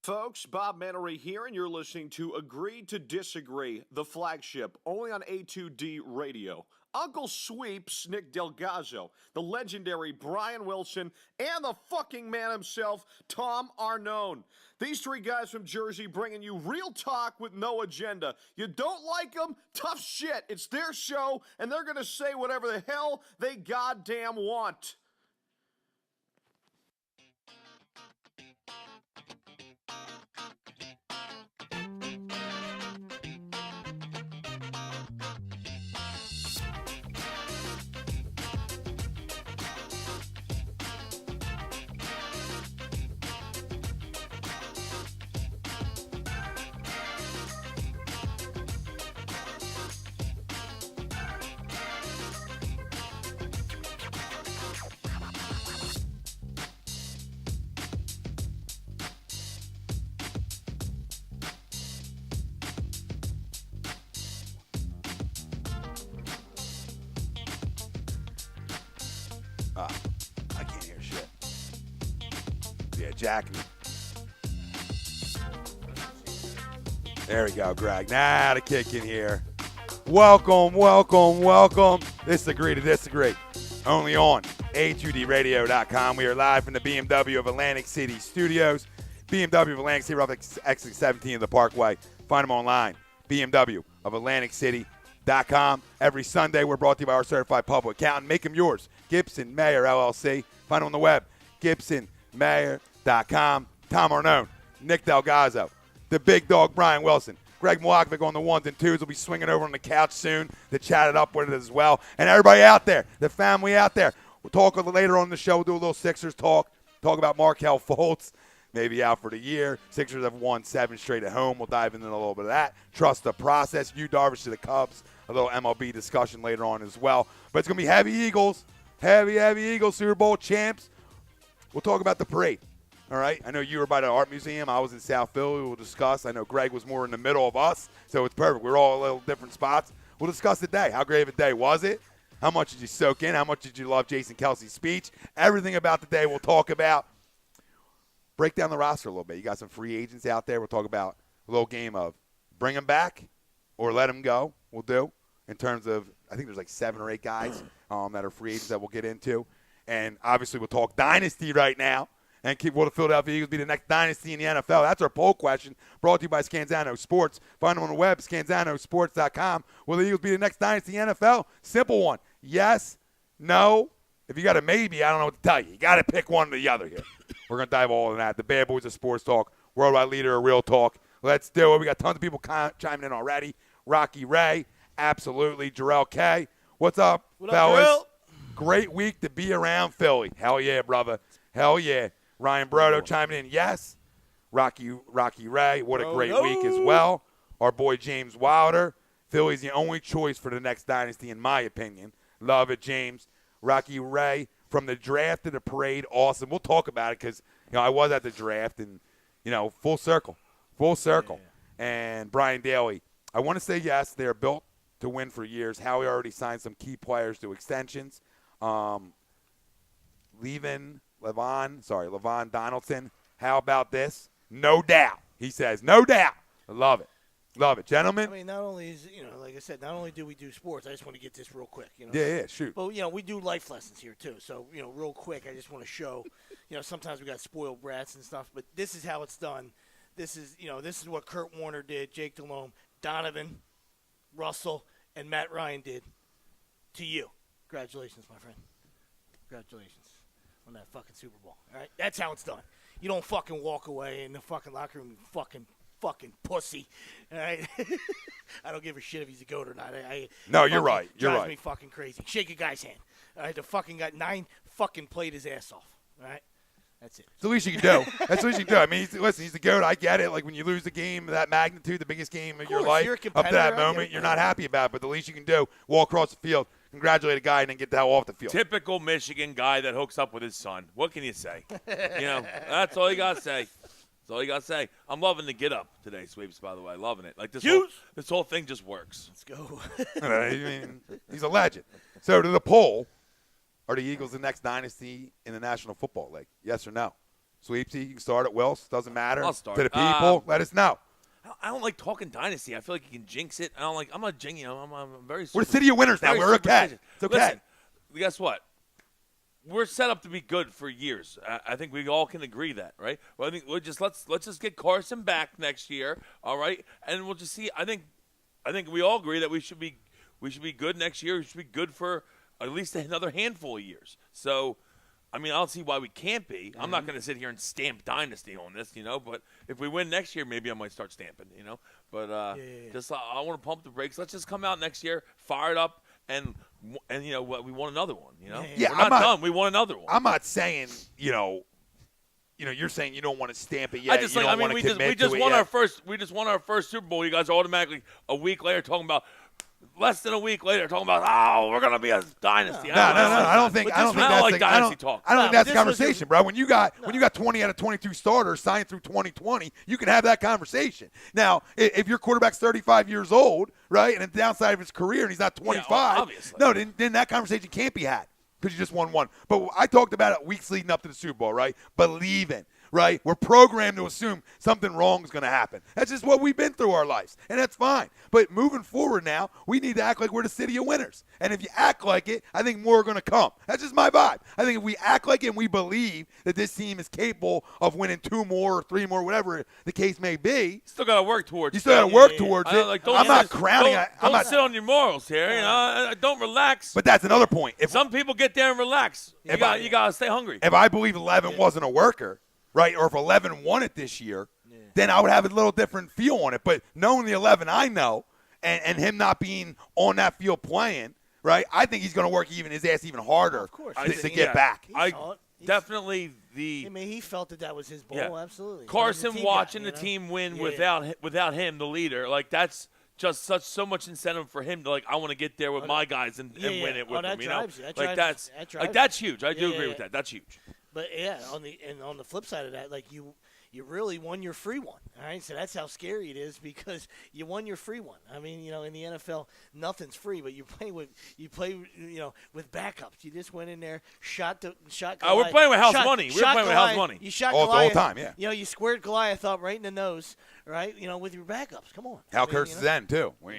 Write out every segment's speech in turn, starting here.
Folks, Bob Mannery here, and you're listening to Agree to Disagree, the flagship, only on A2D Radio. Uncle Sweeps, Nick Delgazzo, the legendary Brian Wilson, and the fucking man himself, Tom Arnone. These three guys from Jersey bringing you real talk with no agenda. You don't like them? Tough shit. It's their show, and they're going to say whatever the hell they goddamn want. I can't hear shit. Yeah, Jack. There we go, Greg. Now to kick in here. Welcome. This is Agree to Disagree. Only on A2DRadio.com. We are live from the BMW of Atlantic City Studios. BMW of Atlantic City, off exit 17 of the Parkway. Find them online. BMW of Atlantic City.com. Every Sunday, we're brought to you by our certified public accountant. Make them yours. Gibson Mayer, LLC. Find them on the web. GibsonMayer.com. Tom Arnone, Nick Delgazzo, the big dog Brian Wilson, Greg Milanovic on the ones and twos will be swinging over on the couch soon to chat it up with it as well. And everybody out there, the family out there, we'll talk a little later on in the show. We'll do a little Sixers talk about Markelle Fultz, maybe out for the year. Sixers have won 7 straight at home. We'll dive into a little bit of that. Trust the process. Darvish to the Cubs. A little MLB discussion later on as well. But it's going to be heavy Eagles. Heavy Eagles, Super Bowl champs. We'll talk about the parade. All right? I know you were by the art museum. I was in South Philly. We'll discuss. I know Greg was more in the middle of us, so it's perfect. We're all a little different spots. We'll discuss the day. How great of a day was it? How much did you soak in? How much did you love Jason Kelsey's speech? Everything about the day we'll talk about. Break down the roster a little bit. You got some free agents out there. We'll talk about a little game of bring them back or let them go. We'll do in terms of, I think there's like 7 or 8 guys that are free agents that we'll get into. And obviously we'll talk Dynasty right now. And will the Philadelphia Eagles be the next dynasty in the NFL? That's our poll question, brought to you by Scanzano Sports. Find them on the web, scanzanosports.com. Will the Eagles be the next dynasty in the NFL? Simple one. Yes, no. If you got a maybe, I don't know what to tell you. You got to pick one or the other here. We're going to dive all in that. The Bad Boys of Sports Talk, worldwide leader of real talk. Let's do it. We got tons of people chiming in already. Rocky Ray, absolutely. Jarrell K. What's up, fellas? Up, Great week to be around Philly. Hell yeah, brother. Hell yeah. Ryan Brodo chiming in, yes. Rocky Ray, what a great week as well. Our boy James Wilder. Philly's the only choice for the next dynasty, in my opinion. Love it, James. Rocky Ray, from the draft to the parade, awesome. We'll talk about it because, I was at the draft and, full circle. Yeah. And Brian Daly, I want to say yes, they're built to win for years. Howie already signed some key players to extensions. Levon Donaldson. How about this? No doubt. He says, no doubt. I love it. Love it. Gentlemen. I mean, not only is, like I said, not only do we do sports, I just want to get this real quick. Yeah, shoot. But, we do life lessons here, too. So, real quick, I just want to show, sometimes we got spoiled brats and stuff, but this is how it's done. This is what Kurt Warner did, Jake Delhomme, Donovan, Russell, and Matt Ryan did to you. Congratulations, my friend. Congratulations on that fucking Super Bowl. All right? That's how it's done. You don't fucking walk away in the fucking locker room, you fucking pussy. All right? I don't give a shit if he's a goat or not. No, you're right. You're drives right. me fucking crazy. Shake a guy's hand. All right? The fucking guy, 9 fucking played his ass off. All right? That's it. It's the least you can do. That's the least you can do. I mean, he's the GOAT. I get it. Like, when you lose a game of that magnitude, the biggest game of your life, up to that moment, you're not happy about it. But the least you can do, walk across the field, congratulate a guy, and then get the hell off the field. Typical Michigan guy that hooks up with his son. What can you say? That's all you got to say. That's all you got to say. I'm loving the get up today, Sweeps, by the way. Loving it. Like, this whole thing just works. Let's go. I mean, he's a legend. So, to the poll, are the Eagles the next dynasty in the National Football League? Yes or no? Sweeps, you can start at Wills. Doesn't matter. I'll start. To the people, let us know. I don't like talking Dynasty. I feel like you can jinx it. I'm not jinxing. I'm very. We're the city of winners now. very We're okay. superstitious. It's okay. Listen, guess what? We're set up to be good for years. I think we all can agree that, right? Well, I think let's just get Carson back next year, all right? And we'll just see. I think we all agree that we should be good next year. We should be good for at least another handful of years. So, I mean, I don't see why we can't be. I'm not going to sit here and stamp Dynasty on this, But if we win next year, maybe I might start stamping, But just I want to pump the brakes. Let's just come out next year, fire it up, and we want another one. Yeah, we're not done. We want another one. I'm not saying you're saying you don't want to stamp it yet. I just you like. don't I mean, want we to just commit to won it our yet. first. We just won our first Super Bowl. You guys are automatically a week later talking about. Less than a week later, talking about we're gonna be a dynasty. No. I don't think I don't that's like the, dynasty talk. I don't think No, that's the this was conversation, bro. When you got 20 out of 22 starters signed through 2020, you can have that conversation. Now, if your quarterback's 35 years old, right, and the downside of his career, and he's not 25, obviously. no, then that conversation can't be had because you just won one. But I talked about it weeks leading up to the Super Bowl, right? Believing. Right? We're programmed to assume something wrong is going to happen. That's just what we've been through our lives, and that's fine. But moving forward now, we need to act like we're the city of winners. And if you act like it, I think more are going to come. That's just my vibe. I think if we act like it and we believe that this team is capable of winning 2 more or 3 more, whatever the case may be, Still got to work towards. you still got to work towards it. I'm not crowning. Don't sit on your morals here. Don't relax. But that's another point. If Some people get there and relax. You got to stay hungry. If I believe 11 wasn't a worker, right, or if 11 won it this year, then I would have a little different feel on it. But knowing the 11 I know and him not being on that field playing, right, I think he's going to work his ass even harder to get back. Definitely I mean, he felt that was his ball, absolutely. Carson watching the team win without him, the leader, like that's just so much incentive for him to I want to get there with my guys and win it with them. That's huge. I do agree with that. That's huge. But on the flip side of that, you really won your free one. All right, so that's how scary it is because you won your free one. I mean, in the NFL, nothing's free, but you play with backups. You just went in there, shot Goliath. We're playing with house money. We're playing with house money. You shot all Goliath the time, yeah. You squared Goliath up right in the nose, right? With your backups. Come on. Hal Kurtz's end too. When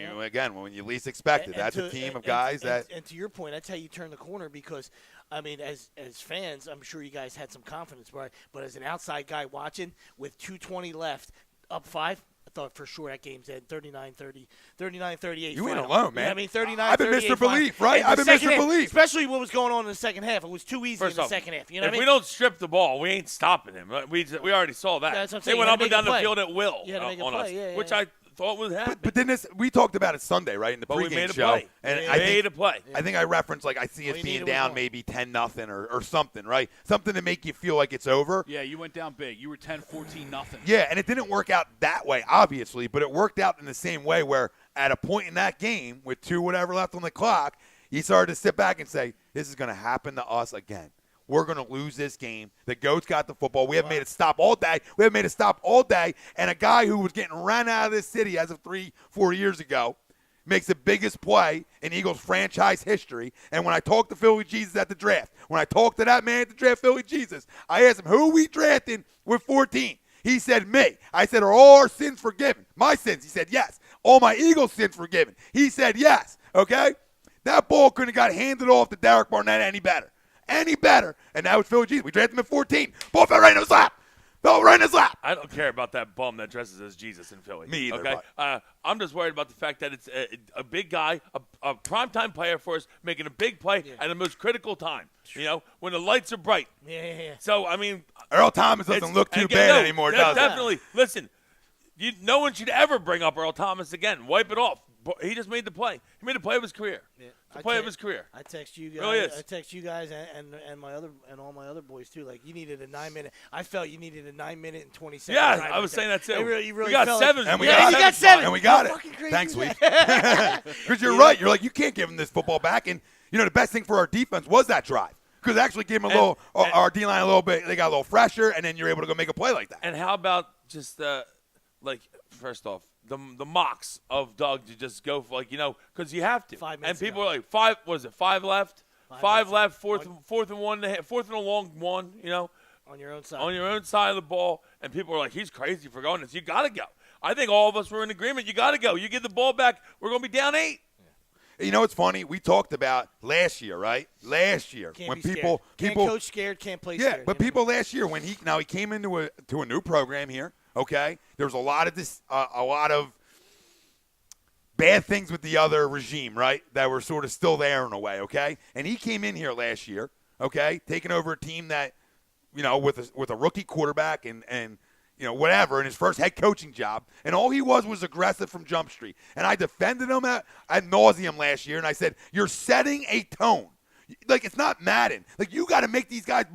you least expect it, that's a team of guys and to your point, that's how you turn the corner because. I mean, as fans, I'm sure you guys had some confidence, right? But as an outside guy watching, with 2:20 left, up 5, I thought for sure that game's at 39-30, 39-38. You ain't alone, man. I mean, 39-38. I've been Mr. Belief, right? I've been Mr. Belief. Especially what was going on in the second half. It was too easy in the second half. If we don't strip the ball, we ain't stopping him. We already saw that. That's what I'm they saying. went up and down the field at will on us, which I thought would happen. But then we talked about it Sunday, right, in the pregame we made a show. play. And we I made a play. I think I referenced I see us being down maybe 10-0 or something, right? Something to make you feel like it's over. Yeah, you went down big. You were 10-14-0. Yeah, and it didn't work out that way, obviously, but it worked out in the same way where at a point in that game with 2 whatever left on the clock, you started to sit back and say, this is going to happen to us again. We're going to lose this game. The GOAT's got the football. We haven't made it stop all day. And a guy who was getting ran out of this city as of 3-4 years ago makes the biggest play in Eagles franchise history. And when I talked to Philly Jesus at the draft, when I talked to that man at the draft, Philly Jesus, I asked him, who are we drafting with 14? He said, me. I said, are all our sins forgiven? My sins. He said, yes. All my Eagles' sins forgiven? He said, yes. Okay? That ball couldn't have got handed off to Derek Barnett any better. And now it's Philly Jesus. We drafted him at 14. Ball fell right in his lap. I don't care about that bum that dresses as Jesus in Philly. Me either. Okay? I'm just worried about the fact that it's a big guy, a primetime player for us, making a big play at the most critical time, when the lights are bright. Yeah. So, I mean. Earl Thomas doesn't look too bad anymore, does it? Definitely. Listen, no one should ever bring up Earl Thomas again. Wipe it off. He just made the play. He made the play of his career. Yeah. The play of his career. I text you guys. Really is. I text you guys and all my other boys too. You needed a 9-minute. I felt you needed a 9-minute and 20 seconds. Yeah, I was saying that too. You really we got 7. And we got 7. And we got it. Fucking crazy. Thanks, Sweet. Because you're right. You're like, you can't give him this football back. And the best thing for our defense was that drive. Because it actually gave him our D-line a little bit. They got a little fresher, and then you're able to go make a play like that. And how about just first off, the mocks of Doug to just go for because you have to. 5 minutes. And people are like 5. Was it 5 left? 5 left. Fourth and 1. Fourth and a long one. On your own side. On your own side of the ball, and people are like, he's crazy for going this. You got to go. I think all of us were in agreement. You got to go. You get the ball back, we're going to be down 8. You know what's funny? We talked about last year, right? Last year Can't when be people scared. Can't coach scared, can't play yeah, scared. but people last year when he came into a new program here. Okay, there was a lot of bad things with the other regime, right? That were sort of still there in a way. Okay, and he came in here last year. Okay, taking over a team that with a rookie quarterback and whatever, in his first head coaching job. And all he was aggressive from Jump Street. And I defended him ad nauseum last year, and I said, you're setting a tone. Like, it's not Madden. Like, you got to make these guys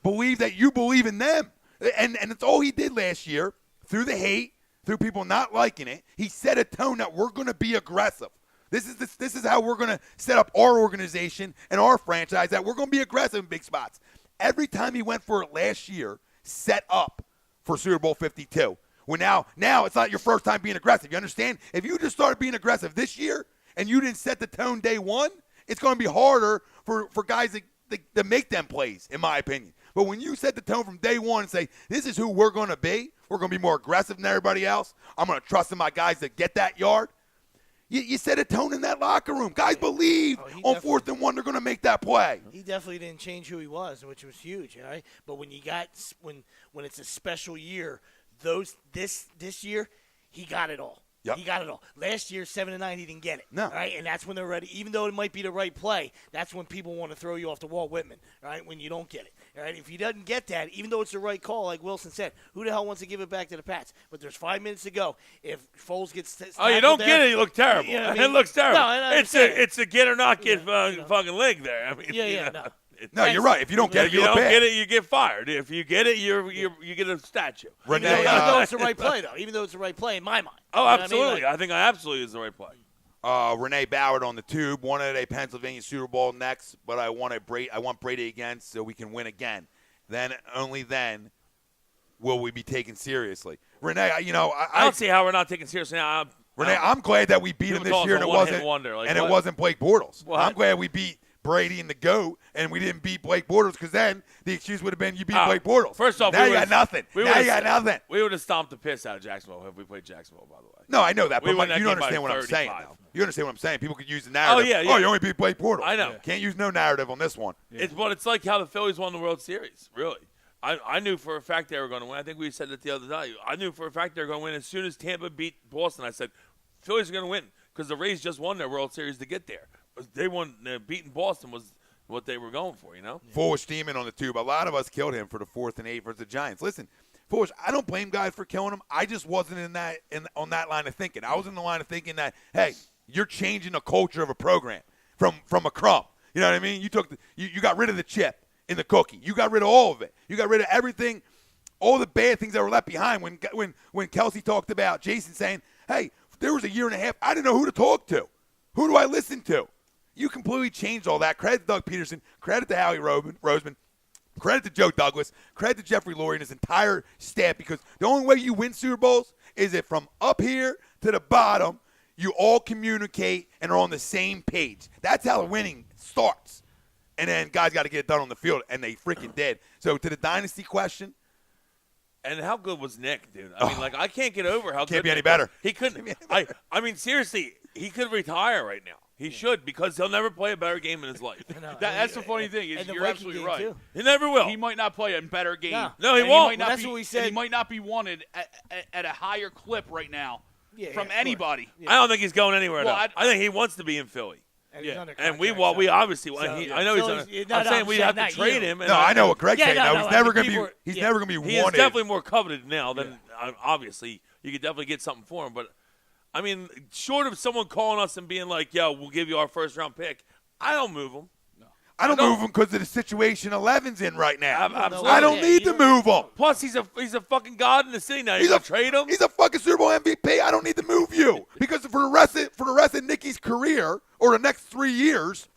believe that you believe in them. And it's all he did last year, through the hate, through people not liking it. He set a tone that we're going to be aggressive. This is how we're going to set up our organization and our franchise, that we're going to be aggressive in big spots. Every time he went for it last year, set up for Super Bowl 52. Well, now it's not your first time being aggressive. You understand? If you just started being aggressive this year and you didn't set the tone day one, it's going to be harder for guys to make them plays, in my opinion. But when you set the tone from day one and say, this is who we're going to be more aggressive than everybody else, I'm going to trust in my guys to get that yard, you set a tone in that locker room. Guys believe on 4th and 1 they're going to make that play. He definitely didn't change who he was, which was huge. Right? But when it's a special year, this year, he got it all. Yep. He got it all. Last year, 7-9, he didn't get it. No. All right, and that's when they're ready. Even though it might be the right play, that's when people want to throw you off the wall, Whitman. Right, when you don't get it. All right, if he doesn't get that, even though it's the right call, like Wilson said, who the hell wants to give it back to the Pats? But there's 5 minutes to go. If Foles gets you don't get it, you look terrible. You know what I mean? It looks terrible. No, it's a get or not get fucking leg there. I mean, no. No, you're right. If you don't get it, you look bad. If you don't get it, you get fired. If you get it, you get a statue. Renee, Even though it's the right play, though. Even though it's the right play in my mind. Oh, You know what absolutely. I mean? I think I absolutely is the right play. Renee Ballard on the tube wanted a Pennsylvania Super Bowl next, but I want Brady again so we can win again. Then, only then, will we be taken seriously. Renee, I don't see how we're not taken seriously now. Renee, I'm glad that we beat him this year, and it wasn't Blake Bortles. What? I'm glad we beat Brady and the GOAT, and we didn't beat Blake Bortles, because then the excuse would have been you beat Blake Bortles. First off, now you got nothing. You got nothing. We would have stomped the piss out of Jacksonville if we played Jacksonville, by the way. No, I know that, but you don't understand what I'm 35. saying, though. You understand what I'm saying? People could use the narrative. Yeah. Oh, you only beat Blake Bortles. I know. Can't use no narrative on this one. Yeah. It's like how the Phillies won the World Series, really. I knew for a fact they were going to win. I think we said it the other day. I knew for a fact they were going to win. As soon as Tampa beat Boston, I said, Phillies are going to win, because the Rays just won their World Series to get there. They won. Beating Boston was what they were going for, Foolish Demon on the tube. A lot of us killed him for the 4th and 8 versus the Giants. Listen, Foolish, I don't blame guys for killing him. I just wasn't on that line of thinking. I was in the line of thinking that, hey, you're changing the culture of a program from a crumb. You know what I mean? You got rid of the chip in the cookie. You got rid of all of it. You got rid of everything, all the bad things that were left behind. When Kelsey talked about Jason saying, hey, there was a year and a half, I didn't know who to talk to. Who do I listen to? You completely changed all that. Credit to Doug Peterson. Credit to Howie Roseman. Credit to Joe Douglas. Credit to Jeffrey Lurie and his entire staff, because the only way you win Super Bowls is if from up here to the bottom, you all communicate and are on the same page. That's how winning starts. And then guys got to get it done on the field, and they freaking did. So to the Dynasty question. And how good was Nick, dude? I mean, I can't get over how good. Can't be any better. He couldn't. I mean, seriously, he could retire right now. He should, because he'll never play a better game in his life. That's the funny thing. Is you're absolutely right. Too. He never will. He might not play a better game. No, he won't. That's what we said. He might not be wanted at a higher clip right now from anybody. I don't think he's going anywhere. I think he wants to be in Philly. And we obviously. I know he's. I'm saying we have to trade him. No, I know what Greg's saying. He's never going to be. He's never going to be wanted. He is definitely more coveted now than obviously. You could definitely get something for him, but. I mean, short of someone calling us and being like, "Yo, we'll give you our first-round pick," I don't move him. No. I don't move him because of the situation 11's in right now. Absolutely. I don't need to move him. Plus, he's a fucking god in the city now. You gonna trade him? He's a fucking Super Bowl MVP. I don't need to move you because for the rest of Nicky's career or the next 4 years,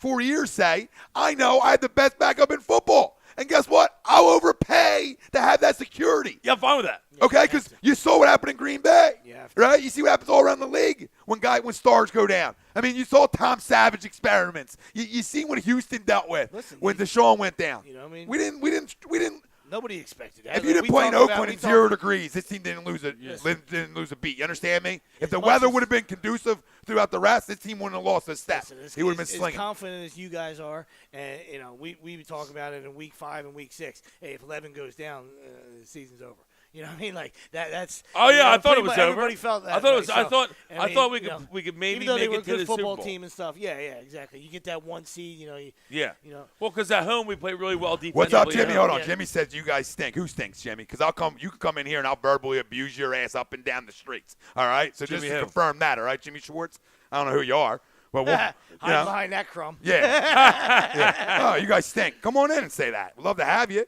say, I know I had the best backup in football. And guess what? I'll overpay to have that security. Yeah, I'm fine with that. Okay, because you saw what happened in Green Bay, right? You see what happens all around the league when stars go down. I mean, you saw Tom Savage experiments. You see what Houston dealt with when Deshaun went down. You know what I mean? We didn't Nobody expected that. If you'd have We played talked about- Oakland we at talked- 0 degrees, this team didn't lose a beat. You understand me? If the weather would have been conducive throughout the rest, this team wouldn't have lost a step. He would have been slinging. As confident as you guys are, and we talk about it in week 5 and week 6. Hey, if 11 goes down, the season's over. You know what I mean? Like that's. Oh yeah, I thought it was over. Everybody felt that. I thought it was. way, I so, thought. I I mean, thought we could maybe even though make they were it a to good the football Super Bowl. team and stuff. Yeah, exactly. You get that 1 seed. Yeah. Well, because at home we play really well defensively. What's up, Jimmy? Hold on. Yeah. Jimmy says you guys stink. Who stinks, Jimmy? Because you can come in here and I'll verbally abuse your ass up and down the streets. All right? So just Jimmy to who? confirm that, all right, Jimmy Schwartz? I don't know who you are. But we'll, hide behind that crumb. Yeah. yeah. Oh, you guys stink. Come on in and say that. We'd love to have you.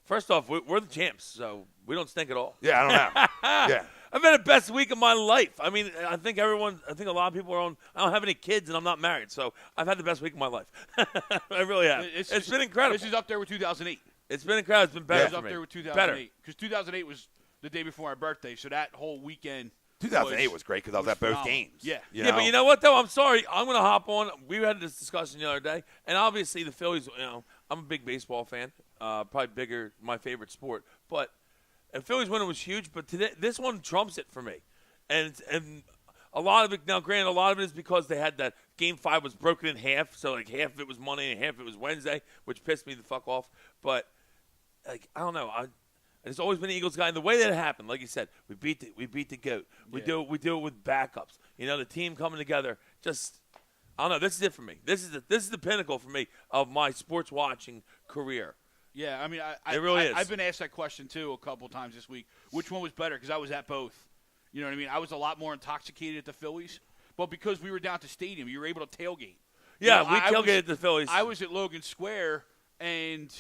First off, we're the champs, so we don't stink at all. Yeah, I don't know. Yeah. I've had the best week of my life. I mean, I think a lot of people are on. I don't have any kids and I'm not married, so I've had the best week of my life. I really have. It's been incredible. This is up there with 2008. It's been incredible. It's been better. It's up there with 2008 because 2008 was the day before my birthday, so that whole weekend. 2008 was great because I was at both phenomenal. games. Yeah. Yeah, but you know what, though? I'm sorry. I'm going to hop on. We had this discussion the other day, and obviously the Phillies, I'm a big baseball fan, probably bigger, my favorite sport. But and Phillies winning was huge, but today this one trumps it for me. And a lot of it, now granted, a lot of it is because they had that Game 5 was broken in half, so like half of it was Monday and half of it was Wednesday, which pissed me the fuck off. But, like, I don't know. It's always been an Eagles guy, and the way that it happened, like you said, we beat the GOAT. We do it with backups. The team coming together. Just I don't know. This is it for me. This is the pinnacle for me of my sports watching career. Yeah, I mean, It really is. I've been asked that question too a couple of times this week. Which one was better? Because I was at both. You know what I mean? I was a lot more intoxicated at the Phillies, but because we were down at the stadium, you were able to tailgate. Yeah, we tailgated at the Phillies. I was at Logan Square, and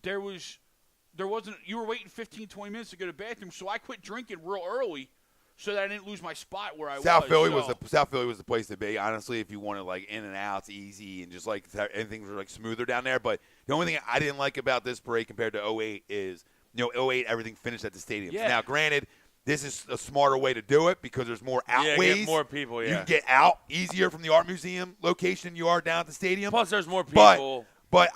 there wasn't. You were waiting 15, 20 minutes to go to the bathroom, so I quit drinking real early, so that I didn't lose my spot where I South was. Philly was the place to be. Honestly, if you wanted like in and outs easy and just like anything was like smoother down there. But the only thing I didn't like about this parade compared to 08 is 08 everything finished at the stadium. Yeah. Now, granted, this is a smarter way to do it because there's more outways. Get more people. Yeah, You can get out easier from the art museum location than you are down at the stadium. Plus, there's more people. But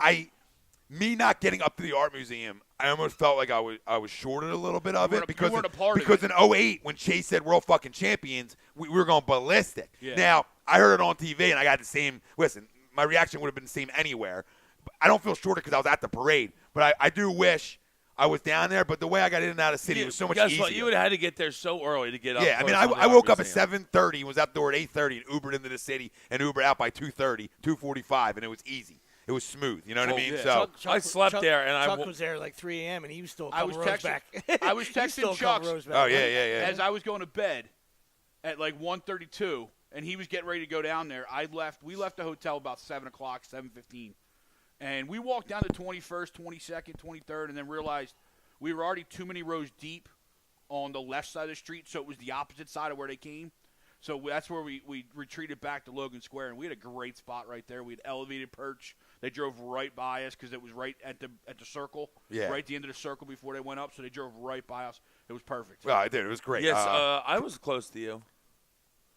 me not getting up to the art museum, I almost felt like I was shorted a little bit of it because you weren't a part of because it. in 08 when Chase said we're all fucking champions, we were going ballistic. Yeah. Now I heard it on TV and I got the same. Listen, my reaction would have been the same anywhere. But I don't feel shorted because I was at the parade, but I do wish I was down there. But the way I got in and out of the city was so much guess easier. What? You would have had to get there so early to get up. Yeah, I mean, close on the I art woke up at museum. 7:30 and was out the door at 8:30 and Ubered into the city and Ubered out by 2:30, 2:45, and it was easy. It was smooth. You know what I mean? yeah. So I slept there, and Chuck was there like 3 a.m. and he was still a I couple was rows texting- back. I was He was still texting a couple Chuck's- rows back. Oh yeah. As I was going to bed at like 1:32, and he was getting ready to go down there, we left the hotel about 7 o'clock, 7:15. And we walked down to 21st, 22nd, 23rd, and then realized we were already too many rows deep on the left side of the street, so it was the opposite side of where they came. So that's where we retreated back to Logan Square, and we had a great spot right there. We had elevated perch. They drove right by us because it was right at the circle, right at the end of the circle before they went up. So they drove right by us. It was perfect. Well, I did. It was great. Yes, I was close to you.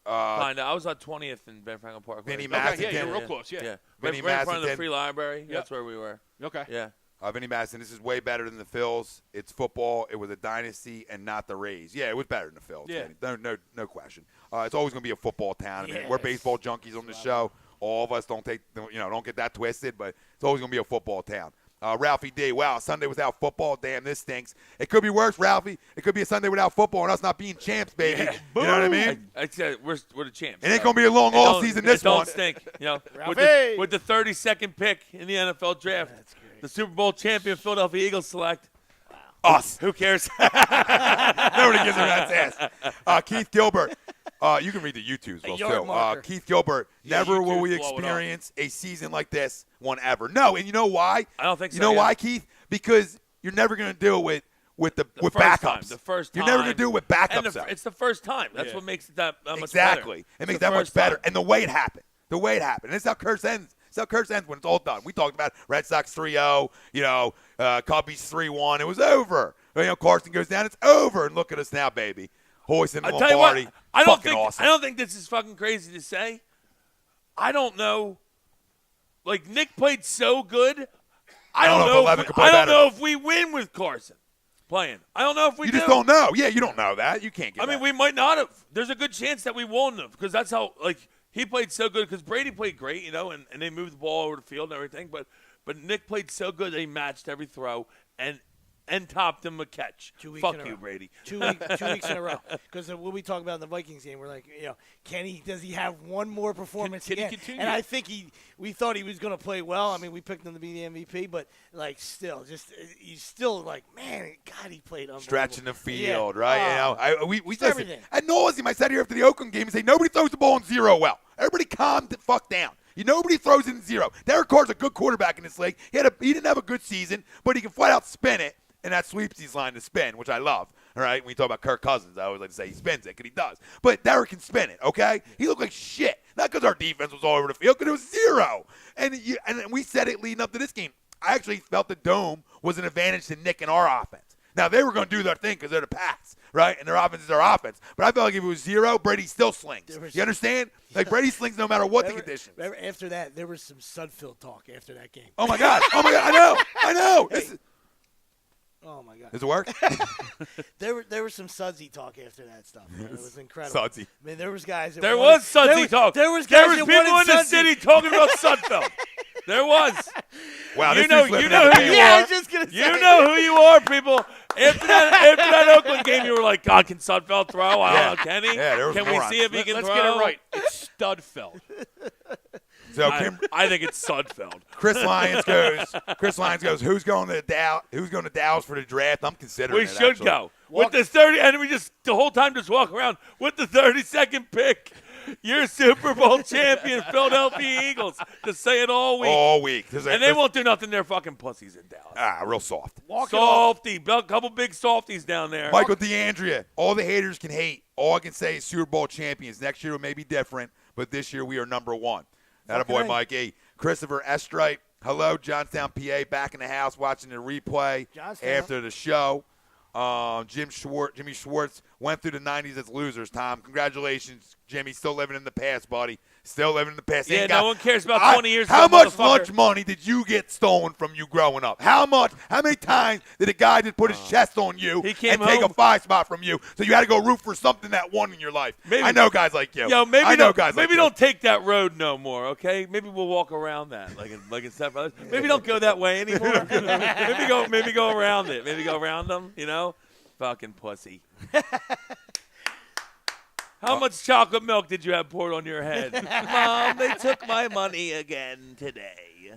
Kinda. I was at 20th in Ben Franklin Park. Vinny Okay, yeah, Massington. you're real close. Yeah. Right, Vinny right in front of the Massington. Free Library. That's where we were. Okay. Yeah. Vinny Madison, this is way better than the Phils. It's football. It was a dynasty and not the Rays. Yeah, it was better than the Phils. Yeah. No question. It's always going to be a football town. I mean, we're Yes. baseball junkies on the show. All of us don't get that twisted, but it's always going to be a football town. Ralphie D, wow, Sunday without football. Damn, this stinks. It could be worse, Ralphie. It could be a Sunday without football and us not being champs, baby. Yeah. You know what I mean? I said we're the champs. It ain't going to be a long all season this it don't one. stink. With Ralphie! the 32nd pick in the NFL draft, the Super Bowl champion Philadelphia Eagles select Us. Who cares? Nobody gives a rat's ass. Keith Gilbert. You can read the YouTubes, well, yard too. marker. Keith Gilbert. Yeah, Never will YouTubes we blow it up. experience a season like this one ever. No, and you know why? I don't think so. You know yeah. why, Keith? Because you're never going to do it with first backups. time, the first You're never time. going to do it with backups. And though. it's the first time. That's Yeah. what makes it that much Exactly. better. It makes The that much first better. time. And the way it happened. And that's how Curse ends. It's how Curse ends when it's all done. We talked about Red Sox 3-0, Cubbies 3-1. It was over. Carson goes down. It's over. And look at us now, baby. Hoisting I tell you Lombardi. what, I don't Fucking think awesome. I don't think this is fucking crazy to say. I don't know. Like Nick played so good. I don't if know. 11 could play I don't better. know if we win with Carson playing. I don't know if we You do. just don't know. Yeah, you don't know that. You can't get I mean, that. we might not have. There's a good chance that we won't have because that's how he played so good because Brady played great, and they moved the ball over the field and everything. But Nick played so good that he matched every throw and topped him a catch. 2 weeks Fuck in a you, row. Brady. 2 weeks in a row. Because when we talk about in the Vikings game, we're like, does he have one more performance Can he again? continue? And I think we thought he was going to play well. I mean, we picked him to be the MVP, but still, he's still like, man, God, he played unbelievable. Stretching the field, Yeah. right? Oh, We just listen. everything. At nauseam, I said here after the Oakland game, and say nobody throws the ball in zero well. Everybody calm the fuck down. Nobody throws it in zero. Derek Carr's a good quarterback in this league. He didn't have a good season, but he can flat out spin it. And that sweepsies line to spin, which I love. All right, when you talk about Kirk Cousins, I always like to say he spins it, because he does. But Derek can spin it, okay? He looked like shit. Not because our defense was all over the field, because it was zero. And we said it leading up to this game. I actually felt the dome was an advantage to Nick and our offense. Now, they were going to do their thing because they're the Pats, right? And their offense is our offense. But I felt like if it was zero, Brady still slings. You understand? Like, Brady slings no matter what the conditions. After that, there was some Sudfeld talk after that game. Oh, my God. I know. Hey. Oh my God! Does it work? There was some sudsy talk after that stuff. Man. It was incredible. Sudsy. I mean, there was guys. There was sudsy talk. There was There guys was that people wanted in the sudsy. city talking about Sudfeld. There was. Wow, You this know dude's living who in the you past. Yeah, I are. was just gonna say. You know who you are, people. After that Oakland game, you were like, God, can Sudfeld throw? I don't know, can he? Yeah, there was Can we morons. see if he can Let's throw? get it right. It's Studfeld. So I think it's Sudfeld. Chris Lyons goes, who's going to Dallas for the draft? I'm considering We it, should actually. go. With the 30, and we just, the whole time, just walk around with the 32nd pick. You're Super Bowl champion, Philadelphia Eagles. To say it all week. All week. And they won't do nothing. They're fucking pussies in Dallas. Real soft. Softy. A couple big softies down there. Michael DeAndrea, all the haters can hate. All I can say is Super Bowl champions. Next year it may be different, but this year we are number one. Attaboy, Mike. Hey, Christopher Estripe, hello, Johnstown, PA, back in the house watching the replay after the show. Jimmy Schwartz went through the 90s as losers, Tom. Congratulations, Jimmy. Still living in the past, buddy. Still living in the past. Yeah, no one cares about 20 years ago, How much motherfucker. lunch money did you get stolen from you growing up? How many times did a guy just put his chest on you He came and take a home. 5 spot from you, so you had to go root for something that won in your life? Maybe- I know guys like you. Yo, maybe I know don't, guys maybe like don't take that road no more, okay? Maybe we'll walk around that, like in Step Brothers. Maybe don't go that way anymore. maybe go around it. Maybe go around them. Fucking pussy. How much chocolate milk did you have poured on your head? Mom, they took my money again today.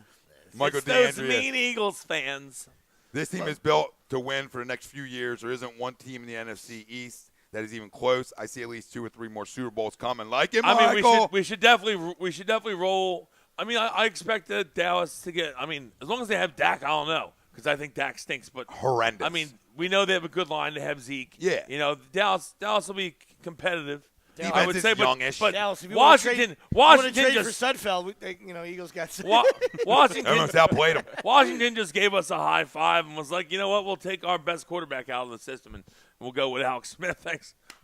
Michael It's those DeAndrea. mean Eagles fans. This team is built to win for the next few years. There isn't one team in the NFC East that is even close. I see at least 2 or 3 more Super Bowls coming. Like it, I Michael. mean, we should definitely roll. I mean, I expect Dallas to get. I mean, as long as they have Dak, I don't know, because I think Dak stinks. But horrendous. I mean, we know they have a good line. They have Zeke. Yeah. Dallas will be competitive. Defense I would is say, youngish. but Dallas, if you Washington want to trade just for Sudfeld, Eagles got Washington Almost outplayed them. Washington just gave us a high five and was like, you know what, we'll take our best quarterback out of the system and we'll go with Alex Smith.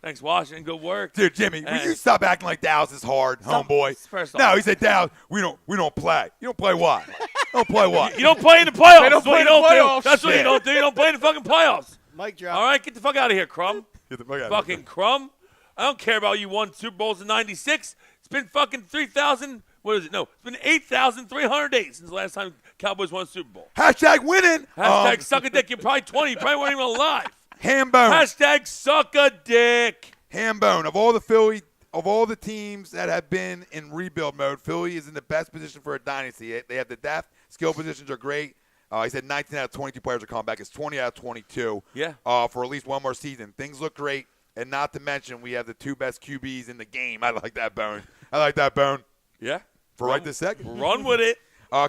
Thanks, Washington. Good work, Dude, Jimmy, will you stop acting like Dallas is hard, homeboy? First No, off, he said Dallas. We don't play. You don't play what? Don't play what? you don't play in the playoffs. They don't That's what play you in the don't playoffs. do. That's what you Shit. don't do. You don't play in the fucking playoffs. Mic drop. All right, get the fuck out of here, Crumb. Get the fuck out of Fucking here. Crumb. I don't care about you won Super Bowls in '96. It's been fucking 3,000. What is it? No, it's been 8,300 days since the last time Cowboys won a Super Bowl. Hashtag winning. Hashtag suck a dick. You're probably 20. You probably weren't even alive. Hambone. Hashtag suck a dick. Hambone. Of all the teams that have been in rebuild mode, Philly is in the best position for a dynasty. They have the depth. Skill positions are great. He said 19 out of 22 players are coming back. It's 20 out of 22. Yeah. For at least one more season. Things look great. And not to mention, we have the 2 best QBs in the game. I like that, Bone. Yeah. For right this second. Run with it.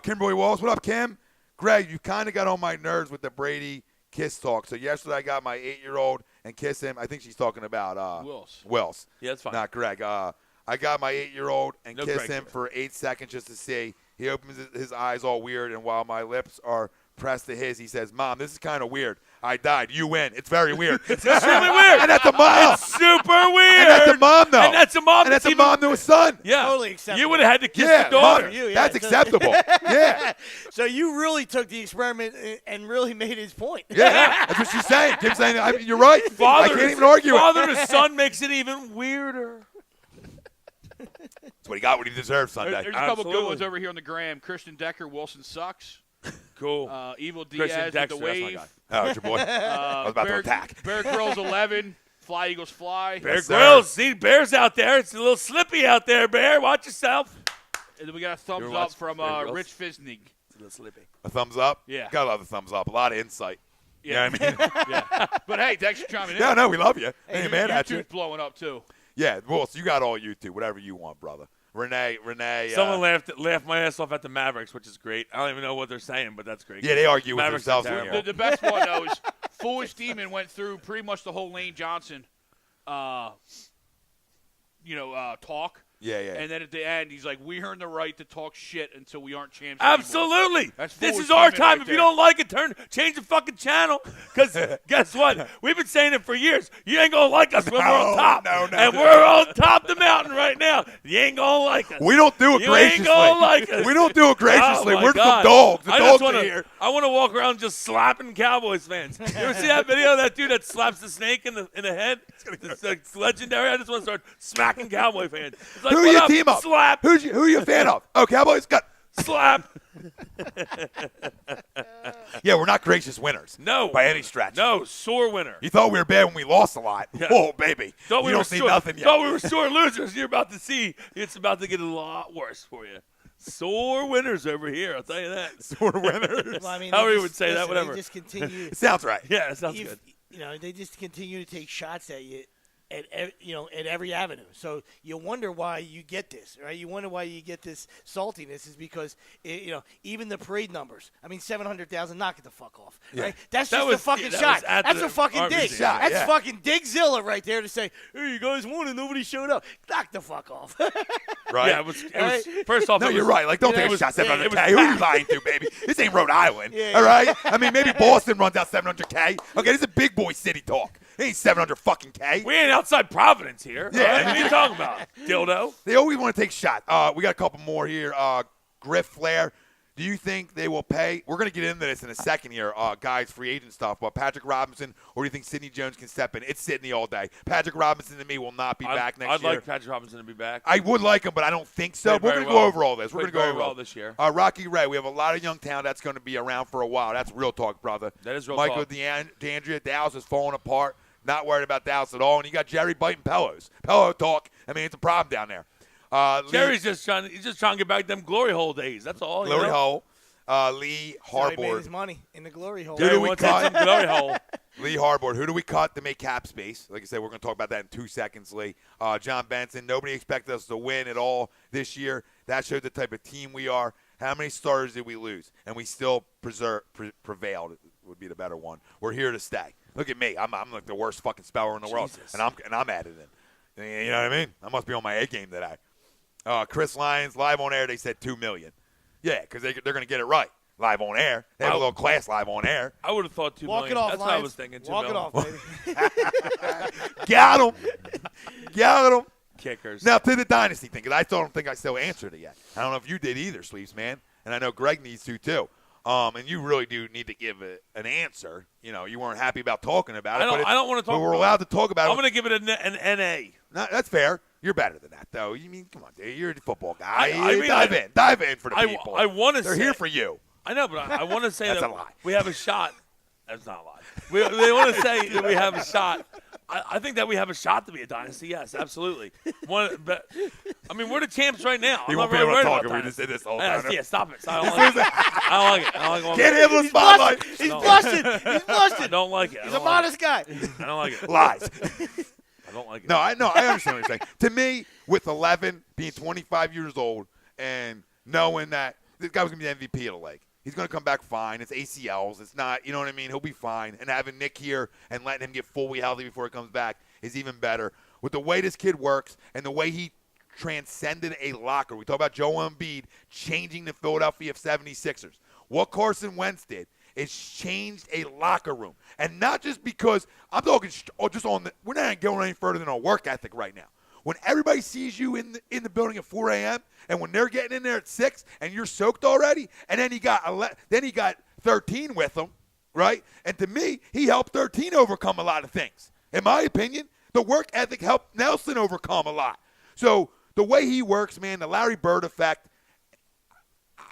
Kimberly Wallace. What up, Kim? Greg, you kind of got on my nerves with the Brady kiss talk. So yesterday I got my 8-year-old and kissed him. I think she's talking about Wills. Yeah, that's fine. Not Greg. I got my 8-year-old and No kissed Greg him here. for 8 seconds just to see. He opens his eyes all weird, and while my lips are pressed to his, he says, Mom, this is kind of weird. I died. You win. It's very weird. It's extremely weird. And that's a mom. It's super weird. And that's a mom, though. And that's a mom. And that's a mom to a son. Yeah. Totally acceptable. You would have had to kiss Yeah, the daughter. mother. You, yeah, That's so- acceptable. Yeah. So you really took the experiment and really made his point. Yeah. That's what she's saying. Kim's saying, you're right. I can't even argue Father it. to son makes it even weirder. That's what he got what he deserved Sunday. There's a couple good Absolutely. ones over here on the gram. Christian Decker, Wilson sucks. Cool. Evil Christian Diaz with Dexter, the that's my wave. guy. Oh, it's your boy. I was about to attack. Bear Grylls 11. Fly Eagles fly. Bear Yes, sir. Grylls. See, Bear's out there. It's a little slippy out there, Bear. Watch yourself. And then we got a thumbs ever up watch from Bear Grylls? Rich Fisnig. It's a little slippy. A thumbs up? Yeah. Gotta love the thumbs up. A lot of insight. Yeah. You know what I mean? Yeah. But hey, thanks for chiming in. Yeah, no, we love you. Hey, man, at you. YouTube's blowing up too. Yeah, well, so you got all YouTube, whatever you want, brother. Renee. Someone laughed my ass off at the Mavericks, which is great. I don't even know what they're saying, but that's great. Yeah, they argue with Mavericks themselves are in terrible. here. The best one though is Foolish Demon went through pretty much the whole Lane Johnson, talk. Yeah, yeah. And then at the end, he's like, "We earn the right to talk shit until we aren't champs." anymore." Absolutely. That's This Foolish is our Demon time. right If you there. don't like it, change the fucking channel. Because guess what? We've been saying it for years. You ain't going to like us when we're on top. no. And we're on top of the mountain right now. You ain't going to like us. We don't do it You graciously. ain't gonna like us. We don't do it graciously. Oh, my We're God. some dogs. The I dogs just wanna, are here. I want to walk around just slapping Cowboys fans. You ever see that video of that dude that slaps the snake in the head? It's legendary. I just want to start smacking Cowboy fans. It's like, Who are what your up? team up? Slap. Who are you a fan of? Oh, Cowboys? Got. Slap. Yeah, we're not gracious winners. No. By any stretch. No, sore winner. You thought we were bad when we lost a lot. Yeah. Oh, baby. Thought you we don't were see sore, nothing yet. Thought we were sore losers. You're about to see it's about to get a lot worse for you. Sore winners over here. I'll tell you that. Sore winners. Well, I mean, However they you would say that, listen, whatever. They just continue. It sounds right. Yeah, that sounds good. They just continue to take shots at you at every avenue. So you wonder why you get this, right? You wonder why you get this saltiness is because even the parade numbers. I mean, 700,000. Knock it the fuck off, right? That's That just was- a fucking that shot. was at That's the a fucking RBC. dig. Shot, That's yeah. fucking Digzilla right there to say, "Hey, you guys won and nobody showed up." Knock the fuck off. Right? Yeah, it was Right? first off. No, it you're was- right. Like, don't Yeah, take it a was- shot yeah, it 700K. Who are you lying to, baby? This ain't Rhode Island. Yeah, all yeah. right? I mean, maybe Boston runs out 700K. Okay, this is a big boy city talk. It ain't 700 fucking K. We ain't outside Providence here. Yeah. All right? What are you talking about, dildo? They always want to take shots. We got a couple more here. Griff Flair. Do you think they will pay? We're going to get into this in a second here, guys, free agent stuff. But Patrick Robinson, or do you think Sidney Jones can step in? It's Sidney all day. Patrick Robinson to me will not be back next I'd year. like Patrick Robinson to be back. I would like him, but I don't think so. Played We're very going to go well. over all this. We're going Played to go very over well all this year. Rocky Ray, we have a lot of young talent that's going to be around for a while. That's real talk, brother. That is real Michael talk. DeAndrea, Dallas is falling apart. Not worried about Dallas at all. And you got Jerry biting pillows. Pillow talk. I mean, it's a problem down there. Jerry's just trying to get back them glory hole days. That's all. Glory you know? hole. Lee So he made his Harbord. money in the glory hole. Who do Jerry we wants cut? some glory hole. Lee Harbord. Who do we cut to make cap space? Like I said, we're going to talk about that in 2 seconds, Lee. John Benson. Nobody expected us to win at all this year. That showed the type of team we are. How many starters did we lose? And we still prevailed. Would be the better one. We're here to stay. Look at me. I'm like the worst fucking speller in the world, Jesus. and I'm at it. You know what I mean? I must be on my A game today. Chris Lyons, live on air. They said $2 million. Yeah, because they're going to get it right. Live on air. They have a little class live on air. I would have thought $2 Walk million. it off, That's Lions. what I was thinking. $2 Walk million. it off, baby. Got him. Got him. Kickers. Now to the Dynasty thing, because I still don't think I still answered it yet. I don't know if you did either, Sleeves, man. And I know Greg needs to, too. And you really do need to give an answer. You weren't happy about talking about it. I don't want to talk But we're about allowed to talk about I'm it. going to give it an NA. No, that's fair. You're better than that, though. You mean, come on, dude. You're a football guy. I mean, Dive in for the people. I want to They're say, here for you. I know, but I want to say That's that a lie. we have a shot. That's not a lie. They want to say that we have a shot. I think that we have a shot to be a dynasty. Yes, absolutely. But I mean, we're the champs right now. You I'm won't not be able really to worried talk about if we just did this whole dynasty. time. Yeah, stop it. I don't like it. I don't like it. I don't like it. Can't handle the spotlight. He's No. blushing. He's I blushing. don't like it. I He's a don't like modest guy. it. I don't like it. Lies. I don't like it. No, I understand what you're saying. To me, with 11, being 25 years old, and knowing that this guy was going to be the MVP of the league. He's going to come back fine. It's ACLs. It's not, you know what I mean? He'll be fine. And having Nick here and letting him get fully healthy before he comes back is even better. With the way this kid works and the way he transcended a locker. We talk about Joel Embiid changing the Philadelphia 76ers. What Carson Wentz did it's changed a locker room. And not just because I'm talking just on the – we're not going any further than our work ethic right now. When everybody sees you in the building at 4 a.m. and when they're getting in there at 6 and you're soaked already, and then he got 13 with him, right? And to me, he helped 13 overcome a lot of things. In my opinion, the work ethic helped Nelson overcome a lot. So the way he works, man, the Larry Bird effect,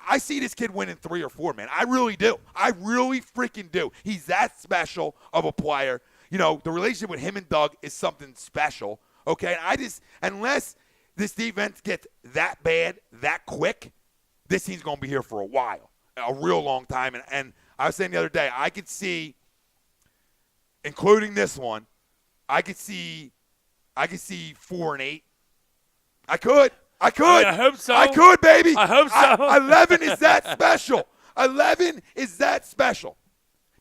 I see this kid winning 3 or 4, man. I really do. I really freaking do. He's that special of a player. You know, the relationship with him and Doug is something special, okay? And unless this defense gets that bad, that quick, this team's going to be here for a while, a real long time. And I was saying the other day, I could see, including this one, I could see 4 and 8. I could. I hope so. I could, baby. I hope so. 11 is that special. 11 is that special.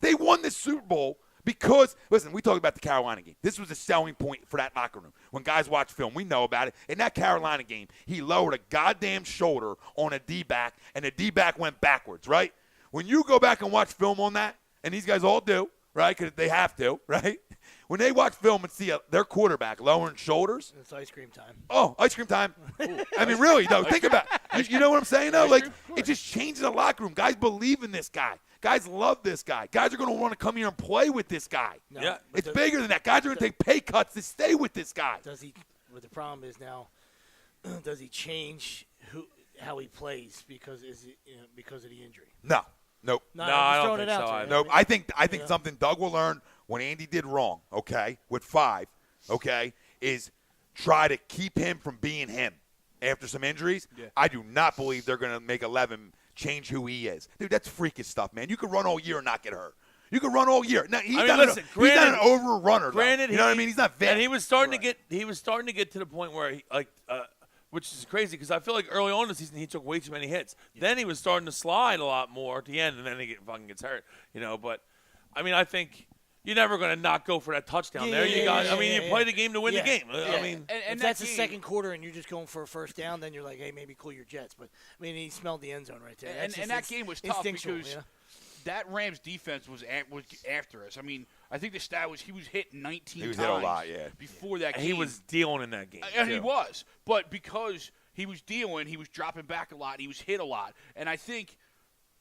They won the Super Bowl because, listen, we talked about the Carolina game. This was a selling point for that locker room. When guys watch film, we know about it. In that Carolina game, he lowered a goddamn shoulder on a D-back, and the D-back went backwards, right? When you go back and watch film on that, and these guys all do, right, because they have to, right? When they watch film and see their quarterback lowering shoulders. It's ice cream time. Oh, ice cream time. I mean, really, though. Think about it. You know what I'm saying, though? Like, it just changes the locker room. Guys believe in this guy. Guys love this guy. Guys are going to want to come here and play with this guy. No, Yeah. It's bigger than that. Guys are going to take pay cuts to stay with this guy. Does he? But the problem is now, does he change how he plays because of the injury? No. Nope. No, No, I'm I just don't throwing it think out so there. either. Nope. I think something Doug will learn when Andy did wrong, okay, with 5, okay, is try to keep him from being him after some injuries. Yeah. I do not believe they're going to make 11 change who he is. Dude, that's freakish stuff, man. You could run all year and not get hurt. You could run all year. Now, he's not an over-runner, Granted, though. You know what I mean? He's not fit. And he was starting to get to the point where he, which is crazy because I feel like early on in the season he took way too many hits. Yeah. Then he was starting to slide a lot more at the end, and then he fucking gets hurt. You know, but I mean, I think you're never going to not go for that touchdown there. You play the game to win the game. Yeah. I mean, and if that's the second quarter and you're just going for a first down, then you're like, hey, maybe cool your jets. But I mean, he smelled the end zone right there. And that game was tough because that Rams defense was after us. I mean, I think the stat was he was hit 19 times. He was hit a lot, yeah. Before that game. He was dealing in that game. And he was. But because he was dealing, he was dropping back a lot, he was hit a lot. And I think,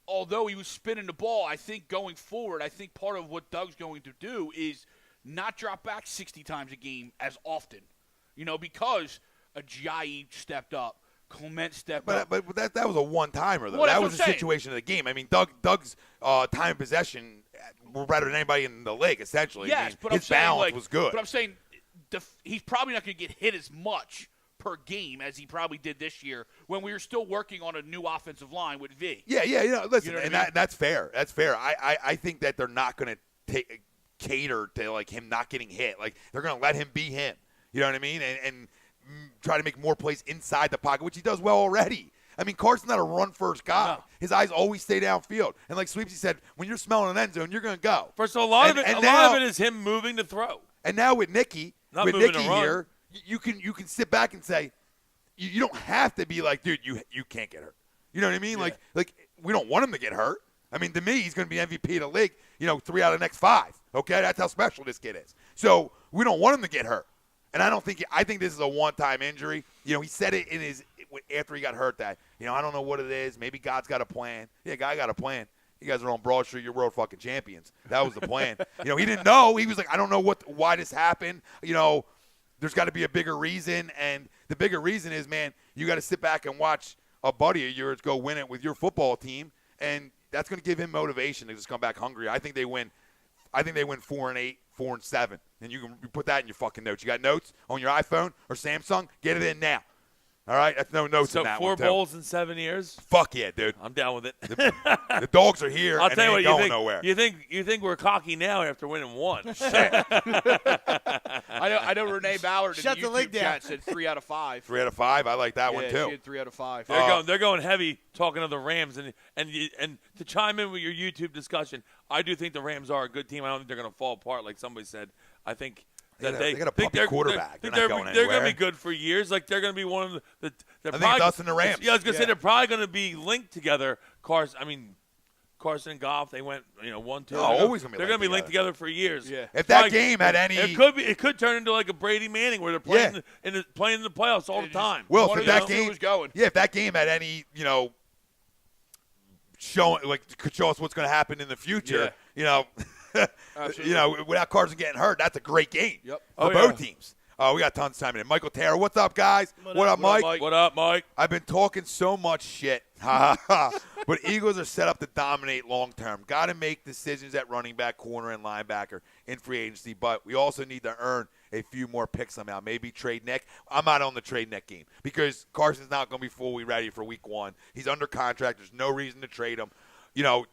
although he was spinning the ball, I think going forward, I think part of what Doug's going to do is not drop back 60 times a game as often. You know, because Ajayi stepped up. Clement stepped up. But that was a one-timer, though. Well, that was the situation of the game. I mean, Doug's time of possession were better than anybody in the league, essentially. Yes, I mean, but his I'm saying, balance was good. But I'm saying he's probably not going to get hit as much per game as he probably did this year when we were still working on a new offensive line with V. Yeah, you know, listen, You know what and I mean? that's fair. That's fair. I think that they're not going to cater to, like, him not getting hit. Like, they're going to let him be him. You know what I mean? And try to make more plays inside the pocket, which he does well already. I mean, Carson's not a run-first guy. No. His eyes always stay downfield. And like Sweepsy said, when you're smelling an end zone, you're going to go. First of all, a lot of it is him moving to throw. And now with Nicky here, you can sit back and say, you don't have to be like, dude, you can't get hurt. You know what I mean? Yeah. Like we don't want him to get hurt. I mean, to me, he's going to be MVP of the league, 3 out of the next 5. Okay? That's how special this kid is. So we don't want him to get hurt. And I think this is a one-time injury. He said it after he got hurt that, I don't know what it is. Maybe God's got a plan. Yeah, God got a plan. You guys are on Broad Street. You're world fucking champions. That was the plan. He didn't know. He was like, I don't know why this happened. There's got to be a bigger reason. And the bigger reason is, man, you got to sit back and watch a buddy of yours go win it with your football team. And that's going to give him motivation to just come back hungry. I think they win 4-8, 4-7. And you put that in your fucking notes. You got notes on your iPhone or Samsung? Get it in now. All right? That's no notes in that one. So 4 one, bowls in 7 years? Fuck yeah, dude. I'm down with it. The dogs are here, I'll tell and you they what, ain't going nowhere. You think we're cocky now after winning 1? I know Renee Ballard in Shut the the YouTube lid down. chat said 3 out of 5. 3 out of 5. I like that one, Yeah, too. she had 3 out of 5. They're going heavy talking of the Rams. And to chime in with your YouTube discussion, I do think the Rams are a good team. I don't think they're going to fall apart like somebody said. I think that they got a puppy quarterback. They're going to be good for years. Like, they're going to be one of the – I think it's us and the Rams. Yeah, I was going to say they're probably going to be linked together. I mean, Carson and Goff, they went 1-2. No, always gonna be they're linked going to be linked together for years. Yeah. If that game had any, it could turn into like a Brady Manning where they're playing playing in the playoffs all the time. Will, One if of that those two game was going. Yeah, if that game had any, could show us what's going to happen in the future, without Carson getting hurt, that's a great game Yep. for both teams. We got tons of time in it. Michael Taylor, what's up, guys? What up, Mike? What up, Mike? I've been talking so much shit. But Eagles are set up to dominate long term. Got to make decisions at running back, corner, and linebacker in free agency. But we also need to earn a few more picks somehow. Maybe trade Nick. I'm not on the trade Nick game because Carson's not going to be fully ready for week 1. He's under contract. There's no reason to trade him. You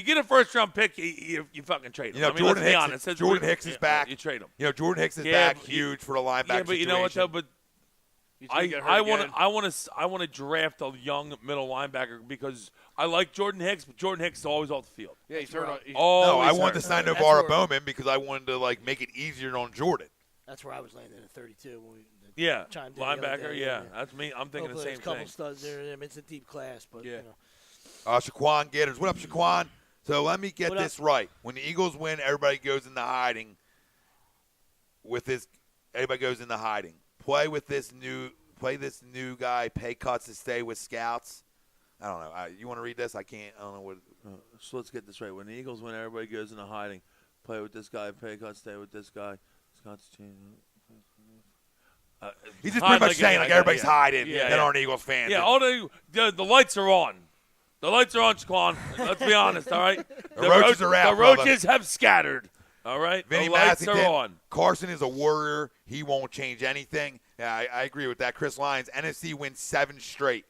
get a first-round pick, you fucking trade him. Jordan Hicks is back. You trade him. Jordan Hicks is back, huge for the linebacker. Yeah, but you know what though? But I want to draft a young middle linebacker because I like Jordan Hicks, but Jordan Hicks is always off the field. Yeah, he's hurt. I wanted to sign Navarro Bowman because I wanted to make it easier on Jordan. That's where I was landing at 32. When Linebacker. Yeah, that's me. I'm thinking the same thing. There's a couple thing. studs there. It's a deep class, but Shaquan Gitters. What up, Shaquan? So let me get this right. When the Eagles win, everybody goes into hiding. Everybody goes into hiding. Play this new guy. Pay cuts to stay with scouts. I don't know. You want to read this? I can't. I don't know what. So let's get this right. When the Eagles win, everybody goes into hiding. Play with this guy. Pay cuts. Stay with this guy. Scott's change. He's just pretty much saying everybody's hiding that aren't Eagles fans. Yeah, all the lights are on. The lights are on, Shaquan. Let's be honest, all right? The roaches are out, The roaches have scattered, all right? Vinny the lights are on. Carson is a warrior. He won't change anything. Yeah, I agree with that. Chris Lyons, NFC wins 7 straight.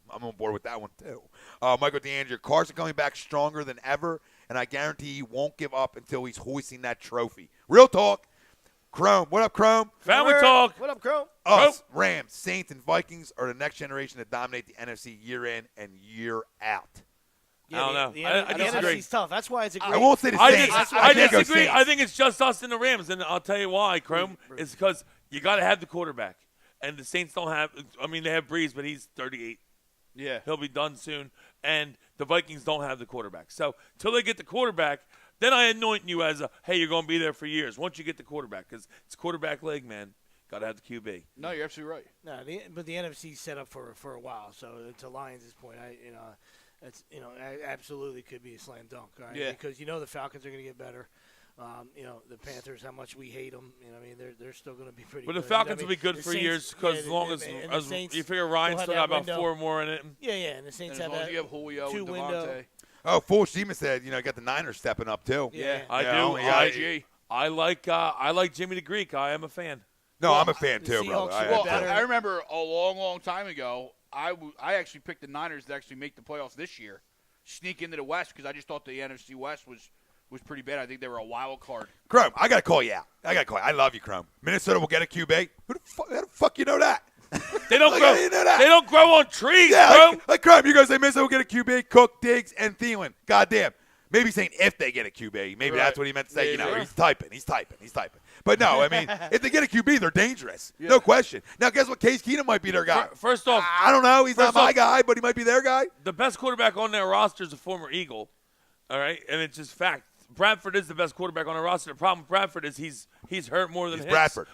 I'm on board with that one, too. Michael DeAndre, Carson coming back stronger than ever, and I guarantee he won't give up until he's hoisting that trophy. Real talk. Chrome. What up, Chrome? Family talk. What up, Chrome? Us, Rams, Saints, and Vikings are the next generation to dominate the NFC year in and year out. Yeah, I don't know. The I disagree. NFC's tough. That's why it's a great. I won't say the Saints. I can't go disagree. Saints. I think it's just us and the Rams, and I'll tell you why, Chrome. It's because you got to have the quarterback, and the Saints don't have. I mean, they have Breeze, but he's 38. Yeah, he'll be done soon, and the Vikings don't have the quarterback. So till they get the quarterback. Then I anoint you as hey, you're going to be there for years once you get the quarterback because it's quarterback league, man. Got to have the QB. No, you're absolutely right. No, but the NFC's set up for a while. So to Lions' point, it's absolutely could be a slam dunk. Right? Yeah. Because the Falcons are going to get better. The Panthers, how much we hate them, they're still going to be pretty. But good. the Falcons will be good for years because as long as Saints, you figure Ryan's still got about 4 more in it. Yeah, and the Saints have you have Julio 2 and window. Devontae. Oh, Full Seaman said, got the Niners stepping up, too. Yeah. I do. I like Jimmy the Greek. I am a fan. No, I'm a fan, too, Seahawks brother. I remember a long, long time ago, I actually picked the Niners to actually make the playoffs this year, sneak into the West because I just thought the NFC West was pretty bad. I think they were a wild card. Chrome, I got to call you out. I love you, Chrome. Minnesota will get a QB. How the fuck you know that? They don't grow. You know that? They don't grow on trees, yeah, bro. Chrome, you guys say Minnesota will get a QB, Cook, Diggs, and Thielen. Goddamn. Maybe saying if they get a QB. Maybe that's what he meant to say. He's typing. But no, I mean, if they get a QB, they're dangerous. Yeah. No question. Now, guess what? Case Keenum might be their guy. First off, I don't know. He's not my guy, but he might be their guy. The best quarterback on their roster is a former Eagle. All right? And it's just fact. Bradford is the best quarterback on the roster. The problem with Bradford is he's hurt more than Hicks. Bradford.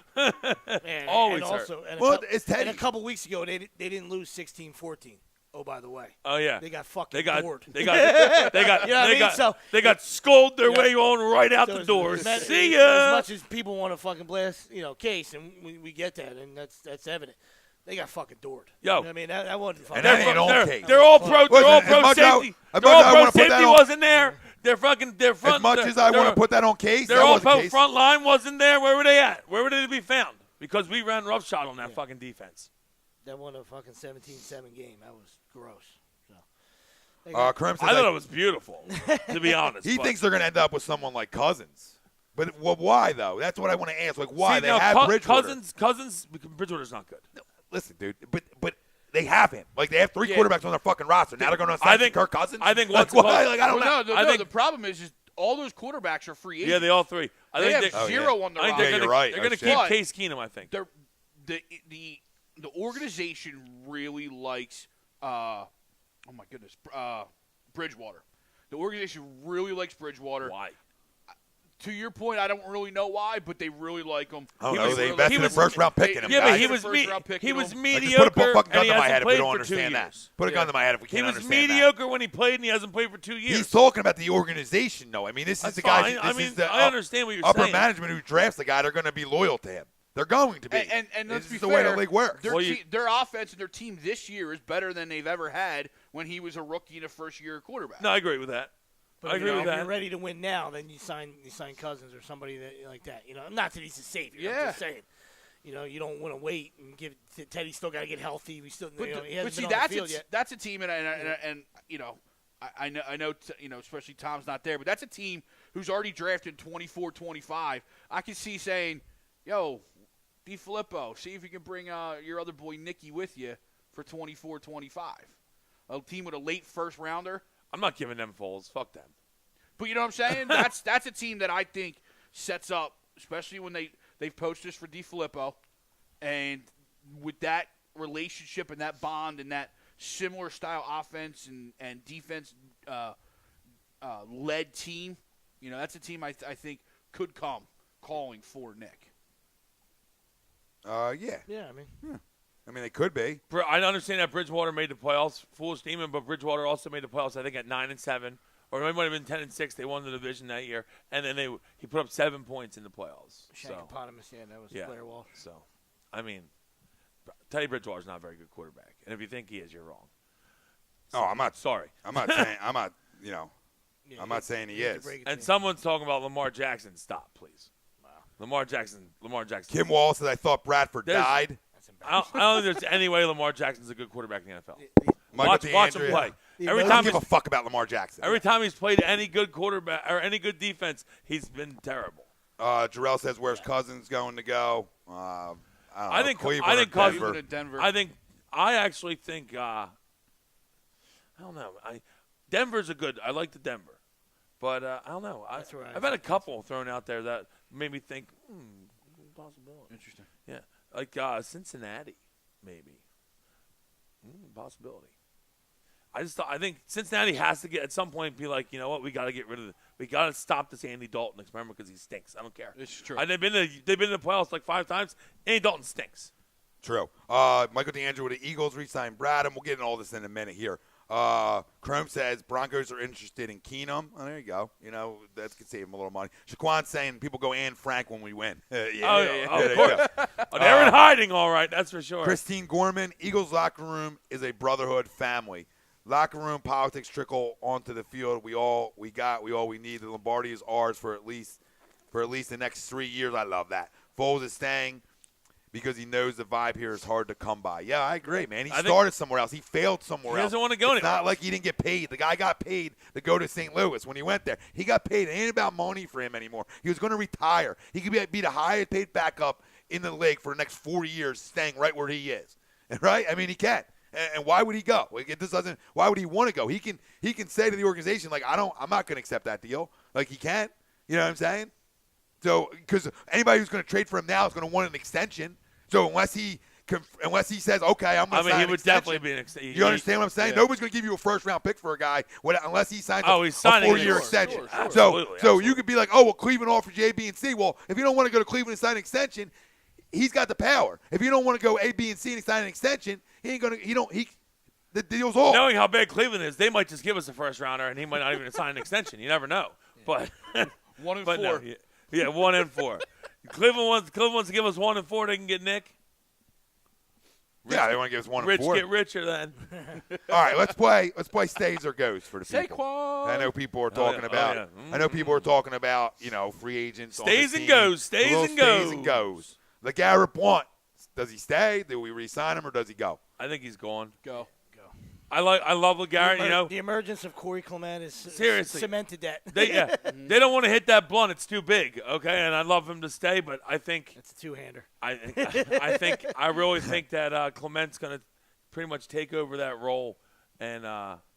Always also, hurt. And a couple weeks ago, they didn't lose 16-14. Oh, by the way. Oh yeah. They got fucking bored. They got scolded their way on right out the door. See ya. As much as people want to fucking blast, Case, and we get that, and that's evident. They got fucking doored. Yo, I mean that wasn't fucking. And that ain't on Case. They're all pro. They're all pro safety. They're all pro safety wasn't there. Their front. As much as I want to put that on Case, their all pro front line wasn't there. Where were they at? Where were they to be found? Because we ran roughshod on that fucking defense. That won a fucking 17-7 game. That was gross. So, I thought it was beautiful, to be honest. He thinks they're going to end up with someone like Cousins. But why, though? That's what I want to ask. Like, why? They have Bridgewater. Bridgewater's not good. No, listen, dude. But they have him. Like, they have 3 quarterbacks on their fucking roster. Now they're going to sign Kirk Cousins? I think what's I don't know. No, the problem is all those quarterbacks are free agents. Yeah, they all 3. They have 0 on the roster. Yeah, you're right. They're going to keep Case Keenum, I think. The organization really likes, oh my goodness, Bridgewater. The organization really likes Bridgewater. Why? To your point, I don't really know why, but they really like him. I don't He know. was- They he invested in a was- first-round pick in him, Yeah, guys. but he Guys, was the first-round pick, he you was know. Like, just put a mediocre, fucking and gun he to my hasn't head if we played don't for 2 understand that. years. Put a gun to my head if we He can't was understand that. mediocre when he played, and he hasn't played for 2 years. He's talking about the organization, though. I mean, this is That's the guys. fine. This I mean, is the I understand what you're upper saying. management who drafts the guy. They're going to be loyal to him. They're going to be. And let's this be is the fair, way the league works. Their offense and their team this year is better than they've ever had when he was a rookie and a first-year quarterback. No, I agree with that. But I agree with if that. you're ready to win now, then you sign Cousins or somebody like that. Not that he's a savior. Yeah. I'm just saying. You don't want to wait and give Teddy's still got to get healthy. We still, But, he hasn't see, been on the field yet. that's a team, and I know, especially Tom's not there, but that's a team who's already drafted 24, 25. I can see saying, "Yo, DiFilippo, see if you can bring your other boy Nicky with you for 24, 25." A team with a late first rounder. I'm not giving them Foles. Fuck them. But you know what I'm saying? That's a team that I think sets up, especially when they've posters for DiFilippo, and with that relationship and that bond and that similar style offense and defense led team, that's a team I think could come calling for Nick. Yeah. Yeah, I mean. I mean, they could be. I understand that Bridgewater made the playoffs. Foolish demon, but Bridgewater also made the playoffs. I think at 9-7, or it might have been 10-6. They won the division that year, and then he put up 7 points in the playoffs. So, Shankopotamus, that was Blair Wall. So, I mean, Teddy Bridgewater's not a very good quarterback, and if you think he is, you're wrong. So, I'm not. Sorry. I'm not saying. I'm not. I'm not saying he is. And someone's talking about Lamar Jackson. Stop, please. Wow. Lamar Jackson. Kim Wall said, "I thought Bradford died." That's I embarrassing. don't think there's any way Lamar Jackson's a good quarterback in the NFL. Michael Watch him DeAndrea. play. The Every I time don't give he's a fuck about Lamar Jackson. Every time he's played any good quarterback or any good defense, he's been terrible. Jarrell says, "Where's Cousins going to go?" I don't know, Cleveland I or think Cousins. Denver. Denver. I actually think. I don't know. Denver's a good. I like the Denver, but I don't know. That's where I've had a couple thrown out there that made me think. Possibility. Interesting. Yeah, like Cincinnati, maybe. Possibility. I think Cincinnati has to get at some point be like, you know what, we got to get rid of we got to stop this Andy Dalton experiment because he stinks. I don't care. It's true. They've been in the playoffs like 5 times. Andy Dalton stinks. True. Michael DeAndrea with the Eagles re-signed Bradham. We'll get into all this in a minute here. Chrome says Broncos are interested in Keenum. Oh, there you go. That could save him a little money. Shaquan's saying people go Anne Frank when we win. Of there you course. go. They're in hiding, all right. That's for sure. Christine Gorman, Eagles locker room is a brotherhood family. Locker room politics trickle onto the field. We all we need. The Lombardi is ours for at least the next 3 years. I love that. Foles is staying because he knows the vibe here is hard to come by. Yeah, I agree, man. He started somewhere else. He failed somewhere else. He doesn't want to go It's anywhere. not like he didn't get paid. The guy got paid to go to St. Louis when he went there. He got paid. It ain't about money for him anymore. He was going to retire. He could be the highest paid backup in the league for the next 4 years, staying right where he is. Right? I mean, he can. And why would he go? Why would he want to go? He can say to the organization, like, I'm not going to accept that deal. Like, he can't. You know what I'm saying? So, because anybody who's going to trade for him now is going to want an extension. So unless he says, okay, I'm going to sign he an would extension, definitely be an extension. You understand what I'm saying? Yeah. Nobody's going to give you a first-round pick for a guy unless he signs Oh, a he's signing 4-year it. extension. Sure, So absolutely. you could be like, oh, well, Cleveland offers you A, B, and C. Well, if you don't want to go to Cleveland and sign an extension, he's got the power. If you don't want to go A, B, and C and sign an extension, the deal's off. Knowing how bad Cleveland is, they might just give us a first rounder, and he might not even sign an extension. You never know. But 1 and but 4. no, yeah, 1 and 4. Cleveland wants to give us 1 and 4. They can get Nick. Yeah, they want to give us 1 and Rich 4. get richer then. All right, let's play stays or goes for the people. Saquon. I know people are talking yeah. about. Oh, yeah. I know people are talking about free agents. Stays on and the team. goes, stays A little and stays and goes. goes. LeGarrette Blount, does he stay? Do we re-sign him or does he go? I think he's gone. Go. I love LeGarrette. The emergence of Corey Clement has Seriously. cemented that. They don't want to hit that blunt. It's too big. Okay, and I love him to stay, but I think That's a two-hander. I really think that Clement's going to pretty much take over that role, and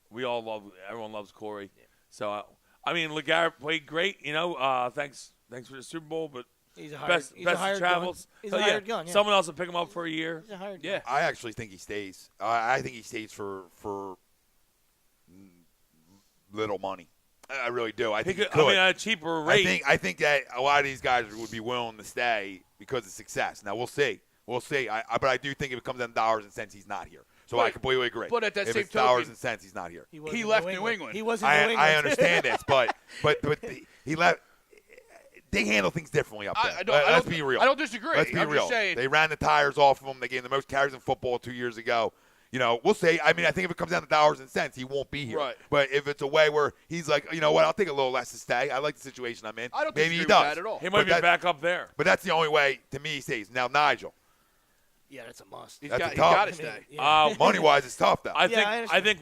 everyone loves Corey. So LeGarrette played great. Thanks for the Super Bowl, but He's a best hired travels. gun. He's So, a hired gun. Yeah. Someone else will pick him up for a year. He's a hired Yeah. gun. I actually think he stays. I think he stays for little money. I really do. I think he I could. mean, at a cheaper rate. I think that a lot of these guys would be willing to stay because of success. Now we'll see. We'll see. But I do think if it comes down to dollars and cents, he's not here. So I completely agree. But at that if same it's dollars token, and cents, he's not here. He left New England. He was in New England. I understand this, but he left. They handle things differently up there. Let's be real. I don't disagree. Let's be I'm real. Just saying. They ran the tires off of him. They gave him the most carries in football 2 years ago. We'll see. I mean, I think if it comes down to dollars and cents, he won't be here. Right. But if it's a way where he's like, you know what, I'll take a little less to stay. I like the situation I'm in. I don't Maybe disagree he with does. that at all. He might be back up there. But that's the only way, to me, he stays. Now, Nigel. Yeah, that's a must. He's That's got a tough. to stay. Money-wise, it's tough, though. I understand. think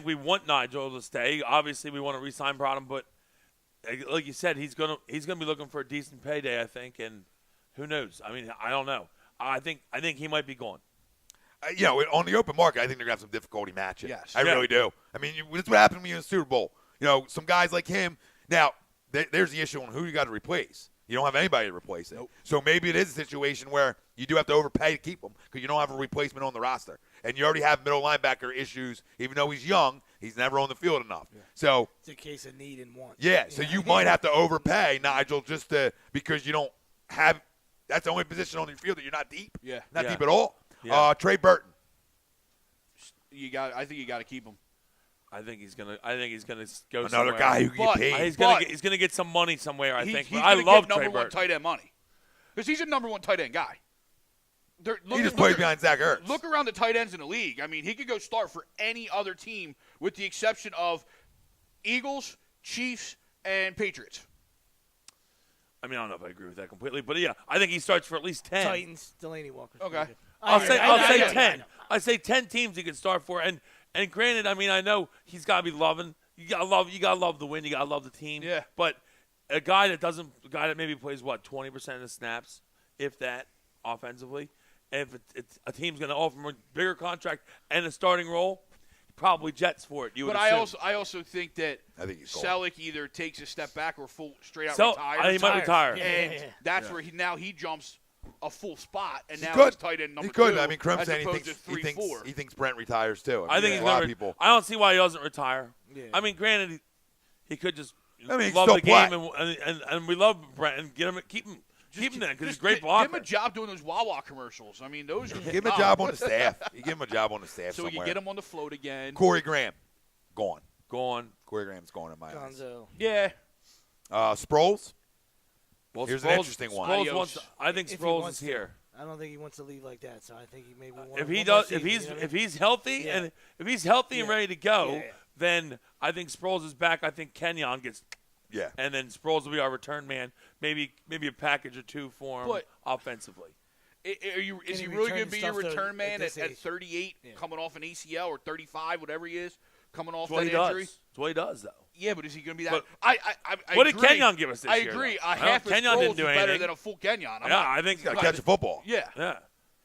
we want Nigel to stay. Obviously, we want to re-sign Brodham, but like you said, he's gonna be looking for a decent payday, I think, and who knows? I mean, I don't know. I think he might be gone. On the open market, I think they're going to have some difficulty matching. Yes. I really do. I mean, that's what happened to me in the Super Bowl. Some guys like him. Now, there's the issue on who you got to replace. You don't have anybody to replace it. Nope. So maybe it is a situation where you do have to overpay to keep him because you don't have a replacement on the roster. And you already have middle linebacker issues. Even though he's young, he's never on the field enough. Yeah. So it's a case of need and want. Yeah, so you might have to overpay, Nigel, because you don't have – that's the only position on your field that you're not deep. Yeah. Not deep at all. Yeah. Trey Burton. I think you got to keep him. I think he's gonna go Another somewhere. guy who can get paid. He's gonna get some money somewhere. I think. He's I gonna love get Trey number one Burton. tight end money because he's a number one tight end guy. He just plays behind Zach Ertz. Look around the tight ends in the league. I mean, he could go start for any other team with the exception of Eagles, Chiefs, and Patriots. I mean, I don't know if I agree with that completely, but yeah, I think he starts for at least 10. Titans, Delaney Walker. Okay. I'll say 10. I I'd say 10 teams he could start for, and granted, I mean, I know he's got to be loving. You gotta love the win. You gotta love the team. Yeah. But a guy that maybe plays 20% of the snaps, if that, offensively. And if it's a team's going to offer him a bigger contract and a starting role, probably Jets for it. But assume. I also think that he's Selleck either takes a step back or straight out So retires. he might retire. And that's where he jumps a full spot, and now could. he's tight end number He could. two. I mean, Crum as said opposed to 3-4. he thinks Brent retires too. I think he's he's a lot of people. I don't see why he doesn't retire. Yeah. I mean, granted, he could just I mean, he love still the game, play. and we love Brent and keep him there because he's a great blocker. Give him a job doing those Wawa commercials. I mean, those. Give him a job on the staff. You give him a job on the staff so we somewhere. can get him on the float again. Corey Graham, gone. Gone. Corey Graham's gone in my eyes. Gonzo. Yeah. Sproles. Well, Here's an interesting one. I think If he Sproles wants is here. I don't think he wants to leave like that, so I think he maybe If he does, if he's healthy Yeah. and if he's healthy and Yeah. ready to go, Yeah. then I think Sproles is back. I think Kenyon gets, Yeah. and then Sproles will be our return man. Maybe a package or two for him But- offensively. Is he he really return going to be your stuff to- return at man this at age? 38, Yeah. coming off an ACL, or 35, whatever he is, coming off That's what that he injury? does. That's what he does, though. Yeah, but is he going to be that? But I what did agree. Kenyon give us this I year, agree. though? A half of Kenyon Sproles didn't is do better anything. than a full Kenyon. I'm Yeah, not- I think. He's got to catch a football. Yeah. Yeah. He's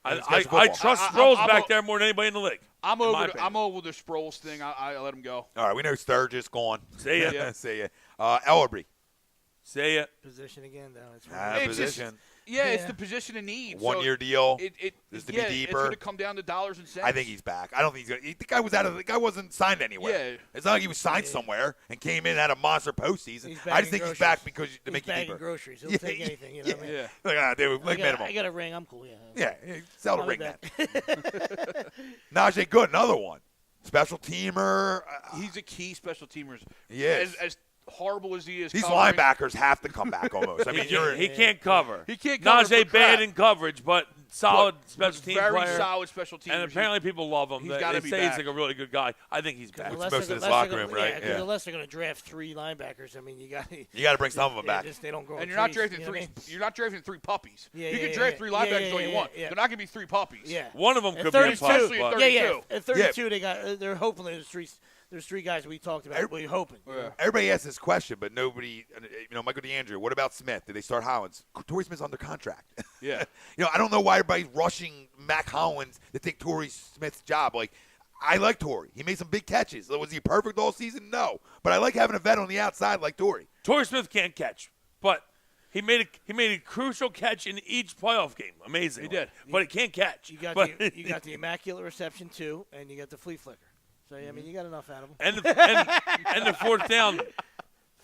I catch football. trust I- Sproles I'm back a- there more than anybody in the league. I'm in my over. opinion. I'm over the Sproles thing. I let him go. All right, we know Sturgis gone. See ya. Yeah. See ya. Ellerby. See ya. position again, though. It's It's just- Position. It's Yeah. the position of need. 1 So year deal. It's to be It's deeper. going to come down to dollars and cents. I think he's back. I don't think he's gonna. The guy was the guy wasn't signed anywhere. Yeah. It's not like he was signed somewhere and came in and had a monster postseason. He's I just bagging think he's groceries. back because to He's make it bagging deeper. groceries. He'll Yeah, take anything. You know what I mean? Yeah. Like, dude, like I minimum. got a ring. I'm cool. Yeah, sell the I'll ring be then. back. Najee Good, another one. Special teamer. He's a key special teamer. He is. As horrible as he is, These covering, linebackers have to come back almost. I mean, He can't cover. He can't cover Najee for bad crap. in coverage, but solid special team very player. solid special team. And apparently people love him. He's They gotta say be he's back. like a really good guy. I think he's back. Which most of this locker room, right? Yeah, because unless they're going to draft 3 linebackers, I mean, you got to bring some of them back. They don't grow. And on you're not trees, drafting you know three. what I mean? You're not drafting 3 puppies. Yeah, you yeah, can draft yeah. 3 linebackers all you Yeah, want. yeah. They're not going to be 3 puppies. Yeah. One of them At could be a 32, pup. Especially at but- 32. Yeah. At 32, they got. They're hoping there's 3 guys we talked about. We're hoping. you know? Everybody asks this question, but nobody, Michael DeAndre, what about Smith? Did they start Hollins? Torrey Smith's under contract. Yeah. I don't know why everybody's rushing Mac Hollins to take Torrey Smith's job. Like, I like Torrey. He made some big catches. Was he perfect all season? No. But I like having a vet on the outside like Torrey. Torrey Smith can't catch, but he made a crucial catch in each playoff game. Amazing. He did. But he can't catch. You got But- the immaculate reception too, and you got the flea flicker. So I mean, you got enough out of him. And the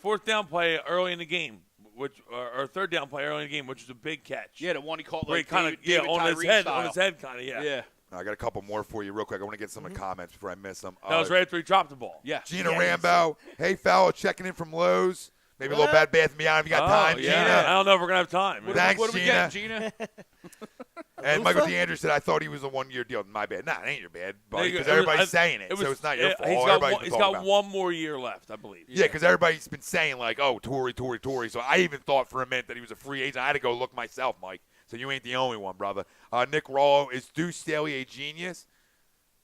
fourth down play early in the game, or third down play early in the game, which was a big catch. Yeah, the one he caught Where like he kind of David on his Tyree head, style. kind of Yeah. I got a couple more for you real quick. I want to get some of the comments before I miss them. That was right after he dropped the ball. Yeah. Gina Rambo. Hey, fella, checking in from Lowe's. Maybe a little Bed Bath & Beyond if you got time, yeah. Gina. I don't know if we're gonna have time. Thanks, What do we Gina. get, Gina? And Michael DeAndrew said, I thought he was a one-year deal. My bad. Nah, it ain't your bad, buddy, because It was- everybody's saying it, so it's not your fault. He's got one more year left, I believe. Yeah, because everybody's been saying, like, oh, Tory. So I even thought for a minute that he was a free agent. I had to go look myself, Mike. So you ain't the only one, brother. Nick Rollo, is Deuce Staley a genius?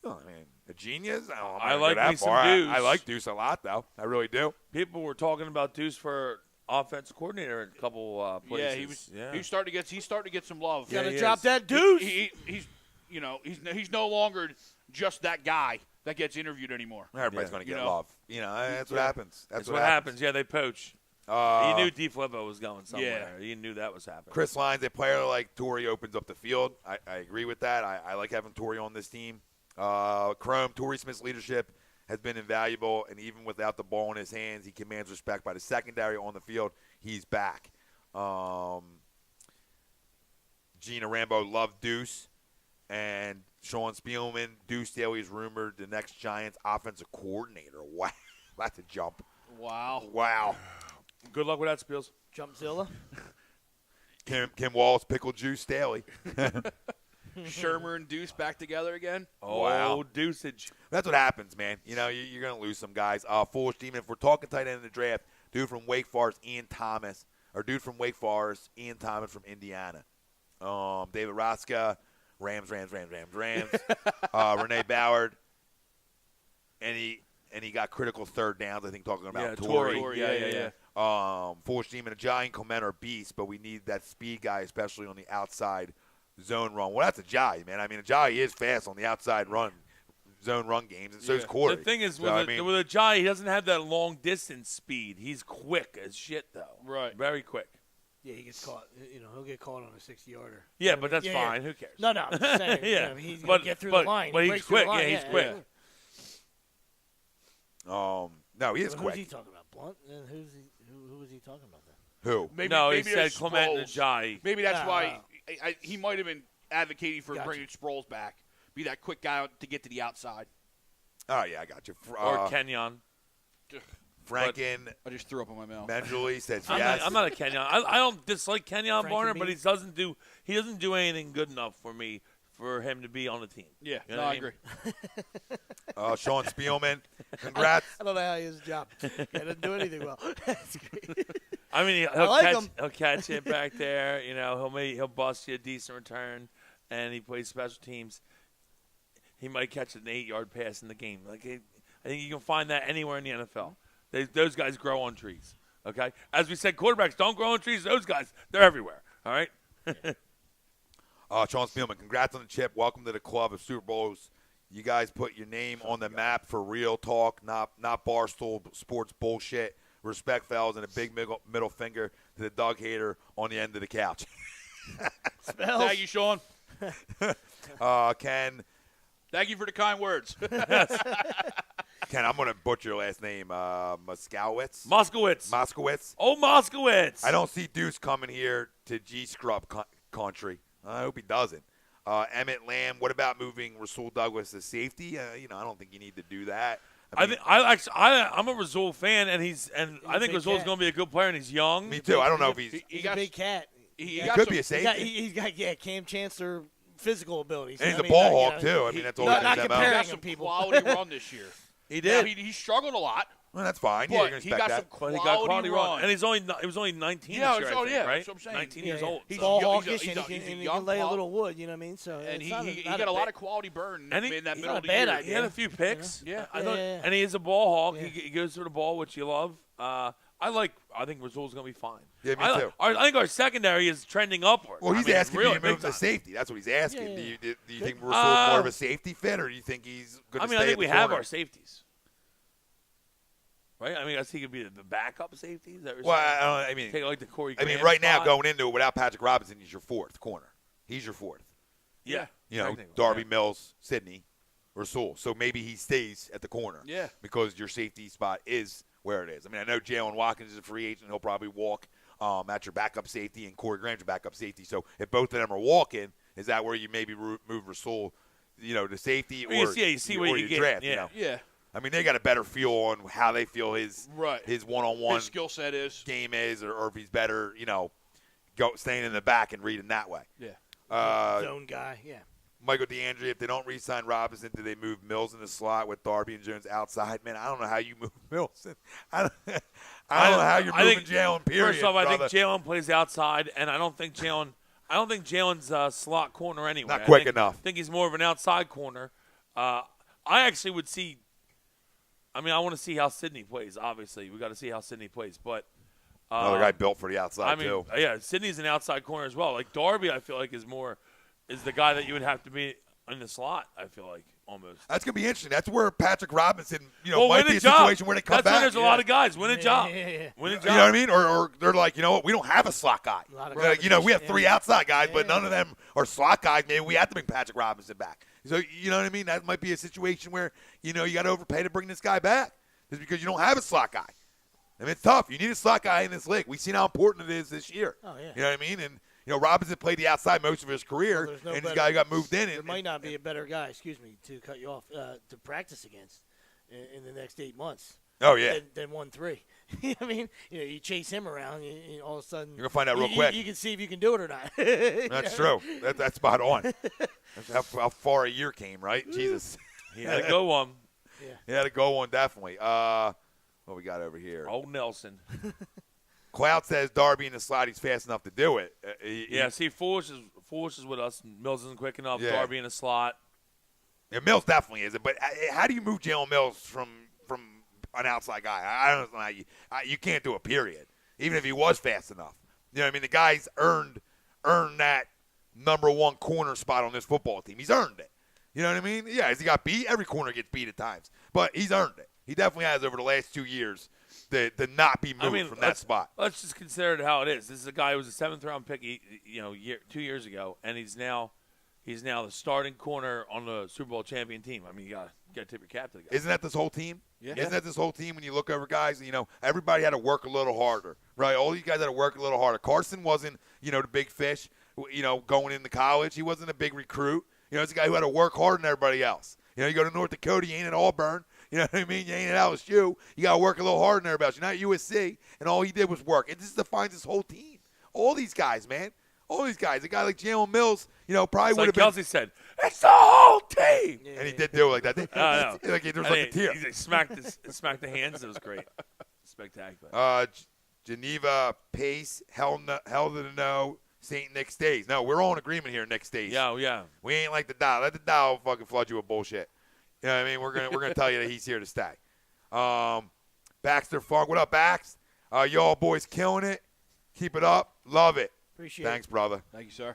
Oh, man, a genius? I like me some Deuce. I like Deuce a lot, though. I really do. People were talking about Deuce for offensive coordinator in a couple places. He's starting to get some love. You gotta he drop is. that Deuce. He's no longer just that guy that gets interviewed anymore. Everybody's going to get You know. love. That's what happens. That's what happens. Yeah, they poach. You knew D. Flippo was going somewhere. You knew that was happening. Chris Lyons, a player like Torrey opens up the field. I agree with that. I like having Torrey on this team. Chrome, Torrey Smith's leadership has been invaluable, and even without the ball in his hands, he commands respect by the secondary on the field. He's back. Gina Rambo loved Deuce. And Sean Spielman, Deuce Staley is rumored the next Giants offensive coordinator. Wow. That's a jump. Wow. Good luck with that, Spiels. Jumpzilla. Kim Wallace, Pickle Juice Staley. Shermer and Deuce back together again. Oh, Wow. Deuceage. That's what happens, man. You're going to lose some guys. Foolish Demon, if we're talking tight end in the draft, dude from Wake Forest, Ian Thomas from Indiana. David Roska, Rams. Renee Ballard. And he got critical third downs, I think, talking about Torrey. Yeah. Foolish Demon, Ajayi and Clement are beasts, but we need that speed guy, especially on the outside zone run. Well, that's Ajayi, man. I mean, Ajayi is fast on the outside zone run games, and so is Corey. The thing is, with Ajayi, he doesn't have that long distance speed. He's quick as shit, though. Right. Very quick. Yeah, he gets caught. He'll get caught on a 60-yarder. Yeah, but that's fine. Who cares? No, I'm just saying. Yeah. He's going to get through the line. But He he's breaks through the quick. line. Yeah, he's quick. No, he is Who's quick. he talking about? Blunt? And who was he talking about then? Who? Maybe he said there's Clement and Sproles. Ajayi. Maybe that's why he might have been advocating for bringing Sproles back. Be that quick guy to get to the outside. Oh, yeah, I got you. Or Kenyon. Franken I just threw up in my mouth. Menjuli says I'm yes. not a Kenyon. I don't dislike Kenyon Frankie Barner, B. but he doesn't do anything good enough for him to be on the team. Yeah, You know what I I mean? agree. Sean Spielman, congrats. I don't know how he has a job. He doesn't do anything well. That's great. I mean, he'll catch it back there. He'll bust you a decent return, and he plays special teams. He might catch an 8-yard pass in the game. I think you can find that anywhere in the NFL. Those guys grow on trees. Okay, as we said, quarterbacks don't grow on trees. Those guys, they're everywhere. All right. Sean Spielman, congrats on the chip. Welcome to the club of Super Bowls. You guys put your name on the map for real talk, not Barstool sports bullshit. Respect, fellas, and a big middle finger to the Doug hater on the end of the couch. Thank you, Sean. Ken, Thank you for the kind words. Ken, I'm going to butcher your last name. Moskowitz? Moskowitz. Oh, Moskowitz. I don't see Deuce coming here to G-Scrub country. I hope he doesn't. Emmett Lamb, what about moving Rasul Douglas to safety? I don't think you need to do that. I'm a Rasul fan, and I think Rasul's going to be a good player, and he's young. Me too. I don't know if he's a big cat. He could be a safety. He's got Cam Chancellor physical abilities. And he's a ball hawk, too. I mean, that's all not he's comparing He got some people. quality run this year. He did. Now, he struggled a lot. Well, that's fine. But Yeah, you're gonna he expect got that. some But he got quality run. and he was only 19 Yeah, this year, I think, yeah, right? that's what I'm saying. 19 years old. He's so. Ball he's hawkish, a and he can young lay a pop. little wood. You know what I mean? So And it's he not got a lot bad- of quality burn And in that he's middle not of a the bad year. idea. He had a few picks. Yeah. And he is a ball hawk. Yeah. He goes to the ball, which you love. I think Rasul's going to be fine. Yeah, me too. I think our secondary is trending upward. Well, he's asking really you to move big to time. safety. That's what he's asking. Yeah. Do you think Rasul's more of a safety fit, or do you think he's going to stay I think at we the have corner? our safeties. Right? I mean, I think he could be the backup safety. Is that what you're Well, saying? I mean, Take like the Corey I mean, Graham right now spot? going into it without Patrick Robinson, he's your fourth corner. He's your fourth. Yeah. You know, Technically, Darby yeah. Mills, Sidney. Rasul. So maybe he stays at the corner. Yeah. Because your safety spot is where it is. I mean, I know Jalen Watkins is a free agent. He'll probably walk. That's your backup safety, and Corey Graham's your backup safety. So if both of them are walking, is that where you maybe move Rasul, to safety, or you see what you get. draft? Yeah. Yeah. I mean, they got a better feel on how they feel his one-on-one His skill set is. game is, or if he's better, staying in the back and reading that way. Yeah. Zone guy, yeah. Michael DeAndre, if they don't re-sign Robinson, do they move Mills in the slot with Darby and Jones outside? Man, I don't know how you move Mills. I don't know how you're moving Jalen, period. First off, I think brother. Jalen plays outside, and I don't think Jalen's slot corner anyway. Not quick enough. I think he's more of an outside corner. I actually would see – I want to see how Sidney plays, obviously. We got to see how Sidney plays. But another guy built for the outside, too. Yeah, Sidney's an outside corner as well. Like Darby, I feel like is the guy that you would have to be in the slot, I feel like, almost. That's going to be interesting. That's where Patrick Robinson, Well, might win be a a job. situation where they come That's back. when there's a lot of guys. Win a job. Yeah. Win a job. You know what I mean? Or they're like, we don't have a slot guy. A lot of We have competition, 3 yeah. outside guys, but Yeah. none of them are slot guys. Maybe we have to bring Patrick Robinson back. So, you know what I mean? That might be a situation where, you got to overpay to bring this guy back just because you don't have a slot guy. I mean, it's tough. You need a slot guy in this league. We've seen how important it is this year. Oh, yeah. You know what I mean? And, Robinson played the outside most of his career, There's no and this better- guy got moved in. There And, might not be a better guy, to cut you off, to practice against in the next 8 months. oh, yeah. Than 1-3. You know what I mean? You chase him around, and all of a sudden You're going to find out real you- quick. You can see if you can do it or not. That's true. That's spot on. That's how far a year came, right? Jesus. He had to go one. He had to go on, definitely. What we got over here? Old Nelson. Cloud says Darby in the slot, he's fast enough to do it. See, Foolish is with us. Mills isn't quick enough. Yeah. Darby in the slot. Yeah, Mills definitely isn't. But how do you move Jalen Mills from an outside guy? I don't know how you can't do it, period. Even if he was fast enough. You know what I mean? The guy's earned that number 1 corner spot on this football team. He's earned it. You know what I mean? Yeah, has he got beat? Every corner gets beat at times. But he's earned it. He definitely has over the last 2 years to not be moved from that spot. Let's just consider it how it is. This is a guy who was a 7th-round pick, 2 years ago, and he's now the starting corner on the Super Bowl champion team. I mean, you got to tip your cap to the guy. Isn't that this whole team? Yeah. Isn't that this whole team when you look over guys? Everybody had to work a little harder, right? All these guys had to work a little harder. Carson wasn't, the big fish, going into college. He wasn't a big recruit. It's a guy who had to work harder than everybody else. You go to North Dakota, you ain't at Auburn. You know what I mean? You ain't at LSU. You got to work a little harder than everybody else. You're not at USC, and all he did was work. It just defines this whole team. All these guys, man. All these guys. A guy like Jalen Mills, probably It's would like have been. Kelsey said, it's the whole team. And he did do it like that. I know. Like there was like a tear. He smacked the hands. It was great. Spectacular. Geneva, Pace, hell to the no. St. Nick stays. No, we're all in agreement here. Nick stays. Yeah. We ain't like the Dow. Let the Dow fucking flood you with bullshit. You know what I mean? We're gonna tell you that he's here to stay. Baxter Funk, what up, Bax? Y'all boys killing it. Keep it up. Love it. Appreciate Thanks, brother. Thank you, sir.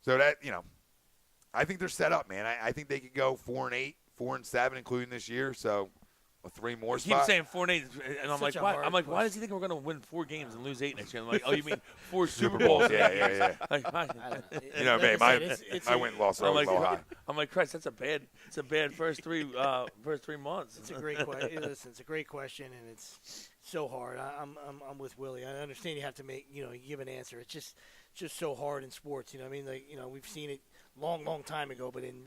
So that I think they're set up, man. I think they could go 4-8, 4-7, including this year. So a 3 more He keeps spot. saying 4-8, and I'm Such like, a why? hard I'm like, why question. does he think we're going to win 4 games and lose 8 next year? I'm like, oh, you mean 4 Super Super Bowls. Bowls? Yeah. Like, I don't know. You know, man, I went and lost I'm always like, low high. I'm like, Christ, it's a bad first 3 months. It's a great question. Listen, it's a great question, and it's so hard. I'm with Willie. I understand you have to make give an answer. It's just so hard in sports. You know what I mean? Like we've seen it long time ago, but in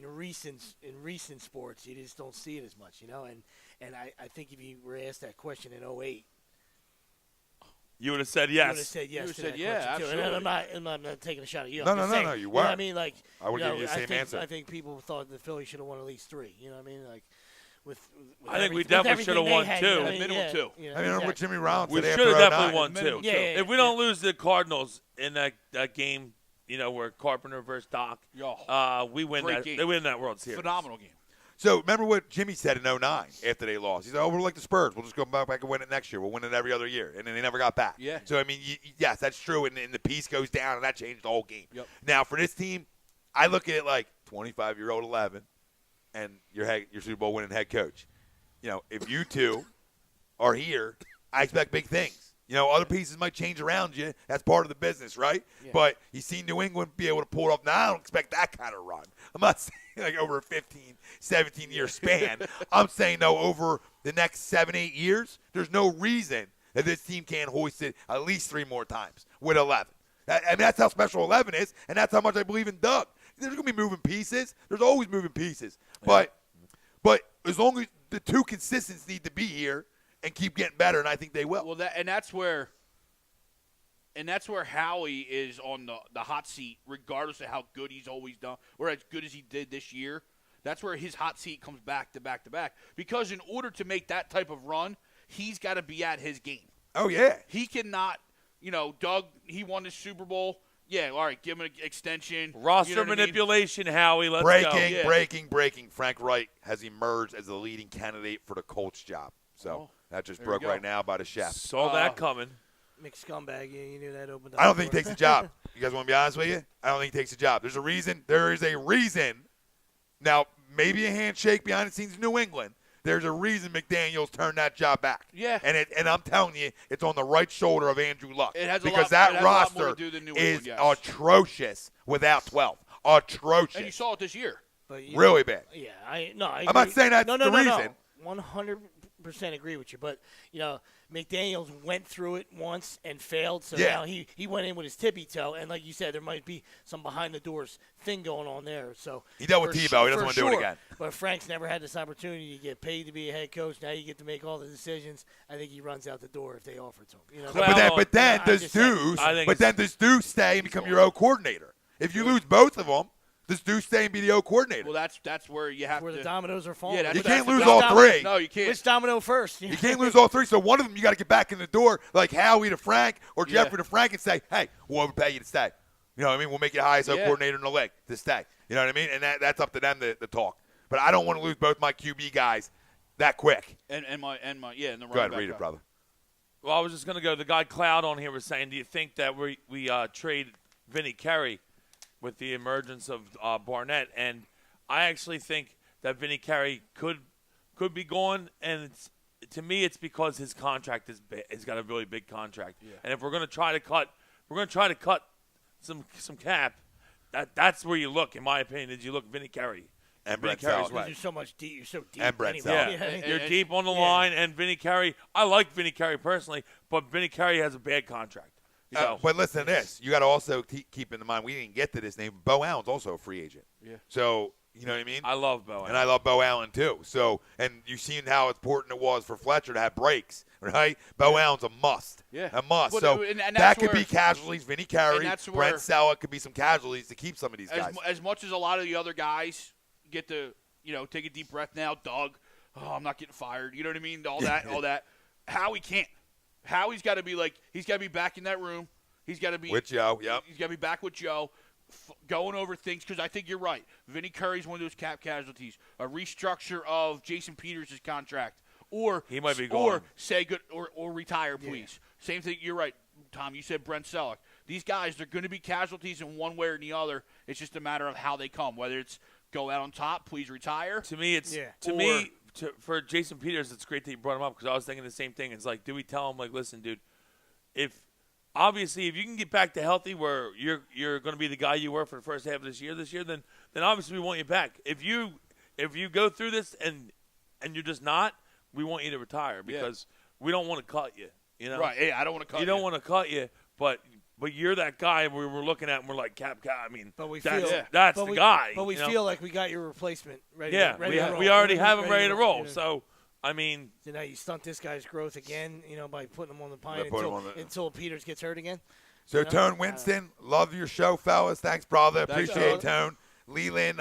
recent sports, you just don't see it as much. And I think if you were asked that question in 2008, You would have said you would have yes. said yes. You would've to said, that yeah, question, too. And absolutely. I'm not taking a shot at you. No, I'm no, just no, saying, no, you know what I weren't. mean, like I would give you the same think, answer. I think people thought the Phillies should have won at least 3. You know what I mean? Like with I think we with definitely everything should have they won had, 2. you know what I At mean? minimum Yeah, 2. you know, I mean, remember what exactly. Jimmy Rollins We said should after have definitely 09? won Minimum 2. 2. Yeah, If we don't lose the Cardinals in that game, where Carpenter versus Doc, we win Great that. game. They win that World Series. Phenomenal game. So remember what Jimmy said in 09 after they lost. He said, we're like the Spurs. We'll just go back and win it next year. We'll win it every other year. And then they never got back. Yeah. So, I mean, yes, that's true. And the piece goes down, and that changed the whole game. Yep. Now, for this team, I look at it like 25-year-old 11 and your Super Bowl winning head coach. If you two are here, I expect big things. Other pieces might change around you. That's part of the business, right? Yeah. But you see New England be able to pull it off. Now, I don't expect that kind of run. I'm not saying like over a 15, 17-year span. I'm saying, though, over the next 7, 8 years, there's no reason that this team can't hoist it at least 3 more times with 11. That's how special 11 is, and that's how much I believe in Doug. There's going to be moving pieces. There's always moving pieces. But as long as the two consistents need to be here and keep getting better, and I think they will. Well, that's where Howie is on the hot seat, regardless of how good he's always done or as good as he did this year. That's where his hot seat comes back to back to back. Because in order to make that type of run, he's got to be at his game. Oh, yeah. He cannot, Doug, he won the Super Bowl. Yeah, all right, give him an extension. Roster manipulation, Howie. Let's go. Breaking. Frank Reich has emerged as the leading candidate for the Colts job. So that just broke right now by the chef. Saw that coming. McScumbag, you knew that opened up. I don't think he takes the job. You guys want to be honest with you? I don't think he takes the job. There's a reason. There is a reason. Now, maybe a handshake behind the scenes in New England. There's a reason McDaniels turned that job back. Yeah. And I'm telling you, it's on the right shoulder of Andrew Luck. It has because that roster a lot more to do than New is England, yes. atrocious without 12. Atrocious. And you saw it this year. But really bad. Yeah, I agree. I'm not saying that's no, the reason. 100% agree with you. But, McDaniels went through it once and failed. So Yeah. now he went in with his tippy toe. And like you said, there might be some behind-the-doors thing going on there. So He dealt with for Tebow. He doesn't for want to do it sure. again. But Frank's never had this opportunity to get paid to be a head coach. Now you get to make all the decisions. I think he runs out the door if they offer it to him. But then I'm does just saying. Deuce stay and become your O coordinator? If you lose both of them, does Deuce stay and be the O coordinator? Well, that's where you have where to. the dominoes are falling. Yeah, you that's can't lose the all domino. three. No, you can't. Which domino first? You can't lose all three. So one of them you got to get back in the door, like Howie to Frank or Jeffrey to Frank, and say, "Hey, we'll overpay you to stay." You know what I mean? We'll make you the highest O coordinator in the league to stay. You know what I mean? And that's up to them to talk. But I don't want to lose both my QB guys that quick. And the Go ahead, read it, brother. Well, I was just going to go. The guy Cloud on here was saying, do you think that we trade Vinny Carey with the emergence of Barnett? And I actually think that Vinny Carey could be gone, and to me it's because his contract is he's got a really big contract. Yeah. And if we're going to try to cut some cap, that's where you look, in my opinion, is you look Vinny Carey. And Vinny Brent Carey's Selleck. right. You're so much deep. You're so deep. And Brent anyway. Selleck. You're deep on the line, and Vinny Carey. I like Vinny Carey personally, but Vinny Carey has a bad contract. So. But listen to this. You got to also keep in mind, we didn't get to this name. Bo Allen's also a free agent. Yeah. So, you know what I mean? I love Bo Allen. And I love Bo Allen, too. So, and you've seen how important it was for Fletcher to have breaks, right? Bo Allen's a must. Yeah. A must. But, so and that could be casualties. Vinny Carey, that's where- Brent Selleck could be some casualties to keep some of these guys. As much as a lot of the other guys get to, take a deep breath now, Doug, I'm not getting fired. You know what I mean? All that. Howie can't. Howie's got to be he's got to be back in that room. He's got to be with Joe, yep. He's got to be back with Joe, going over things, because I think you're right. Vinny Curry's one of those cap casualties. A restructure of Jason Peters' contract, or he might be or gone. say good or retire, please. Yeah. Same thing. You're right, Tom. You said Brent Selleck. These guys, they're going to be casualties in one way or the other. It's just a matter of how they come. Whether it's go out on top, please retire. To me, for Jason Peters, it's great that you brought him up, because I was thinking the same thing. It's like, do we tell him, listen, dude, if you can get back to healthy where you're going to be the guy you were for the first half of this year, then obviously we want you back. If you go through this and you're just not, we want you to retire, because we don't want to cut you. Right? Yeah, I don't want to cut you. You don't want to cut you, but you're that guy we're looking at and we're like, cap. I mean, but we that's feel, that's but the we, guy. But we feel like we got your replacement ready. Yeah, ready to roll. we already have him ready to roll. You know. So, I mean, so now you stunt this guy's growth again, by putting him on the pine until Peters gets hurt again. So, Tone Winston, love your show, fellas. Thanks, brother. Appreciate it, Tone. Leland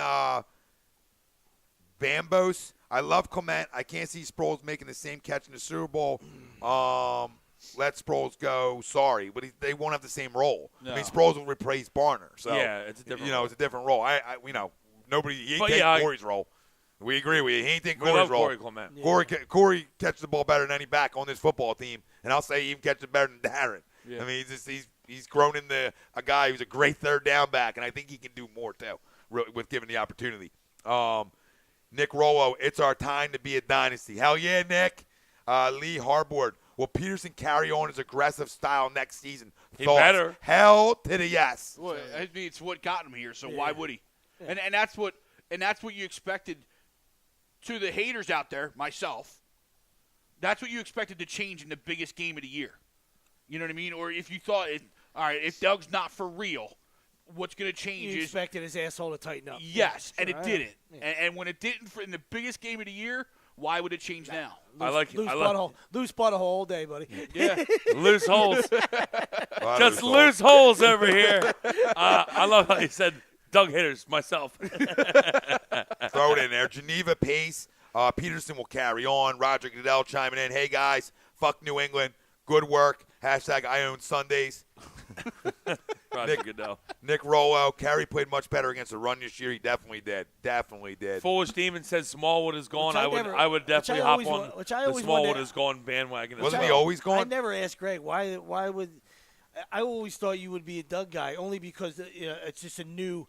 Bambos, I love Clement. I can't see Sproles making the same catch in the Super Bowl. Let Sproles go. Sorry, but they won't have the same role. No. I mean, Sproles will replace Barner. So yeah, it's a different. Role. It's a different role. He ain't taking Corey's role. We agree with you. He ain't taking Corey's role. Corey Clement. Yeah. Corey catches the ball better than any back on this football team, and I'll say he even catches it better than Darren. Yeah. I mean, he's grown into a guy who's a great third down back, and I think he can do more too, with given the opportunity. Nick Rollo, it's our time to be a dynasty. Hell yeah, Nick. Lee Harbord, Will Peterson carry on his aggressive style next season? He Thoughts? better. Hell to the yes. Well, I mean, it's what got him here, so why would he? Yeah. And that's what you expected. To the haters out there, myself, that's what you expected to change in the biggest game of the year. You know what I mean? Or if you thought, all right, if Doug's not for real, what's going to change You is expected his asshole to tighten up. yes, Yeah, and sure, it didn't. Yeah. And when it didn't in the biggest game of the year, why would it change now? Loose butthole all day, buddy. Yeah, Loose holes. Just loose holes over here. I love how you said Doug hitters, myself. Throw it in there. Geneva Pace. Peterson will carry on. Roger Goodell chiming in. Hey, guys, fuck New England. Good work. Hashtag I own Sundays. Roger Goodell. Nick Rollo. Carey played much better against the run this year. He definitely did. Definitely did. Foolish Demon says Smallwood is gone. Which I would definitely hop on which I the always Smallwood wondered- is gone bandwagon. Wasn't he well. always I gone? never asked Greg why would I always thought you would be a Doug guy only because it's just a new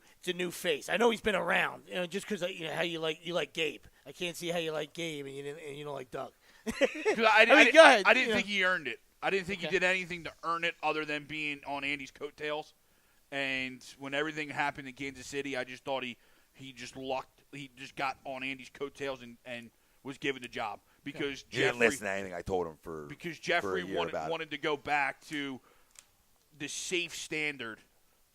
face. I know he's been around, just because how you like Gabe. I can't see how you like Gabe and you don't like Doug. go ahead. I didn't think he earned it. I didn't think he did anything to earn it other than being on Andy's coattails. And when everything happened in Kansas City, I just thought he just got on Andy's coattails and was given the job because He didn't listen to anything I told him for Jeffrey for a year about it. wanted to go back to the safe standard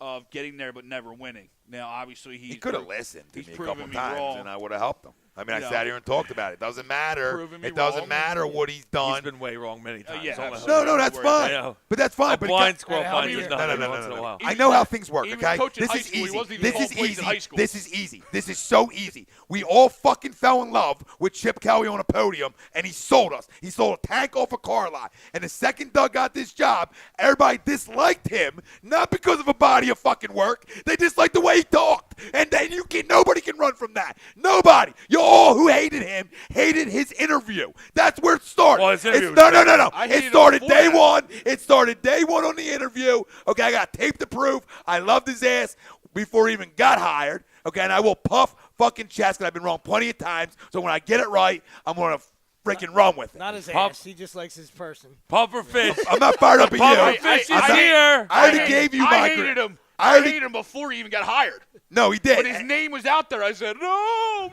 of getting there but never winning. Now, obviously, He could have listened to he's me a couple proven me times, wrong. and I would have helped him. I mean, I You sat know, here and talked about it. It doesn't matter. Proving me It doesn't wrong. matter what he's He's done. been way wrong many times. yeah, Don't let absolutely. him- No, that's I fine. know. But that's fine. A But blind it squirrel No, finds no, his no, nut no, every no, once no, in a no. while. I know how things work, Even okay? coaching This high is school, he easy. wasn't even This calling is plays in high easy. school. This is easy. This is so easy. We all fucking fell in love with Chip Kelly on a podium, and he sold us. He sold a tank off a car lot. And the second Doug got this job, everybody disliked him, not because of a body of fucking work. They disliked the way he talked. And then nobody can run from that. Nobody. You all who hated him hated his interview. That's where it started. Well, his interview was No. I It hated him started before day that. one. It started day one on the interview. Okay, I got tape to prove. I loved his ass before he even got hired. Okay, and I will puff fucking chest because I've been wrong plenty of times. So when I get it right, I'm going to freaking run with it. Not his Pop- ass. He just likes his person. Puffer fish. I'm not fired up at you. Puffer fish I'm is not- here. I already gave you my I hated him. I I already- hated him before he even got hired. No, he did. When his name was out there, I said, no.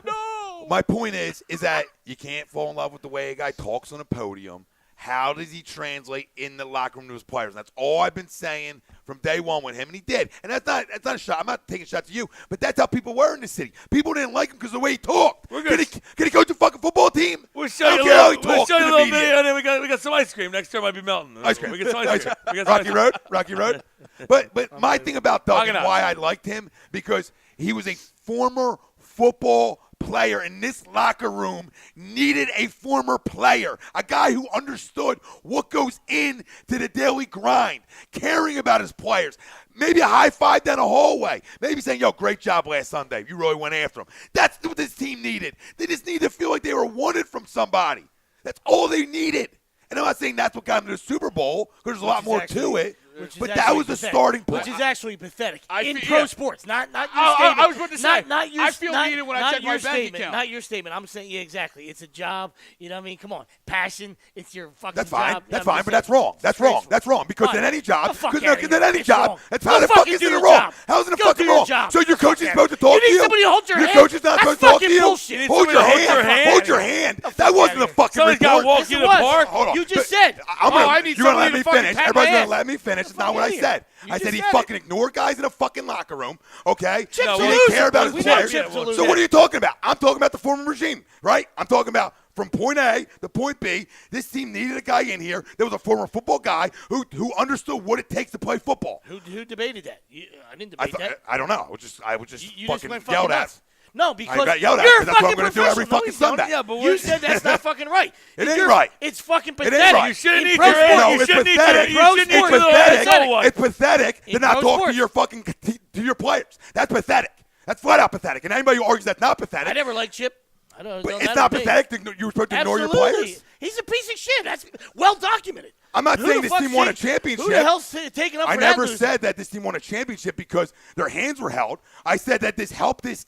My point is that you can't fall in love with the way a guy talks on a podium. How does he translate in the locker room to his players? And that's all I've been saying from day one with him, and he did. And that's not a shot. I'm not taking shots at you, but that's how people were in the city. People didn't like him because of the way he talked. We're Can good. he coach a fucking football team? We'll I show you don't a care how little, he we'll talks show to you a the little media. bit. And we got some ice cream. Next year might be melting. Ice cream. We get some ice cream. We got some Rocky ice cream. Rocky Road. But my thing about Doug and Knock it why out. I liked him, because he was a former football player, and this locker room needed a former player, a guy who understood what goes into the daily grind, caring about his players. Maybe a high five down the hallway. Maybe saying, yo, great job last Sunday. You really went after him. That's what this team needed. They just needed to feel like they were wanted from somebody. That's all they needed. And I'm not saying that's what got them to the Super Bowl, because there's a lot more to it. But that was the starting point. Which is actually pathetic I in feel- pro yeah. sports, not your I statement. was about to say, not your, I feel not, needed when I not check my your bank statement, account. Not your statement. I'm saying, yeah, exactly. It's a job. You know what I mean? Come on, passion. It's your fucking That's fine. job. That's I'm fine, just but that's saying, wrong. That's wrong. That's wrong. Because Fine. in any job, The fuck because outta here. in any It's job, wrong. that's Go how the fuck fucking is do it your wrong? job. How is it a Go fucking do your wrong? job. So your Fuck coach is outta supposed to here. talk to You you? need somebody to hold your hand? Coach is not That's supposed to talk to fucking you? bullshit. You need Hold your somebody to hold your hand. hand? Hold your hand. fuck That wasn't outta a here. fucking Somebody's got to report. walk Yes, you it to the was. park. Hold on. You just said. I need you're gonna somebody let to me fucking finish. pat Everybody's my gonna ass. let me finish. It's not fuck what I outta here. said. You I just said he said it. fucking ignored guys in a fucking locker room. Okay. Chip's He a didn't loser. care about his We know players. Chip's a loser. So what are you talking about? I'm talking about the former regime, right? I'm talking about from point A to point B. This team needed a guy in here that was a former football guy who understood what it takes to play football. Who debated that? I didn't debate that. I don't know. I was just You just fucking went yelled fucking at. nuts. No, because I got yelled at, you're a because that's what I'm fucking gonna do every professional. fucking No, you don't. Sunday. Yeah, but You said that's not fucking right. It ain't You're- right. It's fucking It ain't pathetic. right. You shouldn't In eat pro your sports- ass. No, You it's shouldn't eat pathetic. your ass. It's You shouldn't eat pathetic. your ass. It's pathetic to In not pro talk to sports. your fucking to your players. That's pathetic. That's flat out pathetic. And anybody who argues that's not pathetic, I never liked Chip. I don't but know. it's not pathetic. You were supposed to ignore your Absolutely. players. He's a piece of shit. That's well documented. I'm not Who saying the this fuck team won a say- championship. Who the hell's taking up I for never that? said that this team won a championship because their hands were held. I said that this helped this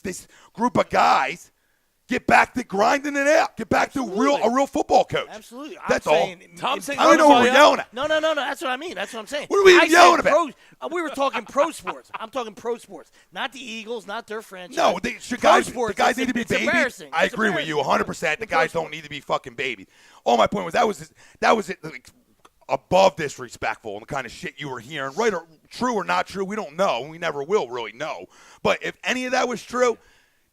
group of guys Get back to grinding it out. Get back to a real football coach. Absolutely. That's I'm all. saying, Tom's saying I don't know what we're yelling at. No. That's what I mean. That's what I'm saying. What are we even yelling said about? We were talking pro sports. I'm talking pro sports, not the Eagles, not their franchise. No, the guys need to be babied. Embarrassing. I It's agree with you embarrassing. 100%. The guys don't need to be fucking babied. All my point was that was it, like, above disrespectful and the kind of shit you were hearing. Right or true or not true, we don't know. We never will really know. But if any of that was true,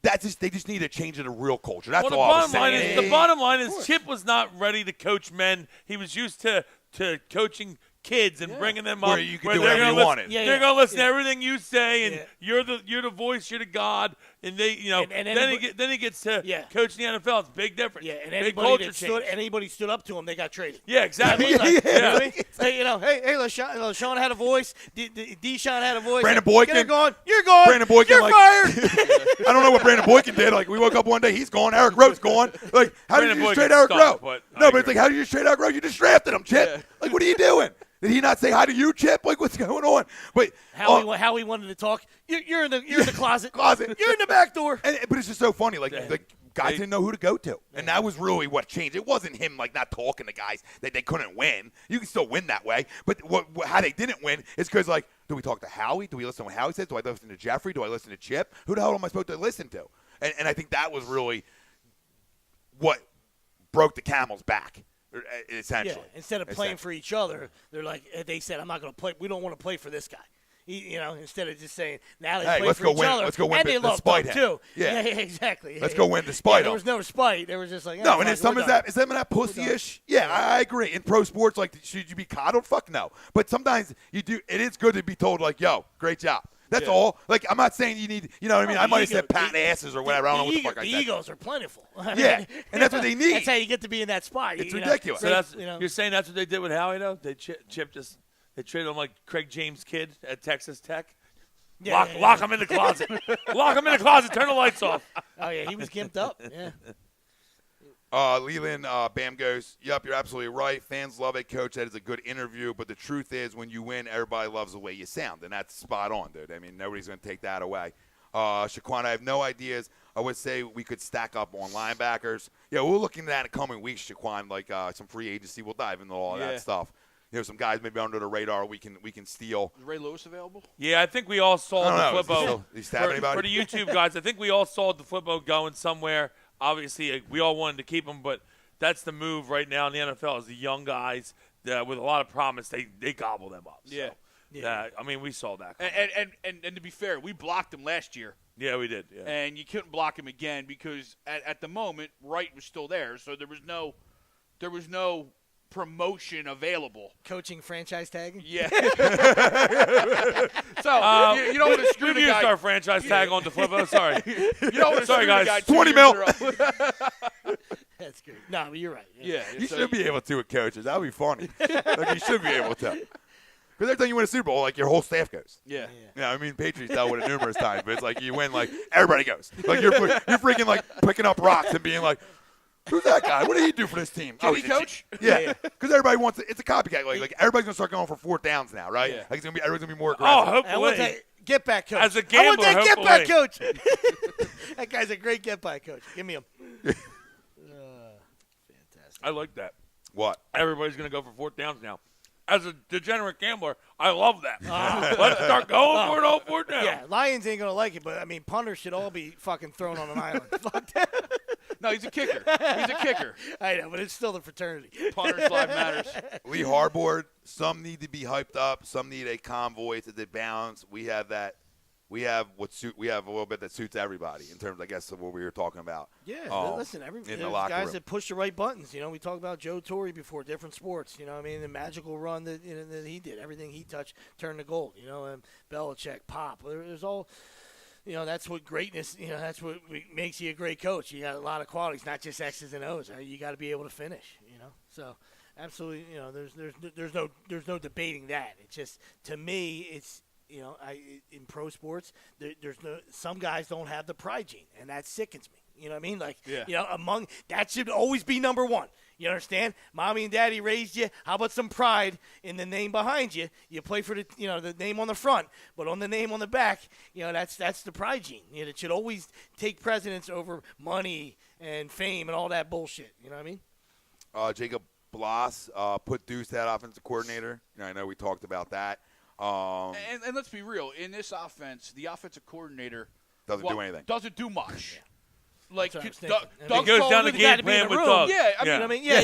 they just need to change it to real culture. That's all I was saying. The bottom line is Chip was not ready to coach men. He was used to coaching kids and bringing them up. Where you can do whatever you wanted. They're going to listen to everything you say, and you're the voice, you're the god, and they, then he gets to coach the NFL. It's a big difference. Yeah, and big culture anybody stood up to him, they got traded. Yeah, exactly. You know what I mean? Hey, LaShawn had a voice. Deshaun had a voice. Brandon Boykin. You're gone. You're gone. Brandon Boykin, you're fired. I don't know what Brandon Boykin did. Like, we woke up one day, he's gone. Eric Rowe's gone. Like, how did you just trade Eric Rowe? But it's like, how did you just trade Eric Rowe? You just drafted him, Chip. Yeah. Like, what are you doing? Did he not say hi to you, Chip? Like, what's going on? But how he wanted to talk. You're in the closet. You're in the back door. But it's just so funny. Like guys didn't know who to go to, and that was really what changed. It wasn't him like not talking to guys that they couldn't win. You can still win that way. But how they didn't win is because, like, do we talk to Howie? Do we listen to what Howie says? Do I listen to Jeffrey? Do I listen to Chip? Who the hell am I supposed to listen to? And I think that was really what broke the camel's back. Essentially. Yeah, instead of playing for each other, they said, I'm not going to play. We don't want to play for this guy. Instead of just saying, now they play for each other. Let's go win and they loved him, too. Yeah, exactly. Let's go win despite him. There was no spite. There was just like, no, and then some of that pussy-ish. Yeah, I agree. In pro sports, like, should you be coddled? Fuck no. But sometimes you do. It is good to be told, like, yo, great job. That's all. Like, I'm not saying you need, you know what I mean? I might have said pat asses or whatever. I don't know what the fuck I said. The egos are plentiful. Yeah, and that's what they need. That's how you get to be in that spot. It's ridiculous. So you're saying that's what they did with Howie, though? They traded him like Craig James' kid at Texas Tech? Lock him in the closet. Lock him in the closet. Turn the lights off. Oh, yeah, he was gimped up. Yeah. Leland Bam goes, yep, you're absolutely right. Fans love it, Coach. That is a good interview. But the truth is, when you win, everybody loves the way you sound. And that's spot on, dude. I mean, nobody's going to take that away. Shaquan, I have no ideas. I would say we could stack up on linebackers. Yeah, we're looking at that in coming weeks, Shaquan, like some free agency. We'll dive into all that stuff. Some guys maybe under the radar we can steal. Is Ray Lewis available? Yeah, I think we all saw the flippo. For the YouTube guys, I think we all saw the flippo going somewhere. Obviously, we all wanted to keep him, but that's the move right now in the NFL is the young guys with a lot of promise, they gobble them up. Yeah. So, I mean, we saw that. And to be fair, we blocked him last year. Yeah, we did. Yeah. And you couldn't block him again because at the moment, Wright was still there, so there was no promotion available. Coaching franchise tagging? Yeah. So, you don't want to screw the guy. We've used our franchise tag on the flippo. Sorry. You don't want to screw guys. the guy 20 mil. That's good. No, but you're right. Yeah. You should be able to with coaches. That would be funny. Like, you should be able to. Because every time you win a Super Bowl, like, your whole staff goes. Yeah. Yeah, I mean, Patriots dealt with it numerous times, but it's like you win, like, everybody goes. Like, you're freaking, like, picking up rocks and being like, who's that guy? What did he do for this team? Can he coach? Yeah. Because everybody wants it. It's a copycat. Like, everybody's going to start going for fourth downs now, right? Yeah. Like, everybody's going to be more aggressive. Oh, hopefully. I want that get back coach. As a gambler, I want that get back hopefully. coach. That guy's a great get back coach. Give me him. Fantastic. I like that. What? Everybody's going to go for fourth downs now. As a degenerate gambler, I love that. Let's start going for it all fourth down. Yeah, Lions ain't going to like it, but, I mean, punters should all be fucking thrown on an island. Fuck that. No, he's a kicker. He's a kicker. I know, but it's still the fraternity. Punter's life matters. Lee Harbord, some need to be hyped up. Some need a convoy to the balance. We have that. We have a little bit that suits everybody in terms, I guess, of what we were talking about. Yeah, listen, in the locker guys room. that push the right buttons. We talked about Joe Torre before, different sports. I mean, the magical run that he did, everything he touched turned to gold. And Belichick, Pop. There's all. That's what greatness. That's what makes you a great coach. You got a lot of qualities, not just X's and O's. Right? You got to be able to finish. So absolutely. There's no debating that. It's just, to me, it's. In pro sports, there's some guys don't have the pride gene, and that sickens me. You know what I mean? Like, Yeah. that should always be number one. You understand? Mommy and daddy raised you. How about some pride in the name behind you? You play for the name on the front, but on the name on the back, that's the pride gene. It should always take precedence over money and fame and all that bullshit. You know what I mean? Jacob Blas put Deuce that offensive coordinator. I know we talked about that. And let's be real. In this offense, the offensive coordinator Doesn't do anything. Doesn't do much. Like That's what I'm thinking. Doug's It goes calling down to the game guy to be plan in the with room. Doug. Yeah, I mean, You know what I mean? Yeah,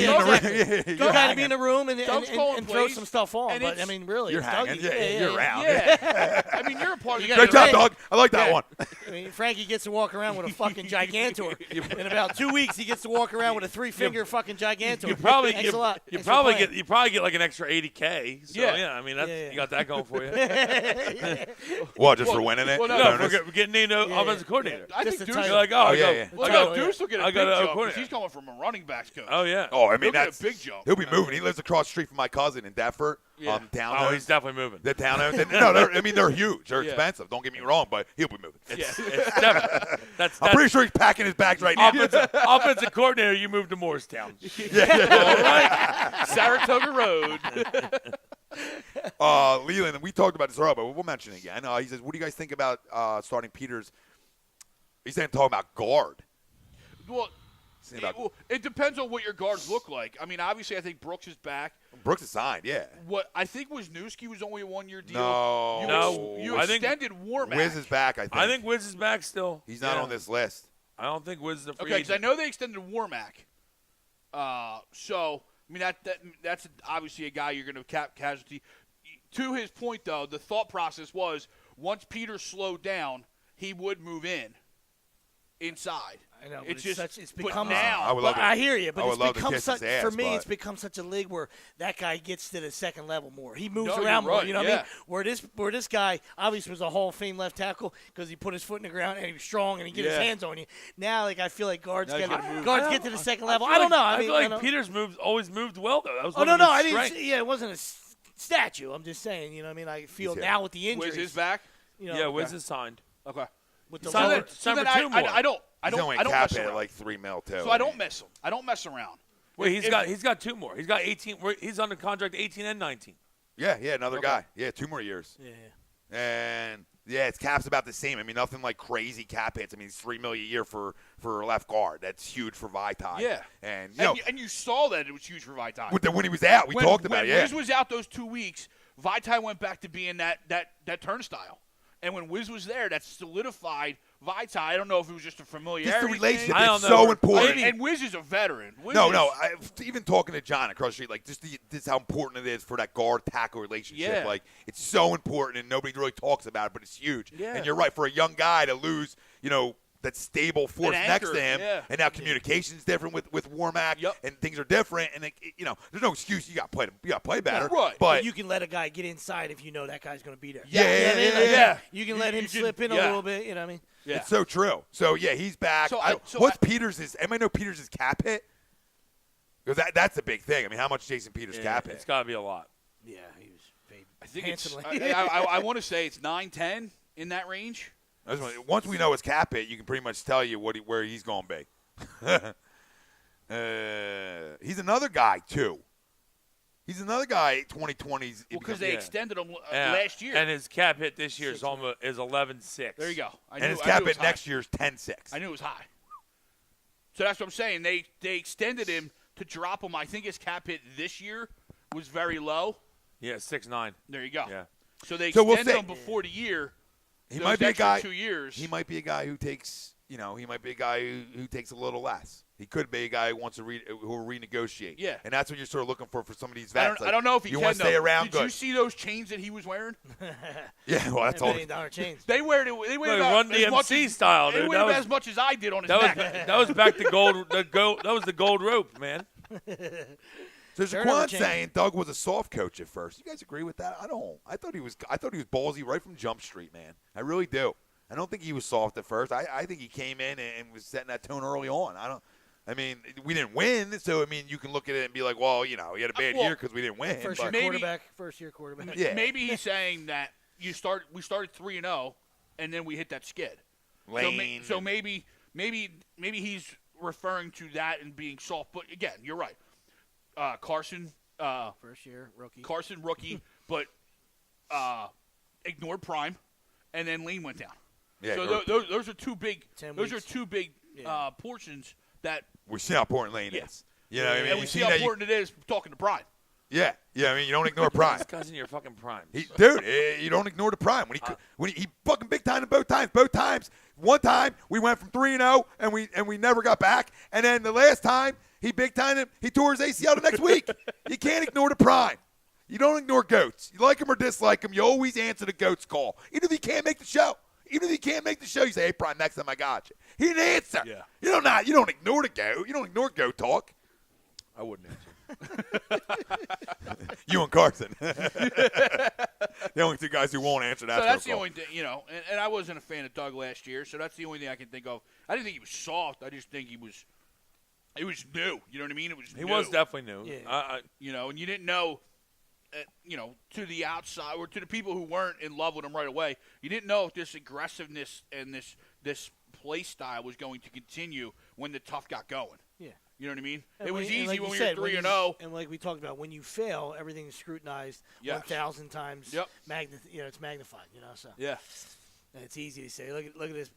exactly. Doug had to be in the room and Doug's calling throw plays, some stuff on. and But, it's- I mean, really, You're it's hanging. Dougie. You're around. Yeah. I mean, you're a part of the Great job, Yeah. Doug. I like that Yeah. one. I mean, Frankie gets to walk around with a fucking Gigantor. In about 2 weeks, he gets to walk around with a 3-finger fucking Gigantor. You probably Thanks a lot. you Thanks for probably playing. get like an extra $80K. So Yeah. I mean that's Yeah. you got that going for you. What, just for winning it? well, no, No, Bonus? we're getting named offensive coordinator. I Just think a Deuce. title. You're like, oh, yeah, I yeah. go, Well, I no, go, Deuce will get a I big got a jump because coordinator. he's coming from a running backs coach. Oh yeah. Oh, I mean, He'll get that's a big jump. He'll be moving. He lives across the street from my cousin in Deptford. Yeah. Town. Oh, he's definitely moving. The townhomes. I mean, they're huge. They're Yeah. expensive. Don't get me wrong, but he'll be moving. It's definitely, that's I'm pretty sure he's packing his bags right now. offensive coordinator. You moved to Morristown. Saratoga Road. Leland, we talked about this earlier, but we'll mention it again. He says, what do you guys think about starting Peters? He's saying talking about guard. Well, Saying about it depends on what your guards look like. I mean, obviously, I think Brooks is back. Brooks is signed, yeah. What I think Wisniewski was only a 1-year deal. No. You I think extended Warmack. Wiz is back, I think. I think Wiz is back still. he's not Yeah. on this list. I don't think Wiz is a free Okay, because I agent. know they extended Warmack. So I mean that's obviously a guy you're going to cap casualty. To his point, though, the thought process was once Peter slowed down, he would move inside. I know, but It's just it's but become. now. I would love But to- I hear you, I but would it's love to become kiss such his ass, for me. but- It's become such a league where that guy gets to the second level more. He moves No, around you're more. right, You know what I yeah. mean? Where this guy obviously was a Hall of Fame left tackle because he put his foot in the ground and he was strong and he get his Yeah. hands on you. Now, like I feel like guards Now you get gotta move. get to the second level. feel I don't know. I I mean, feel I like don't- Peters always moved well though. That was Oh one no, of no, his I didn't. strengths. Yeah, it wasn't a statue. I'm just saying. You know what I mean? I feel He's now with the Wiz injuries. is back. You know, Yeah, Wiz is signed. Okay. with the Signed lower- it. Signed for two more. I don't He's only mess cap hit around. like $3 million, too. So I don't mess him. I don't mess around. Wait, If- he's got two more. He's got 18. He's under contract 18 and 19. Yeah, another Okay. guy. Yeah, 2 more years. Yeah. And, yeah, its cap's about the same. I mean, nothing like crazy cap hits. I mean, it's $3 million a year for left guard. That's huge for Vitae. Yeah. And, you know, And you saw that it was huge for Vitae. when he was out, we talked about it, When yeah. Wiz was out those 2 weeks, Vitae went back to being that turnstile. And when Wiz was there, that solidified Vitae. I don't know if it was just a familiarity Just the relationship. thing. I It's don't know. so important. And Wiz is a veteran. Wiz No. is- Even talking to John across the street, like just this how important it is for that guard-tackle relationship. Yeah. Like it's so important, and nobody really talks about it, but it's huge. Yeah. And you're right, for a young guy to lose, that stable force An next anchor, to him, yeah. and now communication's different with Warmack, Yep. and things are different, and there's no excuse. You got to play better, right. But you can let a guy get inside if you know that guy's going to be there. Yeah, You know what I mean? yeah, Like, yeah. You can let him You can- slip in a yeah. little bit. You know what I mean? Yeah. it's so true. So yeah, he's back. So What's Peters' Anybody know Peters' cap hit? Because that's the big thing. I mean, how much Jason Peters cap hit? It's got to be a lot. Yeah, he was paid I think it's. handsomely. I want to say it's 9-10 in that range. Once we know his cap hit, you can pretty much tell you where he's going to be. He's another guy too. He's another guy. 2020s. Well, because they Yeah. extended him Yeah. last year. And his cap hit this year is almost 11-6. There you go. I and knew- his I cap knew it was hit next high. year is 10-6. I knew it was high. So that's what I'm saying. They extended him to drop him. I think his cap hit this year was very low. Yeah, 6-9. There you go. Yeah. So they So we'll extended see. him before the year. He those might be a extra guy. 2 years. He might be a guy who takes. He might be a guy who takes a little less. He could be a guy who wants to who will renegotiate. Yeah. And that's what you're sort of looking for some of these I vets. don't, I don't know if he you can. want to stay though. around. Did Good. you see those chains that he was wearing? Yeah. Well, that's all. $1 million chains. They wear it. They wear Like about Run as much DMC as, style, They dude. wear That about was- as much as I did on his That neck. was back to gold. That was the gold rope, man. So Turnover Jaquan chain. saying Doug was a soft coach at first. You guys agree with that? I don't. I thought he was ballsy right from Jump Street, man. I really do. I don't think he was soft at first. I think he came in and was setting that tone early on. I mean, we didn't win, so I mean, you can look at it and be like, well, he had a bad Well, year because we didn't win. First but- year Maybe- quarterback. Yeah. Maybe he's saying that we started 3-0, and then we hit that skid. Lane. So maybe maybe he's referring to that and being soft. But again, you're right. Carson, First year rookie. Carson rookie, but ignored Prime, and then Lane went down. Yeah, so those are two big. 10 Those weeks. are two big portions that we see how important Lane is. You know what I mean? and we see how important it is talking to Prime. Yeah, I mean, you don't ignore Prime. This guy's in your fucking prime. Dude, you don't ignore the Prime. When he fucking big time both times. Both times. One time we went from 3-0 and we never got back. And then the last time he big timed him, he tore his ACL the next week. You can't ignore the Prime. You don't ignore goats. You like him or dislike him, you always answer the goat's call. Even if he can't make the show. Even if he can't make the show, you say, "Hey, Prime, next time I got you." He didn't answer. Yeah. You don't ignore the goat. You don't ignore goat talk. I wouldn't answer. You and Carson. The only two guys who won't answer that. So that's the only thing, and I wasn't a fan of Doug last year, so that's the only thing I can think of. I didn't think he was soft. I just think he was new. You know what I mean? He was definitely new. Yeah. And you didn't know, to the outside or to the people who weren't in love with him right away, you didn't know if this aggressiveness and this play style was going to continue when the tough got going. Yeah. You know what I mean? And it was easy like when you we were said, 3-0. And like we talked about, when you fail, everything's scrutinized Yes. 1,000 times. Yep. It's magnified. So Yeah. and it's easy to say, look at this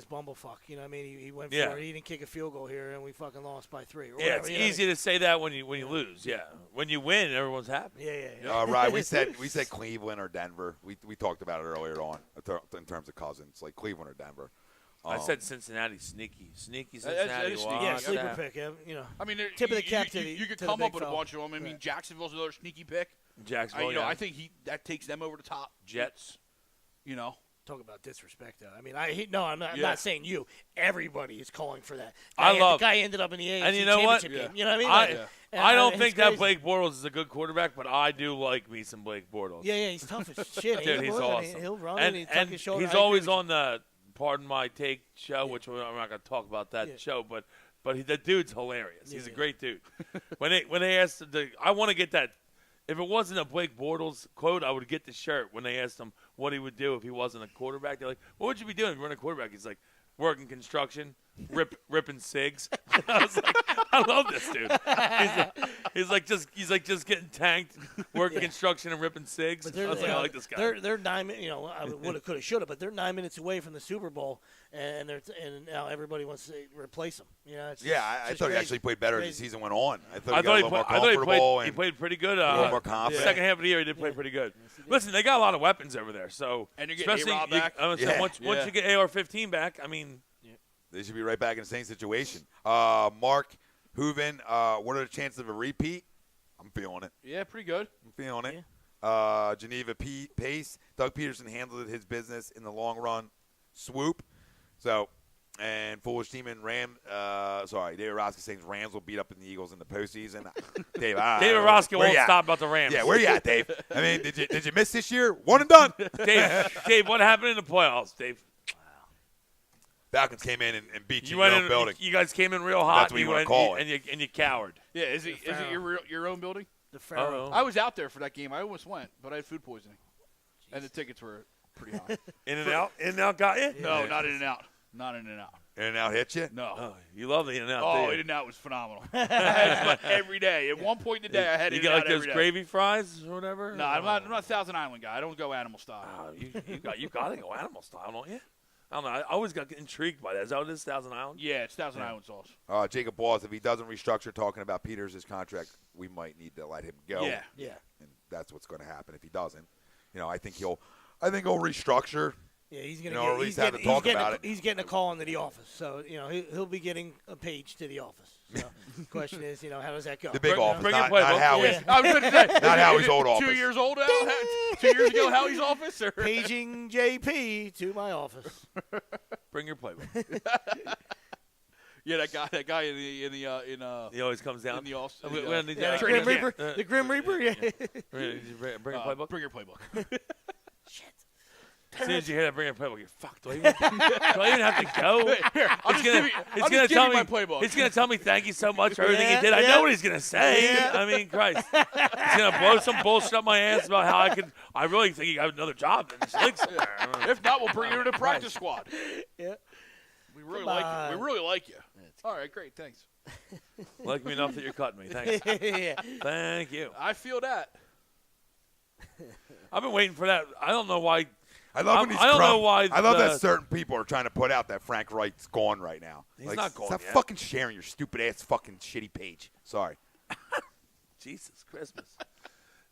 bumblefuck. You know what I mean? He went Yeah. for it. He didn't kick a field goal here, and we fucking lost by 3. Or Yeah, whatever, it's you know what I easy to say that when you lose. Yeah, when you win, everyone's happy. mean? Yeah. Right, we said Cleveland or Denver. We talked about it earlier on in terms of cousins, like Cleveland or Denver. I said Cincinnati, sneaky That Cincinnati. is Wow, sneaky. Yeah, look at sleeper that. pick. I mean, Tip of the cap to the you could to the come big up with a fella. bunch of them. I mean, Right. Jacksonville's another sneaky pick. Jacksonville. I think that takes them over the top. Jets. Talk about disrespect, though. I mean, I'm Yeah. not saying you. Everybody is calling for that. The guy ended up in the AFC And you know what? championship game. You know what I mean? I don't it's think that crazy. Blake Bortles is a good quarterback, but I do like me some Blake Bortles. Yeah, he's tough as shit. ain't Dude, he, he's boy? I mean, awesome. he'll run and and tuck his shoulder. he's I agree always with you. on the Pardon My Take show, which I'm not going to talk about that Yeah. show, but the dude's hilarious. He's a Yeah. great dude. when they asked I want to get that. If it wasn't a Blake Bortles quote, I would get the shirt when they asked him what he would do if he wasn't a quarterback. They're like, "What would you be doing if you weren't a quarterback?" He's like, "Working construction, ripping cigs." I was like, "I love this dude." He's like just getting tanked, working construction and ripping cigs. But I was like, I like this guy. They're 9 minutes. I would have, could have, should have, but they're 9 minutes away from the Super Bowl, and now everybody wants to replace them. It's I just thought he crazy. actually played better as the Crazy. season went on. I thought I he got a little more comfortable he and played pretty good. a little more confident. Second half of the year, he did play pretty good. Listen, they got a lot of weapons over there, so And you're getting especially A-Rod back. once you get AR-15 back, I mean, They should be right back in the same situation. Mark Hooven, what are the chances of a repeat? I'm feeling it. Yeah, pretty good. I'm feeling it. Geneva Pace. Doug Peterson handled his business in the long run. Swoop. So, and foolish team and David Orosky saying Rams will beat up the Eagles in the postseason. Dave, David Orosky won't stop about the Rams. Yeah, where you at, Dave? I mean, did you miss this year? One and done. Dave, what happened in the playoffs, Dave? Falcons came in and beat you in went your own building. You guys came in real hot. That's what you wanna call it. And you cowered. Yeah, is it your own building? The Pharaoh. I was out there for that game. I almost went, but I had food poisoning, and the tickets were pretty high. In and out got you? No, not In and Out. Not In and Out. In and out hit you? No. Oh, you love the in and out. Oh, do In you? and Out was phenomenal. I had it every day. At one point in the day, I had You In got and like Out those every day. gravy fries or whatever? No, I'm not a Thousand Island guy. I don't go animal style. Oh, you got to go animal style, don't you? I don't know. I always got intrigued by that. Is that what it is, Thousand Island? Yeah, it's Thousand Island sauce. Jacob Walls, if he doesn't restructure, talking about Peters' contract, we might need to let him go. Yeah. And that's what's going to happen if he doesn't. I think he'll restructure. Yeah, he's gonna or at least have to talk about it. He's getting a call into the office, so he'll be getting a page to the office. So the question is, how does that go? The big office, bring your not playbook. Howie's. Yeah. I was going to say, Not Howie's old office. 2 years old now? 2 years ago, Howie's office? Or? Paging JP to my office. Bring your playbook. Yeah, that guy in the He always comes down. in the office. The training Grim camp. Reaper. The Grim Reaper. Yeah. Bring your playbook. Bring your playbook. As soon as you hear that, bring your playbook. You're fucked. Do I even have to go? Here, I'll just give you my playbook. He's gonna tell me thank you so much for everything Yeah, he did. I yeah. know what he's gonna say. Yeah. I mean, Christ, he's gonna blow some bullshit up my ass about how I really think he got another job in this league somewhere. If not, we'll bring you to the practice squad. Yeah. We really Come like on. you. We really like you. All right, great. Thanks. Like me enough that you're cutting me. Thanks. Yeah. Thank you. I feel that. I've been waiting for that. I don't know why. I love when these I don't know crumb- why I love the- that certain people are trying to put out that Frank Wright's gone right now. He's not gone Stop yet. fucking sharing your stupid ass fucking shitty page. Sorry. Jesus Christmas.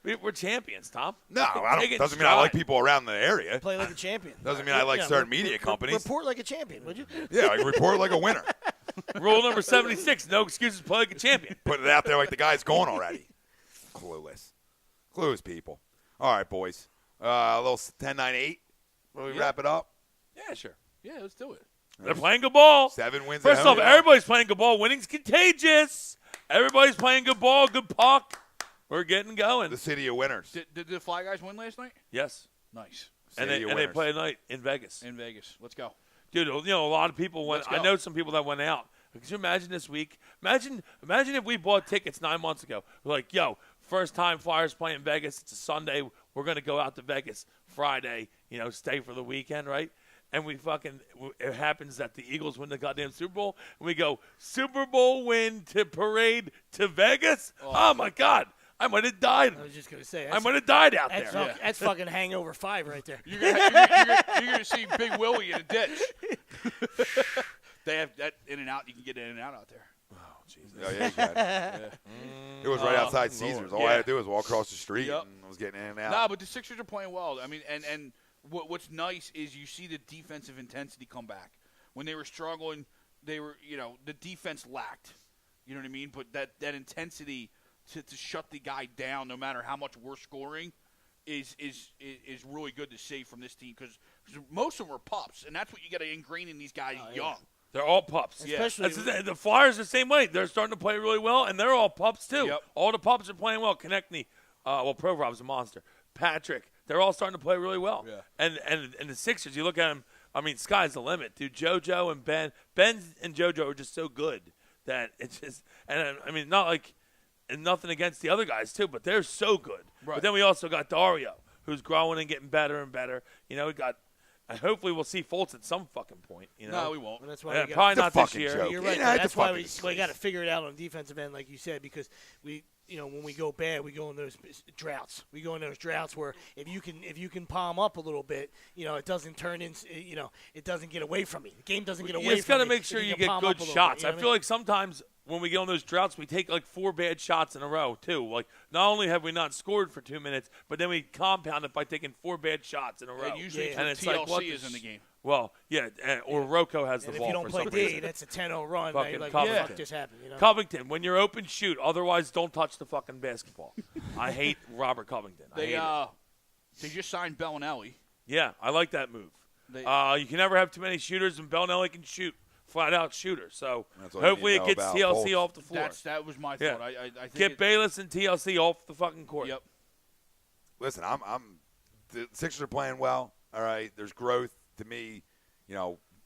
We're champions, Tom. No, I Take it don't. Doesn't mean I like stride. people around the area. Play like a champion. Doesn't mean I like certain media companies. Report like a champion, would you? Yeah, like report like a winner. Rule number 76: no excuses. Play like a champion. Put it out there like the guy's gone already. Clueless. Clueless people. All right, boys. A little 10-9-8. Will we wrap it up? Yeah, sure. Yeah, let's do it. They're playing good ball. 7 wins. First at off, home. everybody's playing good ball. Winning's contagious. Everybody's playing good ball, good puck. We're getting going. The city of winners. Did the Fly Guys win last night? Yes. Nice. And City of they winners. play tonight in Vegas. In Vegas. Let's go. Dude, you know, a lot of people went. Let's go. I know some people that went out. Could you imagine this week? Imagine if we bought tickets 9 months ago. We're like, yo, first time Flyers play in Vegas. It's a Sunday. We're going to go out to Vegas Friday, stay for the weekend, right? And it happens that the Eagles win the goddamn Super Bowl. And we go, Super Bowl win to parade to Vegas? Oh my God. I might have died. I was just gonna say. I might have died out That's, there. that's fucking Hangover 5 right there. You're gonna see Big Willie in a ditch. They have that in and out. You can get in and out there. Oh, yeah, you got it. It was right outside Caesars. All I had to do was walk across the street Yep. and I was getting in and out. Nah, but the Sixers are playing well. I mean, and what's nice is you see the defensive intensity come back. When they were struggling, the defense lacked. You know what I mean? But that intensity to shut the guy down, no matter how much we're scoring, is really good to see from this team because most of them are pups, and that's what you got to ingrain in these guys young. They're all pups. Especially- The Flyers are the same way. They're starting to play really well, and they're all pups too. Yep. All the pups are playing well. Konechny, Provorov's a monster. Patrick, they're all starting to play really well. Yeah. And the Sixers, you look at them. I mean, sky's the limit, dude. JoJo and Ben and JoJo are just so good that it's just. And I mean, not like, and nothing against the other guys too, but they're so good. Right. But then we also got Dario, who's growing and getting better and better. We got. And hopefully we'll see Fultz at some fucking point. No, we won't. Well, that's why Yeah, we probably gotta, not It's a this fucking year. joke. You're right. Yeah, it's That's a why fucking we disgrace. got to figure it out on the defensive end, like you said, because when we go bad, we go in those droughts. We go in those droughts where if you can palm up a little bit, it doesn't turn in. It doesn't get away from me. The game doesn't get away. You just got to make sure you get palm good up a little shots. bit, you know I feel like sometimes when we get on those droughts, we take like 4 bad shots in a row too. Like not only have we not scored for 2 minutes, but then we compound it by taking 4 bad shots in a row. And usually Yeah. it's And when it's like, what TLC is the in the game. Well, yeah, or Rocco has the And if ball you don't for play some D, reason. that's a 10-0 run. Fucking You're like, Covington. what the fuck just happened? Covington, when you're open, shoot. Otherwise, don't touch the fucking basketball. I hate Robert Covington. I They hate it. they just signed Bellinelli. Yeah, I like that move. They- You can never have too many shooters, and Bellinelli can shoot, flat-out shooter. So That's all you hopefully need it to know gets about TLC Fultz. off the floor. That was my Yeah. thought. I think Get Bayless and TLC off the fucking court. Yep. Listen, the Sixers are playing well. All right, there's growth to me.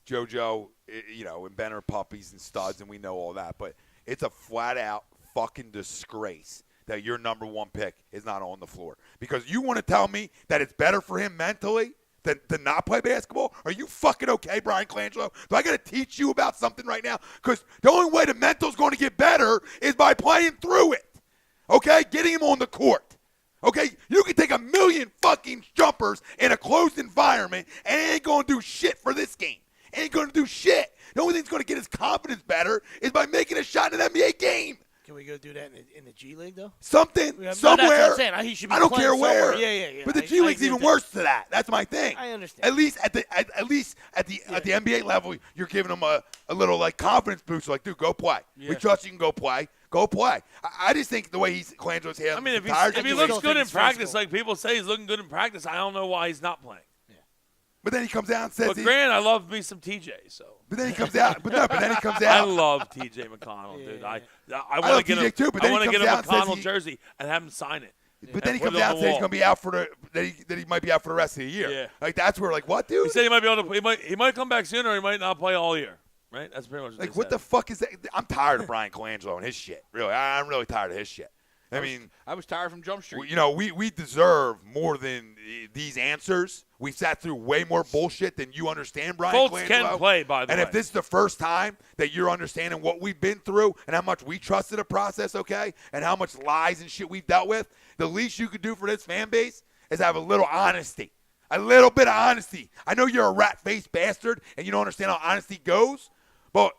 JoJo, and Ben are puppies and studs, and we know all that. But it's a flat-out fucking disgrace that your number 1 pick is not on the floor. Because you want to tell me that it's better for him mentally than not play basketball? Are you fucking okay, Brian Colangelo? Do I got to teach you about something right now? Because the only way the mental's going to get better is by playing through it. Okay? Getting him on the court. Okay? You can take a million fucking jumpers in a closed environment and it ain't going to do shit for this game. Ain't going to do shit. The only thing that's going to get his confidence better is by making a shot in an NBA game. Can we go do that in the G League though? Something, Yeah, no, somewhere. that's what I'm saying. He should be I don't playing care where. somewhere. Yeah. But the I G League's agree even with that. worse to that. That's my thing. I understand. At least at the NBA level, you're giving them a little like confidence boost. Like, dude, go play. We Yeah. trust you can go play. Go play. I just think the way Colangelo's handling I mean, if, the entire if he situation- looks still good think in it's practice, physical. like people say he's looking good in practice, I don't know why he's not playing. but then he comes out and says, But Grant, I love me some TJ, so. but then he comes out. But then he comes I out. love TJ McConnell, dude. Yeah. I love want to get TJ him. too, but I then he want to get comes him a out and says McConnell he- jersey and have him sign it. But then he put comes it on out and the says he's wall. going to be out for that he might be out for the rest of the year. Yeah. Like that's where like what, dude? He said he might be able to. He might come back sooner, or he might not play all year. Right? That's pretty much Like, they what the said. fuck is that? I'm tired of Brian Colangelo and his shit. Really, I'm really tired of his shit. I mean, I was tired from Jump Street. we deserve more than these answers. We sat through way more bullshit than you understand, Brian Fultz Colangelo. can play, by the way. And if this is the first time that you're understanding what we've been through and how much we trusted the process, okay, and how much lies and shit we've dealt with, the least you could do for this fan base is have a little honesty. A little bit of honesty. I know you're a rat-faced bastard and you don't understand how honesty goes, but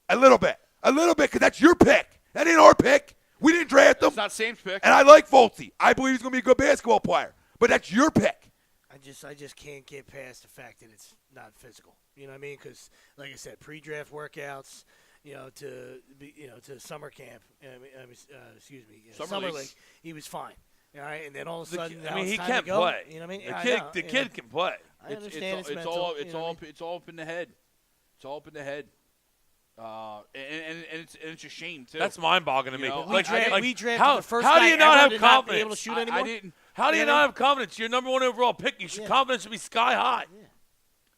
a little bit. A little bit, because that's your pick. That ain't our pick. We didn't draft him. It's not Sam's pick. And I like Fultz. I believe he's going to be a good basketball player. But that's your pick. I just can't get past the fact that it's not physical. You know what I mean? Because, like I said, pre-draft workouts, to summer camp, summer league, he was fine. All right, and then all of a sudden, he time can't to go. play. You know what I mean? The kid can play. I understand it's mental. It's all up in the head. It's all up in the head. And it's a shame too. That's mind-boggling to me. We drafted how, the first how guy do you not ever have to confidence? not be able to shoot anymore. I didn't. How do you not have confidence? You're number 1 overall pick. Confidence should be sky high.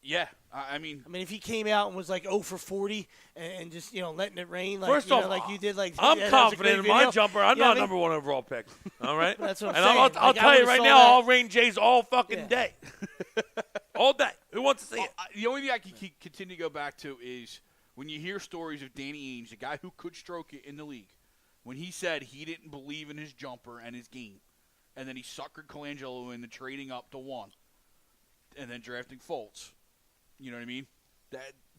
Yeah, I mean, if he came out and was like 0 for 40 and just letting it rain, like First off, like you did, like I'm that was a confident great in my video. jumper. I'm You know not what I number 1 overall pick. All right, That's what I'm and saying. I'll Like, I tell you would've right saw now, that. I'll rain Jays all fucking day, all day. Who wants to see it? the only thing I can continue to go back to is when you hear stories of Danny Ainge, the guy who could stroke it in the league, when he said he didn't believe in his jumper and his game, and then he suckered Colangelo into trading up to 1, and then drafting Fultz. You know what I mean?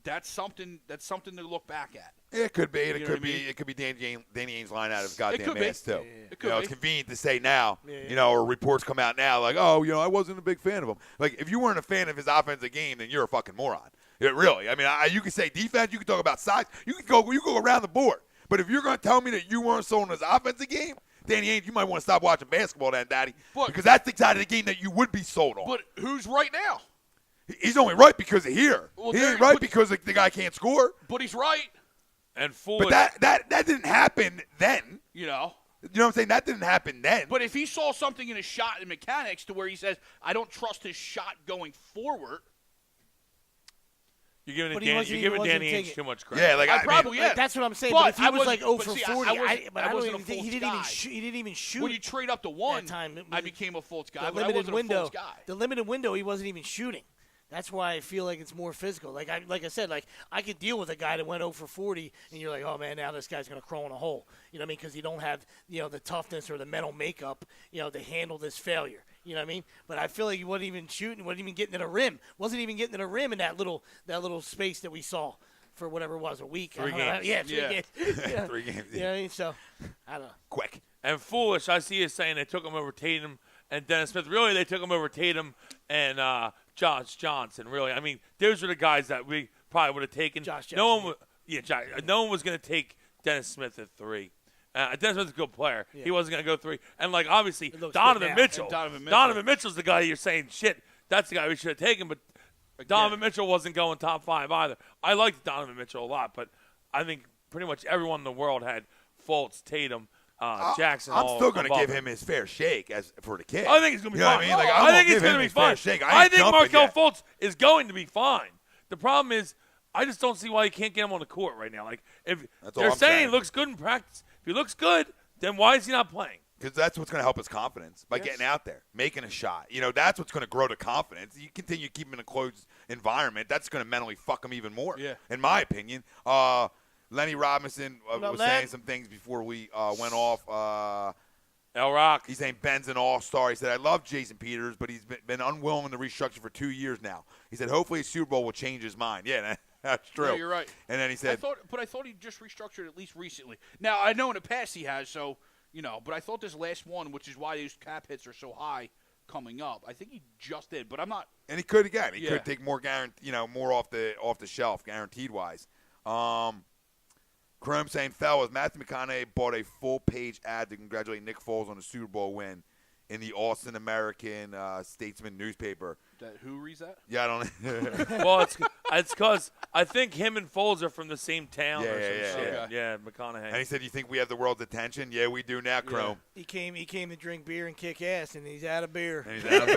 That's something to look back at. It could be. You know what I mean? It could be Danny Ainge's line out of his goddamn be. ass, too. It could be. It's convenient to say now, or reports come out now like, I wasn't a big fan of him. Like, if you weren't a fan of his offensive game, then you're a fucking moron. Really. I mean, you can say defense. You can talk about size. You can go around the board. But if you're going to tell me that you weren't sold on his offensive game, Danny Ainge, you might want to stop watching basketball then, Daddy. Because that's the side of the game that you would be sold on. But who's right now? He's only right because of here. Well, he ain't right because the guy can't score. But he's right. And foolish. But that didn't happen then. You know? You know what I'm saying? That didn't happen then. But if he saw something in his shot and mechanics to where he says, I don't trust his shot going forward. You're giving Danny Ainge too much credit. Yeah, like I probably am. That's what I'm saying. But if he I was wasn't- like 0 but for see, 40, I don't even think Fultz he didn't even guy. shoot. He didn't even shoot. When you trade up to 1, that time, it I was became a Fultz guy. the But I limited wasn't window. a Fultz guy. The limited window, he wasn't even shooting. That's why I feel like it's more physical. Like I said, like I could deal with a guy that went 0 for 40, and you're like, oh man, now this guy's gonna crawl in a hole. You know what I mean? Because you don't have the toughness or the mental makeup to handle this failure. You know what I mean? But I feel like he wasn't even shooting, wasn't even getting to the rim, wasn't even getting to the rim in that little space that we saw for whatever it was, a week. 3 games. Yeah, 3 Yeah. games. 3 games. You know what I mean? So I don't know. Quick. And foolish, I see you saying they took him over Tatum and Dennis Smith. Really, they took him over Tatum and Josh Johnson. Really, I mean, those were the guys that we probably would have taken. Josh no Jackson. one, no one was going to take Dennis Smith at 3. Dennis Smith's a good player. Yeah. He wasn't going to go 3. And like obviously, It looks Donovan good now. Mitchell. And Donovan Mitchell's the guy you're saying shit. That's the guy we should have taken. But Donovan Mitchell wasn't going top 5 either. I liked Donovan Mitchell a lot, but I think pretty much everyone in the world had Fultz, Tatum, Jackson. I'm still going to above give him his fair shake for the kid. I think he's going to be You know fine. what I mean? Like, I think he's give going him to be his fair fine. shake. I ain't think jumping Markelle yet. Fultz is going to be fine. The problem is, I just don't see why you can't get him on the court right now. Like, if That's all they're I'm saying saying. he looks good in practice, if he looks good, then why is he not playing? Because that's what's going to help his confidence by getting out there, making a shot. That's what's going to grow the confidence. You continue to keep him in a closed environment, that's going to mentally fuck him even more, in my opinion. Lenny Robinson was saying some things before we went off. El Rock. He's saying Ben's an all-star. He said, I love Jason Peters, but he's been unwilling to restructure for 2 years now. He said, hopefully a Super Bowl will change his mind. Yeah, that's true. Yeah, you're right. And then he said, I thought he just restructured at least recently. Now I know in the past he has, so but I thought this last one, which is why these cap hits are so high coming up. I think he just did, but I'm not. and he could again. He Yeah. could take more more off the shelf, guaranteed wise. Chrome saying, fellas, Matthew McConaughey bought a full-page ad to congratulate Nick Foles on the Super Bowl win in the Austin American Statesman newspaper. Who reads that? Yeah, I don't know. Well, it's because I think him and Foles are from the same town or some Yeah, shit. okay. Yeah, McConaughey. And he said, you think we have the world's attention? Yeah, we do now, Chrome. He came to drink beer and kick ass, and he's out of beer. And he's out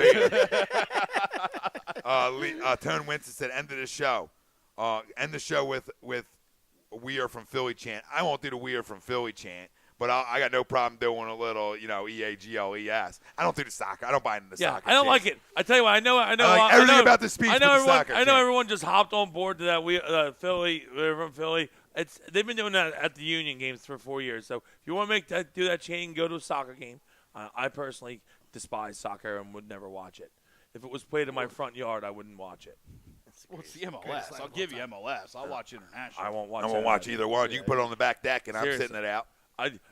of big. Tone Winston said, end of the show. End the show with We Are From Philly chant. I won't do the We Are From Philly chant, But I got no problem doing a little, EAGLES. I don't do the soccer. I don't buy into the Yeah, soccer. I don't shit. like it. I tell you what, I know everything about the speech I know with the everyone. soccer I know shit. everyone just hopped on board to that. Philly, we're from Philly. They've been doing that at the Union games for 4 years. So if you want to do that chain, go to a soccer game. I personally despise soccer and would never watch it. If it was played in my front yard, I wouldn't watch it. Well, it's the MLS. I'll give you MLS. I'll watch international. I won't watch. I won't watch either one. You can put it on the back deck, and Seriously. I'm sitting it out.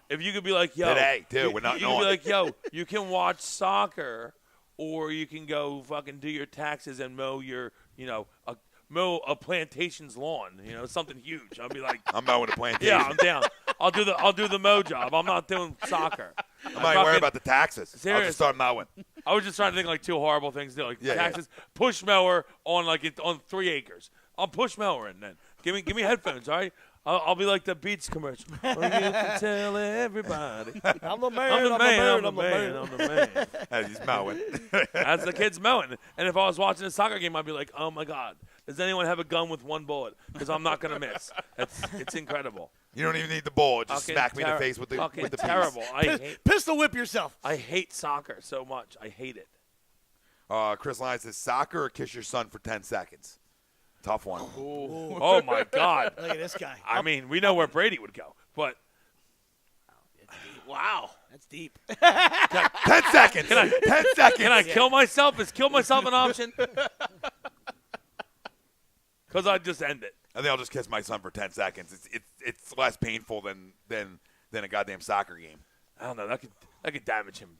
If you could be like, yo, Today, too. We're not you can knowing. be like, yo, you can watch soccer, or you can go fucking do your taxes and mow your, mow a plantation's lawn. Something huge. I'll be like, I'm mowing the plantation. yeah, I'm down. I'll do the mow job. I'm not doing soccer. I'm not even worried about the taxes. I'll Serious. just start mowing. I was just trying to think like two horrible things to do, like Yeah, taxes, push mower on 3 acres. I'll push mower in then. Give me headphones, all right? I'll be like the Beats commercial. Well, you can tell everybody. I'm the man. I'm the man. I'm the man. I'm the man. As he's mowing. As the kid's mowing. And if I was watching a soccer game, I'd be like, oh, my God. Does anyone have a gun with one bullet? Because I'm not going to miss. It's incredible. You don't even need the bullet. Just Fucking smack me in the face with the fucking piece. terrible. Pistol whip yourself. I hate soccer so much. I hate it. Chris Lyons says, soccer or kiss your son for 10 seconds? Tough one. Oh, my God. Look at this guy. I mean, we know where Brady would go, but Wow, that's deep. 10 seconds. 10 seconds. can I kill myself? Is kill myself an option? Because I'd just end it. I think I'll just kiss my son for 10 seconds. It's less painful than a goddamn soccer game. I don't know. That could damage him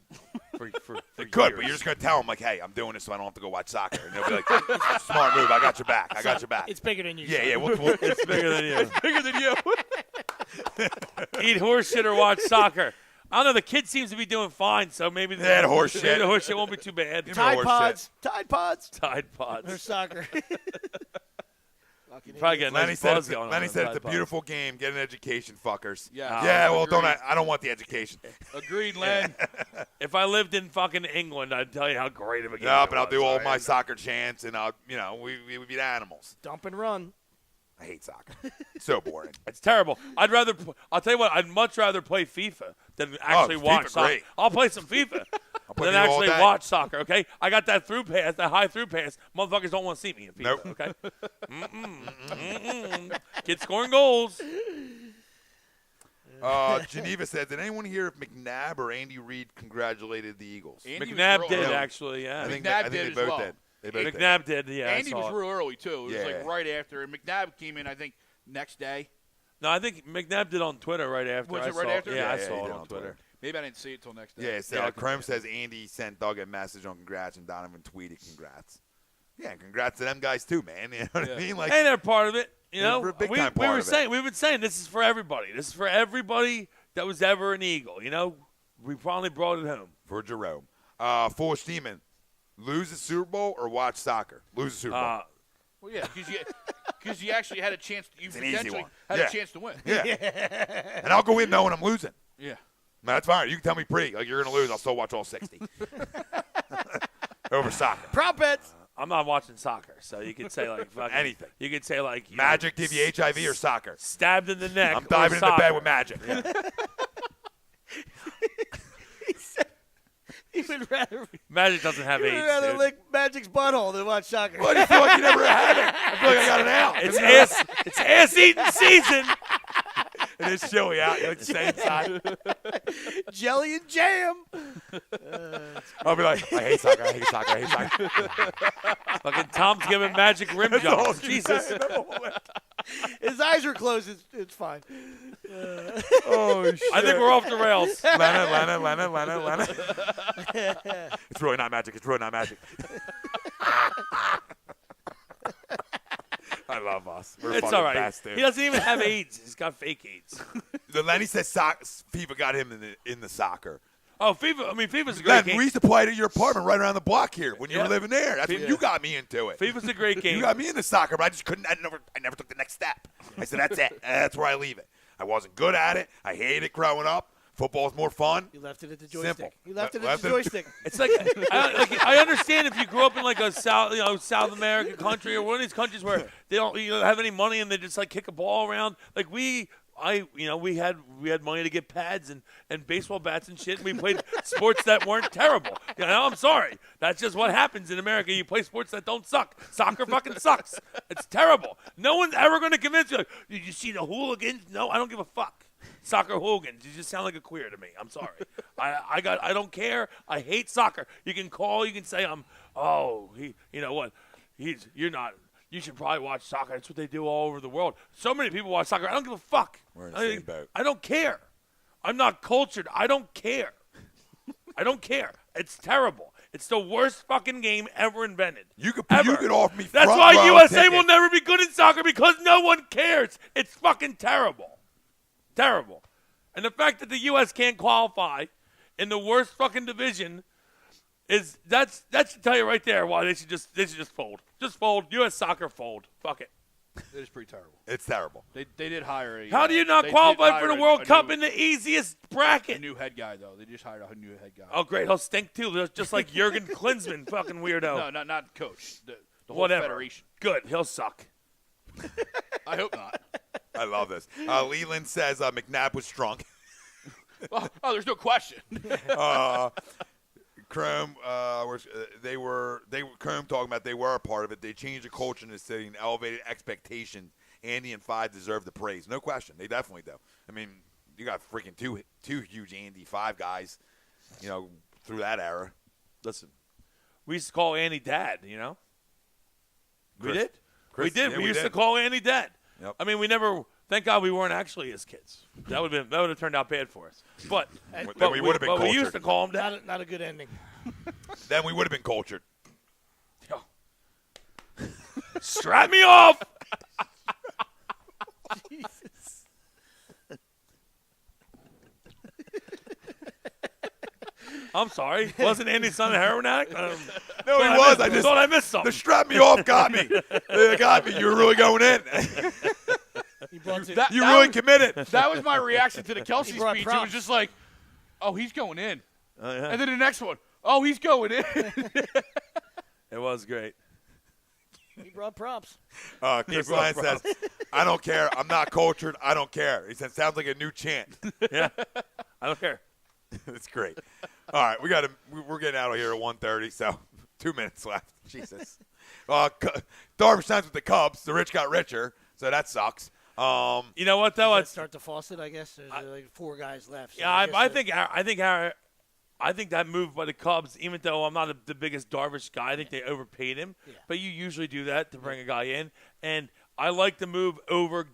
for It could, years. but you're just going to tell him, like, hey, I'm doing this so I don't have to go watch soccer. And they'll be like, smart move. I got your back. I got your back. It's bigger than you. Yeah, son. yeah. It's bigger than you. Bigger than you. Eat horse shit or watch soccer. I don't know. The kid seems to be doing fine, so maybe Yeah, the horse shit. maybe the horse shit won't be too bad. Give me Tide horse Pods. Tide Pods. Tide Or Pods. soccer. Probably get a Lenny nice said, buzz going on. Lenny with said Tide it's a Pods. beautiful game. Get an education, fuckers. Yeah. Yeah, well, Agreed. I don't want the education. Agreed, Len. If I lived in fucking England, I'd tell you how great of a game. No, it but I'll was. do all my soccer chants, and we would be the animals. Dump and run. I hate soccer. It's so boring. It's terrible. I'll tell you what. I'd much rather play FIFA than actually watch FIFA, soccer. great. I'll play some FIFA play than FIFA all actually day. watch soccer. Okay, I got that through pass, that high through pass. Motherfuckers don't want to see me in FIFA. Nope. Okay, Mm-mm. Kid scoring goals. Geneva said, did anyone hear if McNabb or Andy Reid congratulated the Eagles? Andy was McNabb real did early. actually. Yeah, I think McNabb they did as both well. did. They both did. McNabb did. Yeah, I Andy saw was it. real early, too. It was Yeah. like right after. And McNabb came in, I think, next day. No, I think McNabb did on Twitter right after. Was I it right saw after? Yeah, I Yeah, saw he it did on on Twitter. Twitter. Maybe I didn't see it till next day. Yeah, so Yeah, I Chrome can- says Andy sent Doug a message on congrats, and Donovan tweeted congrats. Yeah, congrats to them guys too, man. You know what I mean? Like, Hey, they're part of it. You know, They're a big we time were part of it. we've been saying this is for everybody. This is for everybody that was ever an Eagle. You know, we finally brought it home. for Jerome. Foolish Demon, lose the Super Bowl or watch soccer? Lose the Super Bowl. Well, yeah, because you actually had a chance. You It's an easy potentially one. had Yeah. a chance to win. Yeah. And I'll go in knowing I'm losing. Yeah. Man, that's fine. You can tell me pre. Like, you're going to lose. I'll still watch all 60. Over soccer. Prop bets. I'm not watching soccer, so you could say like fucking, Anything. You could say like you Magic know, give you HIV or soccer? stabbed in the neck. I'm diving or into soccer. bed with Magic. He said he would rather, Magic doesn't have he would AIDS. rather Dude. lick Magic's butthole than watch soccer. What do you feel like you never had it? I feel like I got it out. It's ass eating season. It is chilly out. You like to stay inside. Jelly and jam. I'll be like, I hate soccer. I hate soccer. I hate soccer. Fucking Tom's giving Magic rim jobs. Jesus. His eyes are closed. It's fine. Oh, shit. I think we're off the rails. Lana. It's really not Magic. It's really not Magic. I love us. We're It's fucking all right. best, dude. He doesn't even have AIDS. He's got fake AIDS. The Lenny says FIFA got him in the soccer. Oh, FIFA. I mean, FIFA's a great Len, game. we used to play at your apartment right around the block here when you Yeah. were living there. That's when Yeah. you got me into it. FIFA's a great game. You got me into soccer, but I just couldn't. I never took the next step. I said, that's it. That's where I leave it. I wasn't good at it. I hated it growing up. Football's more fun. You left it at the joystick. Simple. You left it at Left the it- joystick. It's like I understand if you grew up in like a South American country or one of these countries where they don't have any money and they just like kick a ball around. Like we we had money to get pads and baseball bats and shit, and we played sports that weren't terrible. I'm sorry. That's just what happens in America. You play sports that don't suck. Soccer fucking sucks. It's terrible. No one's ever going to convince you. Did you see the hooligans? No, I don't give a fuck. Soccer hooligans. You just sound like a queer to me. I'm sorry. I don't care. I hate soccer. You can call. You can say you're not. You should probably watch soccer. That's what they do all over the world. So many people watch soccer. I don't give a fuck. We're in the same boat. I don't care. I'm not cultured. I don't care. I don't care. It's terrible. It's the worst fucking game ever invented. You could ever. offer me. That's why USA will never be good in soccer, because no one cares. It's fucking terrible. Terrible. And the fact that the U.S. can't qualify in the worst fucking division that should tell you right there why they should just fold. Just fold. U.S. soccer fold. Fuck it. It is pretty terrible. It's terrible. They did hire a. How do you not qualify for the World Cup in the easiest bracket? A new head guy though. They just hired a new head guy. Oh great, he'll stink too. Just like Jurgen Klinsmann, fucking weirdo. No, not coach. The whole Whatever. federation. Good, he'll suck. I hope not. I love this. Leland says McNabb was drunk. Oh, there's no question. Chrome, Chrome talking about they were a part of it. They changed the culture in the city and elevated expectations. Andy and Five deserve the praise. No question. They definitely do. I mean, you got freaking two huge Andy Five guys, through that era. Listen, we used to call Andy Dad, We did. We did. Yeah, we used did. to call Andy Dad. Yep. I mean, we never. Thank God we weren't actually his kids. That would have turned out bad for us. But we would have been we used cultured. to call him Dad. Not a good ending. Then we would have been cultured. Strap me off. Jesus. I'm sorry. Wasn't Andy's son a heroin addict? No, he was. I thought I missed something. The strap me off got me. They got me. You were really going in. You really committed. That was my reaction to the Kelsey brought speech. props. It was just like, oh, he's going in. Yeah. And then the next one, oh, he's going in. It was great. He brought props. Chris Lyon says, I don't care. I'm not cultured. I don't care. He said, sounds like a new chant. Yeah. I don't care. It's great. All right, we're getting out of here at 1:30, so 2 minutes left. Jesus. Darvish signs with the Cubs. The rich got richer, so that sucks. You know what though? Let's start the faucet. I guess there's like 4 guys left. So Yeah, I think that move by the Cubs, even though I'm not the biggest Darvish guy, I think they overpaid him. Yeah. But you usually do that to bring a guy in, and I like the move over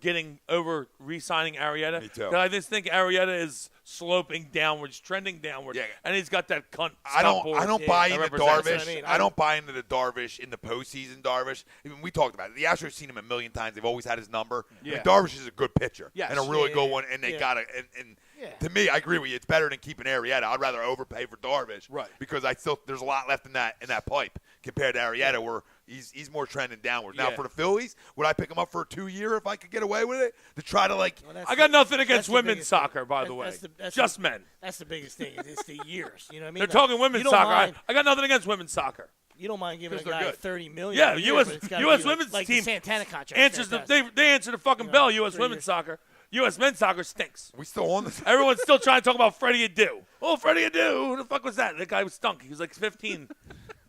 re-signing Arrieta. Me too. I just think Arrieta is sloping downwards, trending downward, Yeah. and he's got that cunt. I don't buy into represents Darvish. what I mean. I don't buy into the Darvish in the postseason. Darvish. I mean, we talked about it. The Astros seen him a million times. They've always had his number. Yeah. I mean, Darvish is a good pitcher Yes. and a really Yeah, good yeah, one. And they yeah. got it. And Yeah. to me, I agree with you. It's better than keeping Arrieta. I'd rather overpay for Darvish, Right. Because there's a lot left in that pipe compared to Arrieta, where he's more trending downwards. Now Yeah. for the Phillies, would I pick him up for a 2-year if I could get away with it to try to Well, I got nothing against that's the women's biggest soccer, thing. by the way. That's Just men. That's the biggest thing. It's the years. You know what I mean? They're Like, talking women's you don't soccer. mind- I got nothing against women's soccer. You don't mind giving a 'Cause they're guy good. $30 million. Yeah, a year, US but it's gotta US be women's like team the Santana contract. answers Fantastic. they answer the fucking You know, bell. U.S. 3 women's years. soccer. U.S. men's soccer stinks. We still on this? Everyone's still trying to talk about Freddie Adu. Oh, Freddie Adu. Who the fuck was that? That guy was stunk. He was like 15.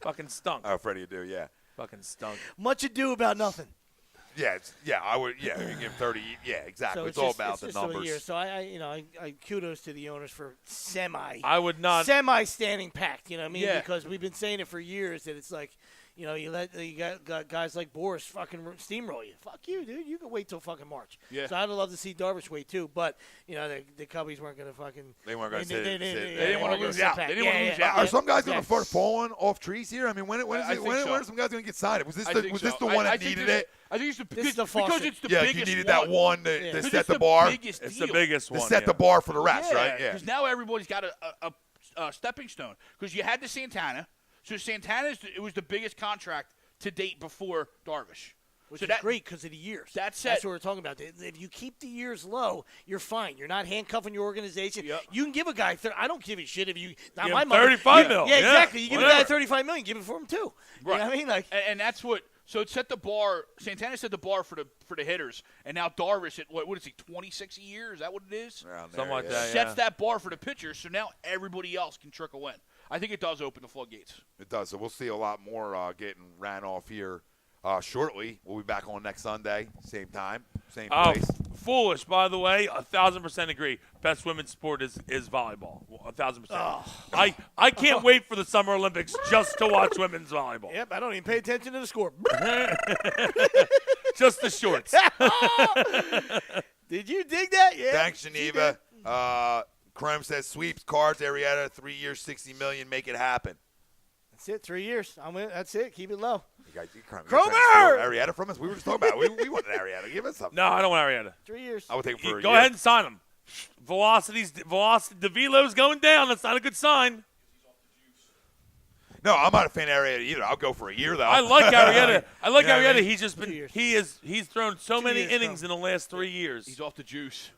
Fucking stunk. Oh, Freddie Adu, yeah. Fucking stunk. Much ado about nothing. I would. Yeah, you give 30. Yeah, exactly. So it's all just, about it's the just a year. numbers. So I kudos to the owners for I would not. semi-standing packed. You know what I mean? Yeah. Because we've been saying it for years that it's like, you got guys like Boris fucking steamroll you. Fuck you, dude. You can wait till fucking March. Yeah. So I'd love to see Darvish wait too, but the Cubbies weren't going to fucking. They weren't gonna sit. They They didn't want to lose out. They didn't want to lose out. Are some guys going Yeah. to start falling off trees here? I mean, when I think so. are some guys going to get signed? Was this I the think this so. the one I that think needed there's- it? I think it's This is the because faucet. it's the Yeah, biggest you needed one. that one to Yeah. Because set it's the bar. biggest It's the deal. biggest To one. set the bar for the rest, right? Yeah. Because now everybody's got a stepping stone. Because you had the Santana. So it was the biggest contract to date before Darvish. Which So is that- great because of the years. That's what it. we're talking about. If you keep the years low, you're fine. You're not handcuffing your organization. Yep. You can give a guy. I don't give a shit if you. Not Give my him money. 35 Yeah, mil. Yeah, Yeah, exactly. You give a guy whatever. $35 million, give it for him too. Right. You know what I mean? Like, And that's what. So it set the bar. Santana set the bar for the hitters, and now Darvish at what is he, 26 a year? Is that what it is? Around there, Something like yeah. that. Sets that bar for the pitchers, so now everybody else can trickle in. I think it does open the floodgates. It does. So we'll see a lot more getting ran off here shortly. We'll be back on next Sunday, same time, same place. Foolish, by the way. 1,000% agree. Best women's sport is volleyball. 1,000%. Oh. I can't wait for the Summer Olympics just to watch women's volleyball. Yep, I don't even pay attention to the score. Just the shorts. Did you dig that? Yeah. Thanks, Geneva. Chrome says sweeps, cards, Arietta, 3 years, $60 million, make it happen. That's it. 3 years. That's it. Keep it low. You guys, Cromer! Arietta from us? We were just talking about it. We wanted Arietta. Give us something. No, I don't want Arietta. 3 years. I would take him for a Go year. ahead and sign him. Velocity, the velo's going down. That's not a good sign. No, I'm not a fan of Arietta either. I'll go for a year, though. I like Arietta. I like You know what I Arietta. mean? He's just 2 been years. he's thrown so 2 many years, innings Tom. in the last 3 years. He's off the juice.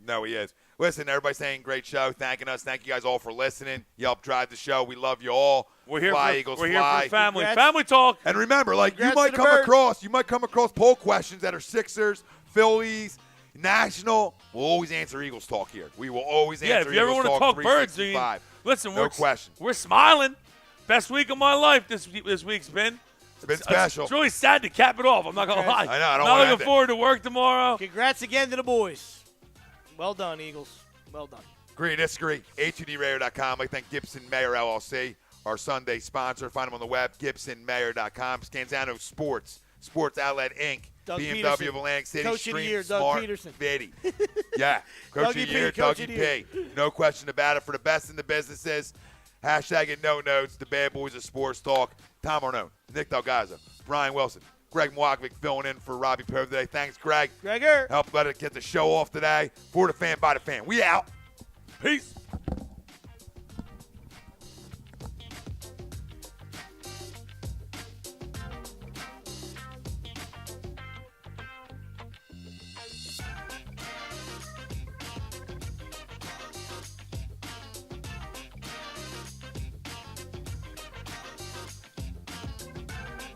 No, he is. Listen, everybody saying great show, thanking us. Thank you guys all for listening. You help drive the show. We love you all. We're here Fly, for Eagles, we're fly. here for family. Congrats. Family talk. And remember, like Congrats you to the Birds. might come across poll questions that are Sixers, Phillies, National. We'll always answer Eagles talk here. We will always Yeah, answer if you ever Eagles want to talk birds, 365. listen, No question. We're smiling. Best week of my life this week's been. It's been special. It's really sad to cap it off. I'm not gonna lie. Congrats. I know, I don't Not wanna looking end it. forward to work tomorrow. Congrats again to the boys. Well done, Eagles. Well done. Agree to disagree. A2DRadio.com. I thank Gibson Mayer LLC, our Sunday sponsor. Find them on the web, GibsonMayer.com. Scanzano Sports, Sports Outlet Inc., Doug BMW Peterson. of Atlantic City, Coach of the Stream year, Doug Smart Peterson. Fitty. Yeah, Coach of Dougie the Year, P, Coach of Dougie the Year. P. No question about it. For the best in the businesses, hashtag it no notes, the bad boys of sports talk. Tom Arnone, Nick Delgazzo, Brian Wilson, Greg Mwakvik filling in for Robbie Poe today. Thanks, Greg. Gregor. Help let it get the show off today. For the fan, by the fan. We out. Peace.